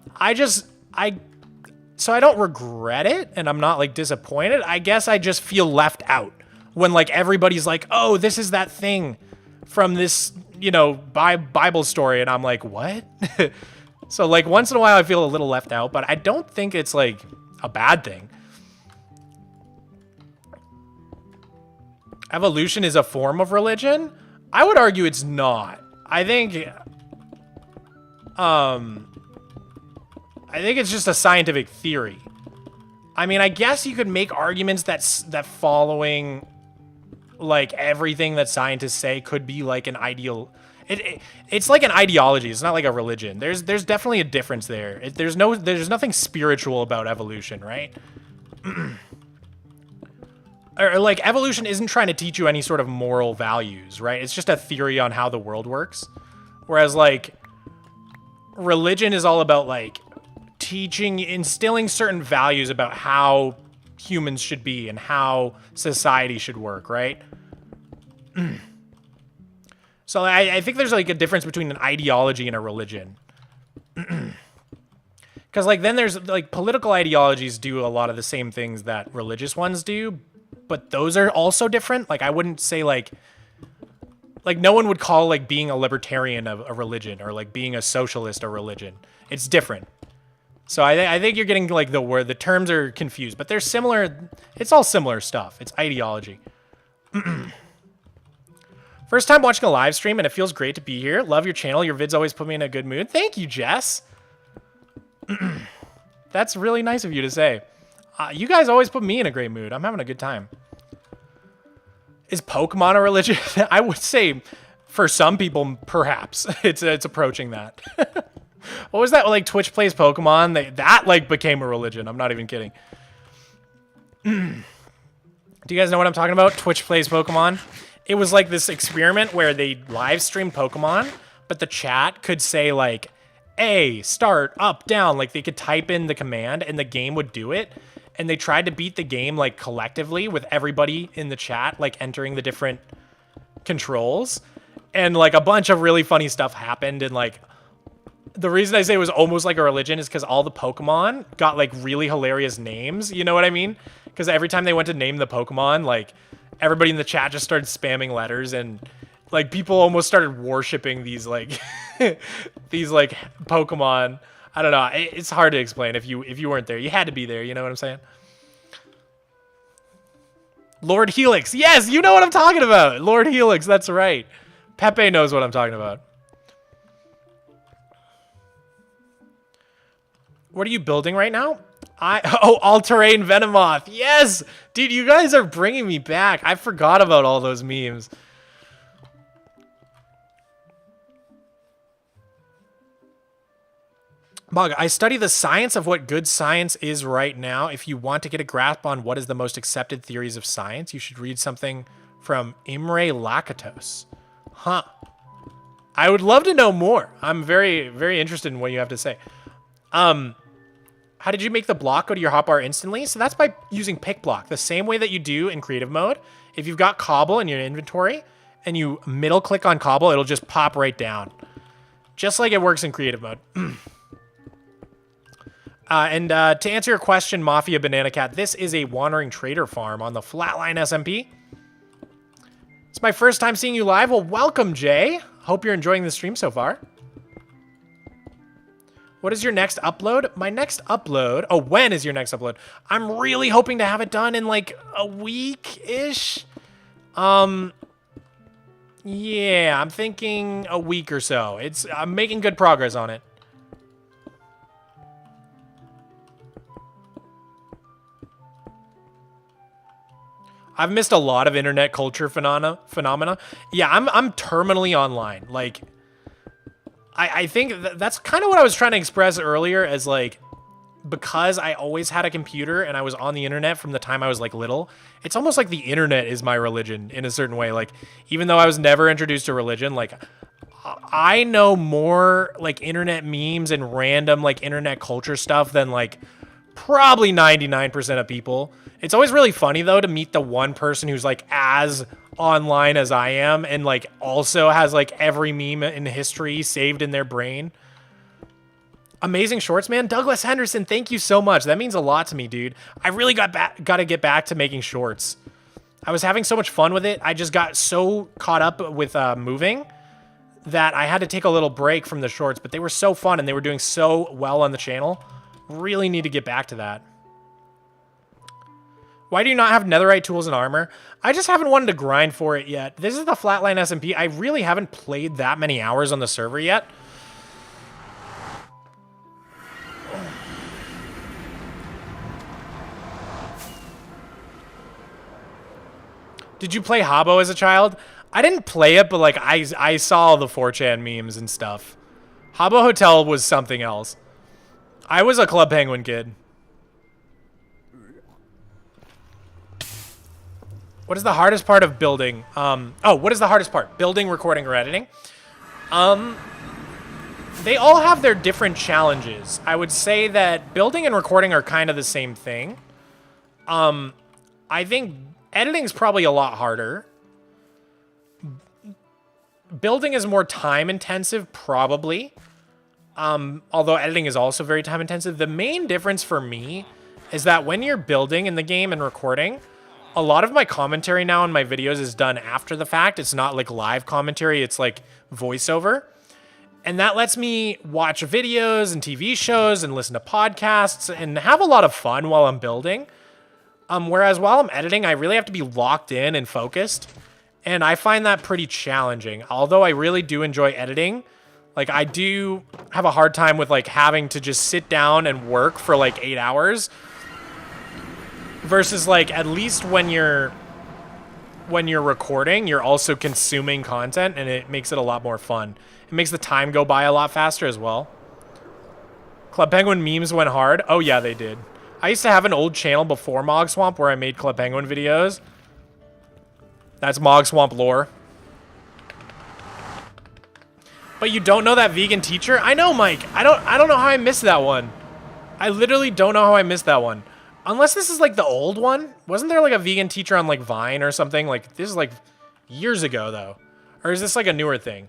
I don't regret it, and I'm not like disappointed. I guess I just feel left out when like everybody's like, "Oh, this is that thing from this, Bible story," and I'm like, "What?" So like once in a while I feel a little left out, but I don't think it's like a bad thing. Evolution is a form of religion? I would argue it's not. I think it's just a scientific theory. I mean, I guess you could make arguments that following like everything that scientists say could be like an ideal. It's like an ideology. It's not like a religion. There's definitely a difference there. There's nothing spiritual about evolution, right? Or like evolution isn't trying to teach you any sort of moral values, right? It's just a theory on how the world works. Whereas like religion is all about like instilling certain values about how humans should be and how society should work, right? So I think there's like a difference between an ideology and a religion. Because like then there's like political ideologies do a lot of the same things that religious ones do, but those are also different. Like I wouldn't say like no one would call like being a libertarian a religion or like being a socialist a religion. It's different. So I think you're getting like the terms are confused, but they're similar. It's all similar stuff. It's ideology. First time watching a live stream and it feels great to be here. Love your channel. Your vids always put me in a good mood. Thank you, Jess. That's really nice of you to say. You guys always put me in a great mood. I'm having a good time. Is Pokemon a religion? I would say for some people, perhaps. It's approaching that. What was that? Like Twitch plays Pokemon? That like became a religion. I'm not even kidding. Do you guys know what I'm talking about? Twitch plays Pokemon? It was like this experiment where they live streamed Pokemon, but the chat could say like, A, start, up, down. Like they could type in the command and the game would do it. And they tried to beat the game like collectively with everybody in the chat, like entering the different controls. And like a bunch of really funny stuff happened. And like the reason I say it was almost like a religion is because all the Pokemon got like really hilarious names. You know what I mean? Because every time they went to name the Pokemon, like everybody in the chat just started spamming letters and like people almost started worshiping these like these like Pokemon. I don't know. It's hard to explain if you weren't there. You had to be there. You know what I'm saying? Lord Helix. Yes, you know what I'm talking about. Lord Helix. That's right. Pepe knows what I'm talking about. What are you building right now? All-terrain Venomoth. Yes! Dude, you guys are bringing me back. I forgot about all those memes. Mog, I study the science of what good science is right now. If you want to get a grasp on what is the most accepted theories of science, you should read something from Imre Lakatos. Huh. I would love to know more. I'm very, very interested in what you have to say. How did you make the block go to your hotbar instantly? So that's by using pick block, the same way that you do in creative mode. If you've got cobble in your inventory and you middle click on cobble, it'll just pop right down. Just like it works in creative mode. And to answer your question, Mafia Banana Cat, this is a wandering trader farm on the Flatline SMP. It's my first time seeing you live. Well, welcome, Jay. Hope you're enjoying the stream so far. What is your next upload? My next upload... Oh, when is your next upload? I'm really hoping to have it done in like a week-ish. Yeah, I'm thinking a week or so. I'm making good progress on it. I've missed a lot of internet culture phenomena. Yeah, I'm terminally online. Like, I think that's kind of what I was trying to express earlier as like, because I always had a computer and I was on the internet from the time I was like little, it's almost like the internet is my religion in a certain way. Like, even though I was never introduced to religion, like I know more like internet memes and random like internet culture stuff than like probably 99% of people. It's always really funny though to meet the one person who's like as online as I am and like also has like every meme in history saved in their brain. Amazing shorts, man. Douglas Henderson, thank you so much. That means a lot to me, dude. I really got to get back to making shorts. I was having so much fun with it. I just got so caught up with moving that I had to take a little break from the shorts, but they were so fun and they were doing so well on the channel. Really need to get back to that. Why do you not have netherite tools and armor? I just haven't wanted to grind for it yet. This is the Flatline SMP. I really haven't played that many hours on the server yet. Did you play Habbo as a child? I didn't play it, but like I saw the 4chan memes and stuff. Habbo Hotel was something else. I was a Club Penguin kid. What is the hardest part of building? What is the hardest part? Building, recording, or editing? They all have their different challenges. I would say that building and recording are kind of the same thing. I think editing is probably a lot harder. Building is more time intensive, probably. Although editing is also very time intensive. The main difference for me is that when you're building in the game and recording, a lot of my commentary now in my videos is done after the fact. It's not like live commentary, it's like voiceover. And that lets me watch videos and TV shows and listen to podcasts and have a lot of fun while I'm building. Whereas while I'm editing, I really have to be locked in and focused. And I find that pretty challenging. Although I really do enjoy editing, like I do have a hard time with like having to just sit down and work for like 8 hours. Versus like at least when you're recording, you're also consuming content and it makes it a lot more fun. It makes the time go by a lot faster as well. Club Penguin memes went hard. Oh yeah, they did. I used to have an old channel before Mogswamp where I made Club Penguin videos. That's Mogswamp lore. But you don't know that vegan teacher? I know, Mike. I don't know how I missed that one. I literally don't know how I missed that one. Unless this is like the old one. Wasn't there like a vegan teacher on like Vine or something? Like this is like years ago though. Or is this like a newer thing?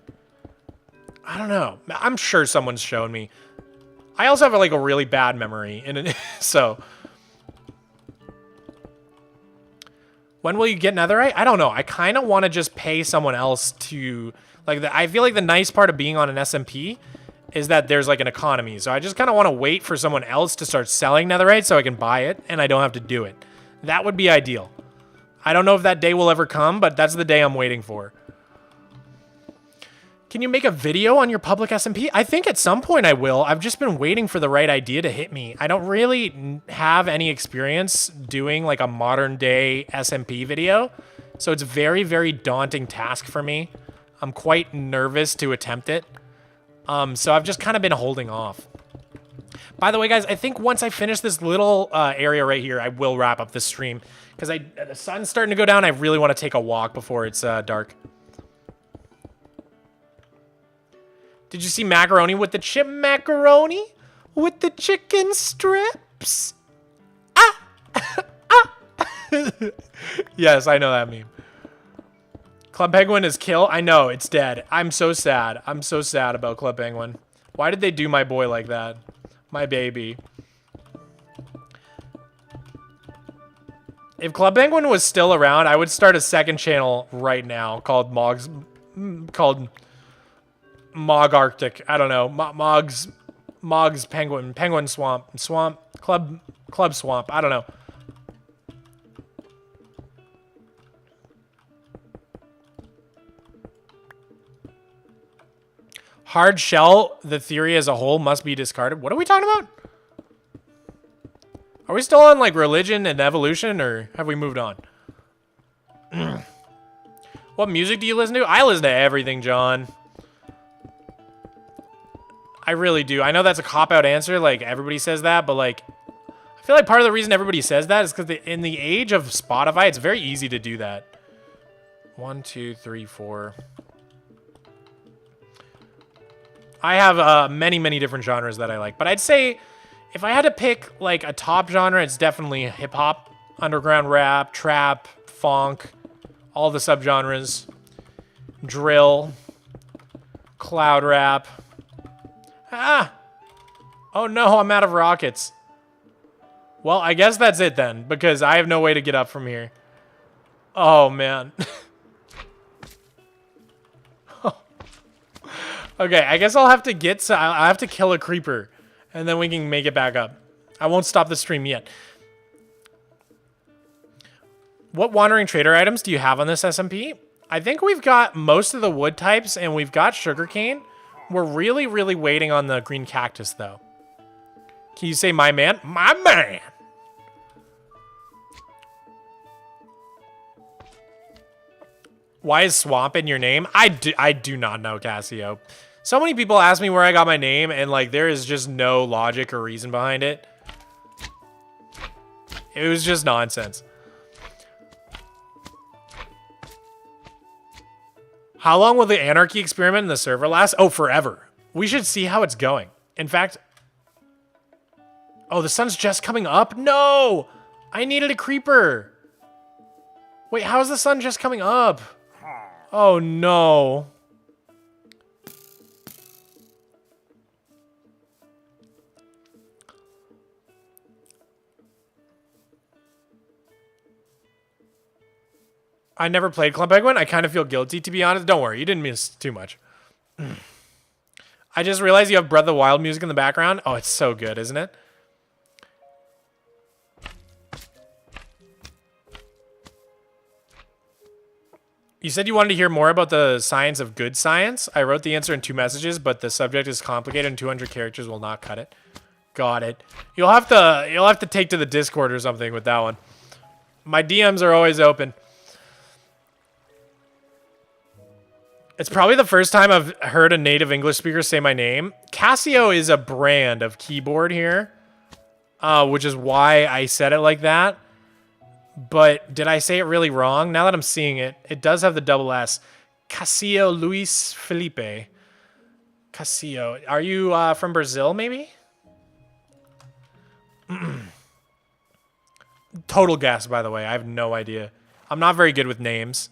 I don't know. I'm sure someone's shown me. I also have like a really bad memory so. When will you get netherite? I don't know. I kind of want to just pay someone else to like I feel like the nice part of being on an SMP is that there's like an economy. So I just kind of want to wait for someone else to start selling netherite so I can buy it and I don't have to do it. That would be ideal. I don't know if that day will ever come, but that's the day I'm waiting for. Can you make a video on your public SMP? I think at some point I will. I've just been waiting for the right idea to hit me. I don't really have any experience doing like a modern day SMP video. So it's a very, very daunting task for me. I'm quite nervous to attempt it. So I've just kind of been holding off. By the way, guys, I think once I finish this little area right here, I will wrap up this stream. Because the sun's starting to go down. I really want to take a walk before it's dark. Did you see macaroni with the chip macaroni? With the chicken strips? Ah! Ah! Yes, I know that meme. Club Penguin is kill. I know, it's dead. I'm so sad. I'm so sad about Club Penguin. Why did they do my boy like that? My baby. If Club Penguin was still around, I would start a second channel right now called Mog Arctic. I don't know. Mog's Penguin. Penguin Swamp. Club Swamp. I don't know. Hard shell, the theory as a whole must be discarded. What are we talking about? Are we still on like religion and evolution or have we moved on? What music do you listen to? I listen to everything, John. I really do. I know that's a cop-out answer. Like, everybody says that, but, like, I feel like part of the reason everybody says that is because in the age of Spotify, it's very easy to do that. 1, 2, 3, 4. I have many, many different genres that I like. But I'd say if I had to pick, like, a top genre, it's definitely hip-hop, underground rap, trap, funk, all the subgenres, drill, cloud rap. Ah! Oh no, I'm out of rockets. Well, I guess that's it then, because I have no way to get up from here. Oh, man. Okay, I guess I'll have to I'll have to kill a creeper, and then we can make it back up. I won't stop the stream yet. What wandering trader items do you have on this SMP? I think we've got most of the wood types, and we've got sugarcane. We're really, really waiting on the green cactus, though. Can you say my man? My man! Why is swamp in your name? I do not know, Cassio. So many people ask me where I got my name, and, like, there is just no logic or reason behind it. It was just nonsense. How long will the anarchy experiment in the server last? Oh, forever. We should see how it's going. In fact... Oh, the sun's just coming up? No! I needed a creeper. Wait, how is the sun just coming up? Oh, no. I never played Club Penguin. I kind of feel guilty, to be honest. Don't worry, you didn't miss too much. I just realized you have Breath of the Wild music in the background. Oh, it's so good, isn't it? You said you wanted to hear more about the science of good science. I wrote the answer in 2 messages, but the subject is complicated and 200 characters will not cut it. Got it. You'll have to take to the Discord or something with that one. My DMs are always open. It's probably the first time I've heard a native English speaker say my name. Casio is a brand of keyboard here, which is why I said it like that. But did I say it really wrong? Now that I'm seeing it, it does have the double S. Casio Luis Felipe. Casio. Are you from Brazil, maybe? Total guess, by the way. I have no idea. I'm not very good with names.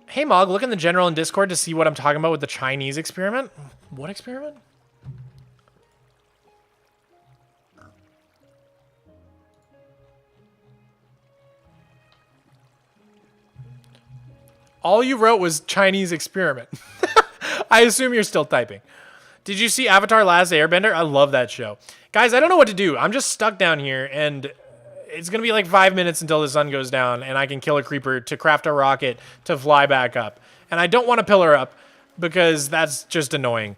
Hey, Mog, look in the general in Discord to see what I'm talking about with the Chinese experiment. What experiment? All you wrote was Chinese experiment. I assume you're still typing. Did you see Avatar Last Airbender? I love that show. Guys, I don't know what to do. I'm just stuck down here, and it's going to be like 5 minutes until the sun goes down, and I can kill a creeper to craft a rocket to fly back up. And I don't want to pillar up, because that's just annoying.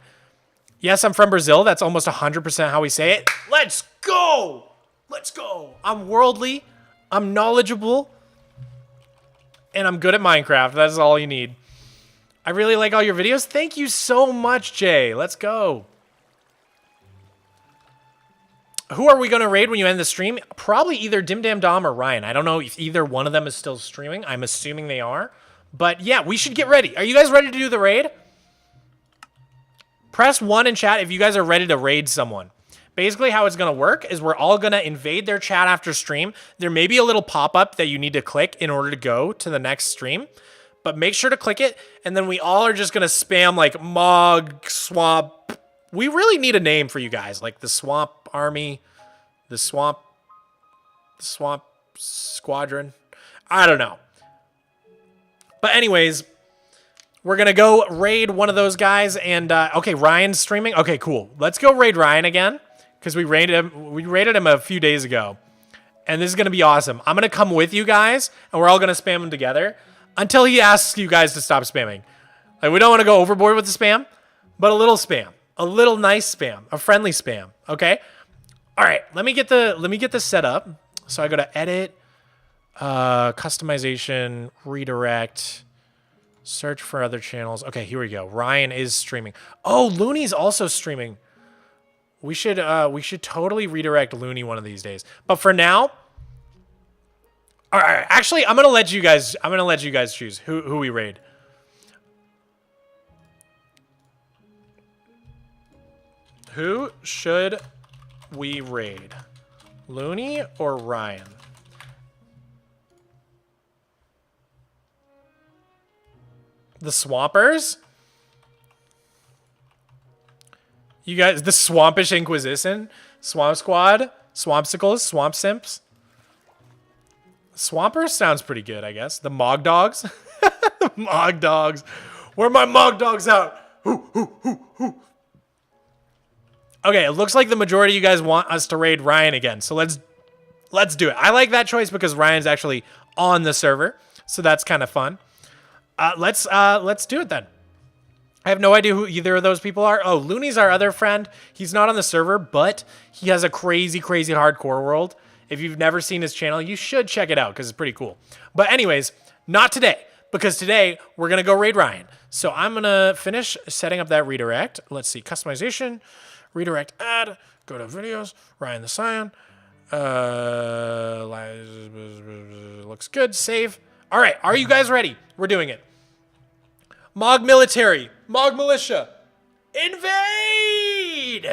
Yes, I'm from Brazil. That's almost 100% how we say it. Let's go! Let's go! I'm worldly. I'm knowledgeable. And I'm good at Minecraft. That's all you need. I really like all your videos. Thank you so much, Jay. Let's go. Who are we going to raid when you end the stream? Probably either DimDamDom or Ryan. I don't know if either one of them is still streaming. I'm assuming they are. But yeah, we should get ready. Are you guys ready to do the raid? Press 1 in chat if you guys are ready to raid someone. Basically, how it's going to work is we're all going to invade their chat after stream. There may be a little pop-up that you need to click in order to go to the next stream. But make sure to click it, and then we all are just going to spam, like, Mogswamp. We really need a name for you guys, like the Swamp Army, the Swamp Squadron. I don't know. But anyways, we're going to go raid one of those guys, and, okay, Ryan's streaming. Okay, cool. Let's go raid Ryan again. Because we raided him a few days ago. And this is going to be awesome. I'm going to come with you guys, and we're all going to spam him together until he asks you guys to stop spamming. Like, we don't want to go overboard with the spam, but a little spam. A little nice spam. A friendly spam. Okay? All right. Let me get this set up. So I go to edit, customization, redirect, search for other channels. Okay, here we go. Ryan is streaming. Oh, Looney's also streaming. We should totally redirect Looney one of these days. But for now, all right. Actually, I'm gonna let you guys choose who we raid. Who should we raid? Looney or Ryan? The Swampers? You guys, the Swampish Inquisition? Swamp Squad? Swampsicles? Swamp Simps? Swampers sounds pretty good, I guess. The Mog Dogs? The Mog Dogs. Where are my Mog Dogs out? Okay, it looks like the majority of you guys want us to raid Ryan again. So let's do it. I like that choice because Ryan's actually on the server. So that's kind of fun. Let's do it then. I have no idea who either of those people are. Oh, Looney's our other friend. He's not on the server, but he has a crazy, crazy hardcore world. If you've never seen his channel, you should check it out because it's pretty cool. But anyways, not today, because today we're going to go raid Ryan. So I'm going to finish setting up that redirect. Let's see, customization, redirect add, go to videos, Ryan the Scion. Looks good, save. All right, are you guys ready? We're doing it. Mog military, Mog militia, invade!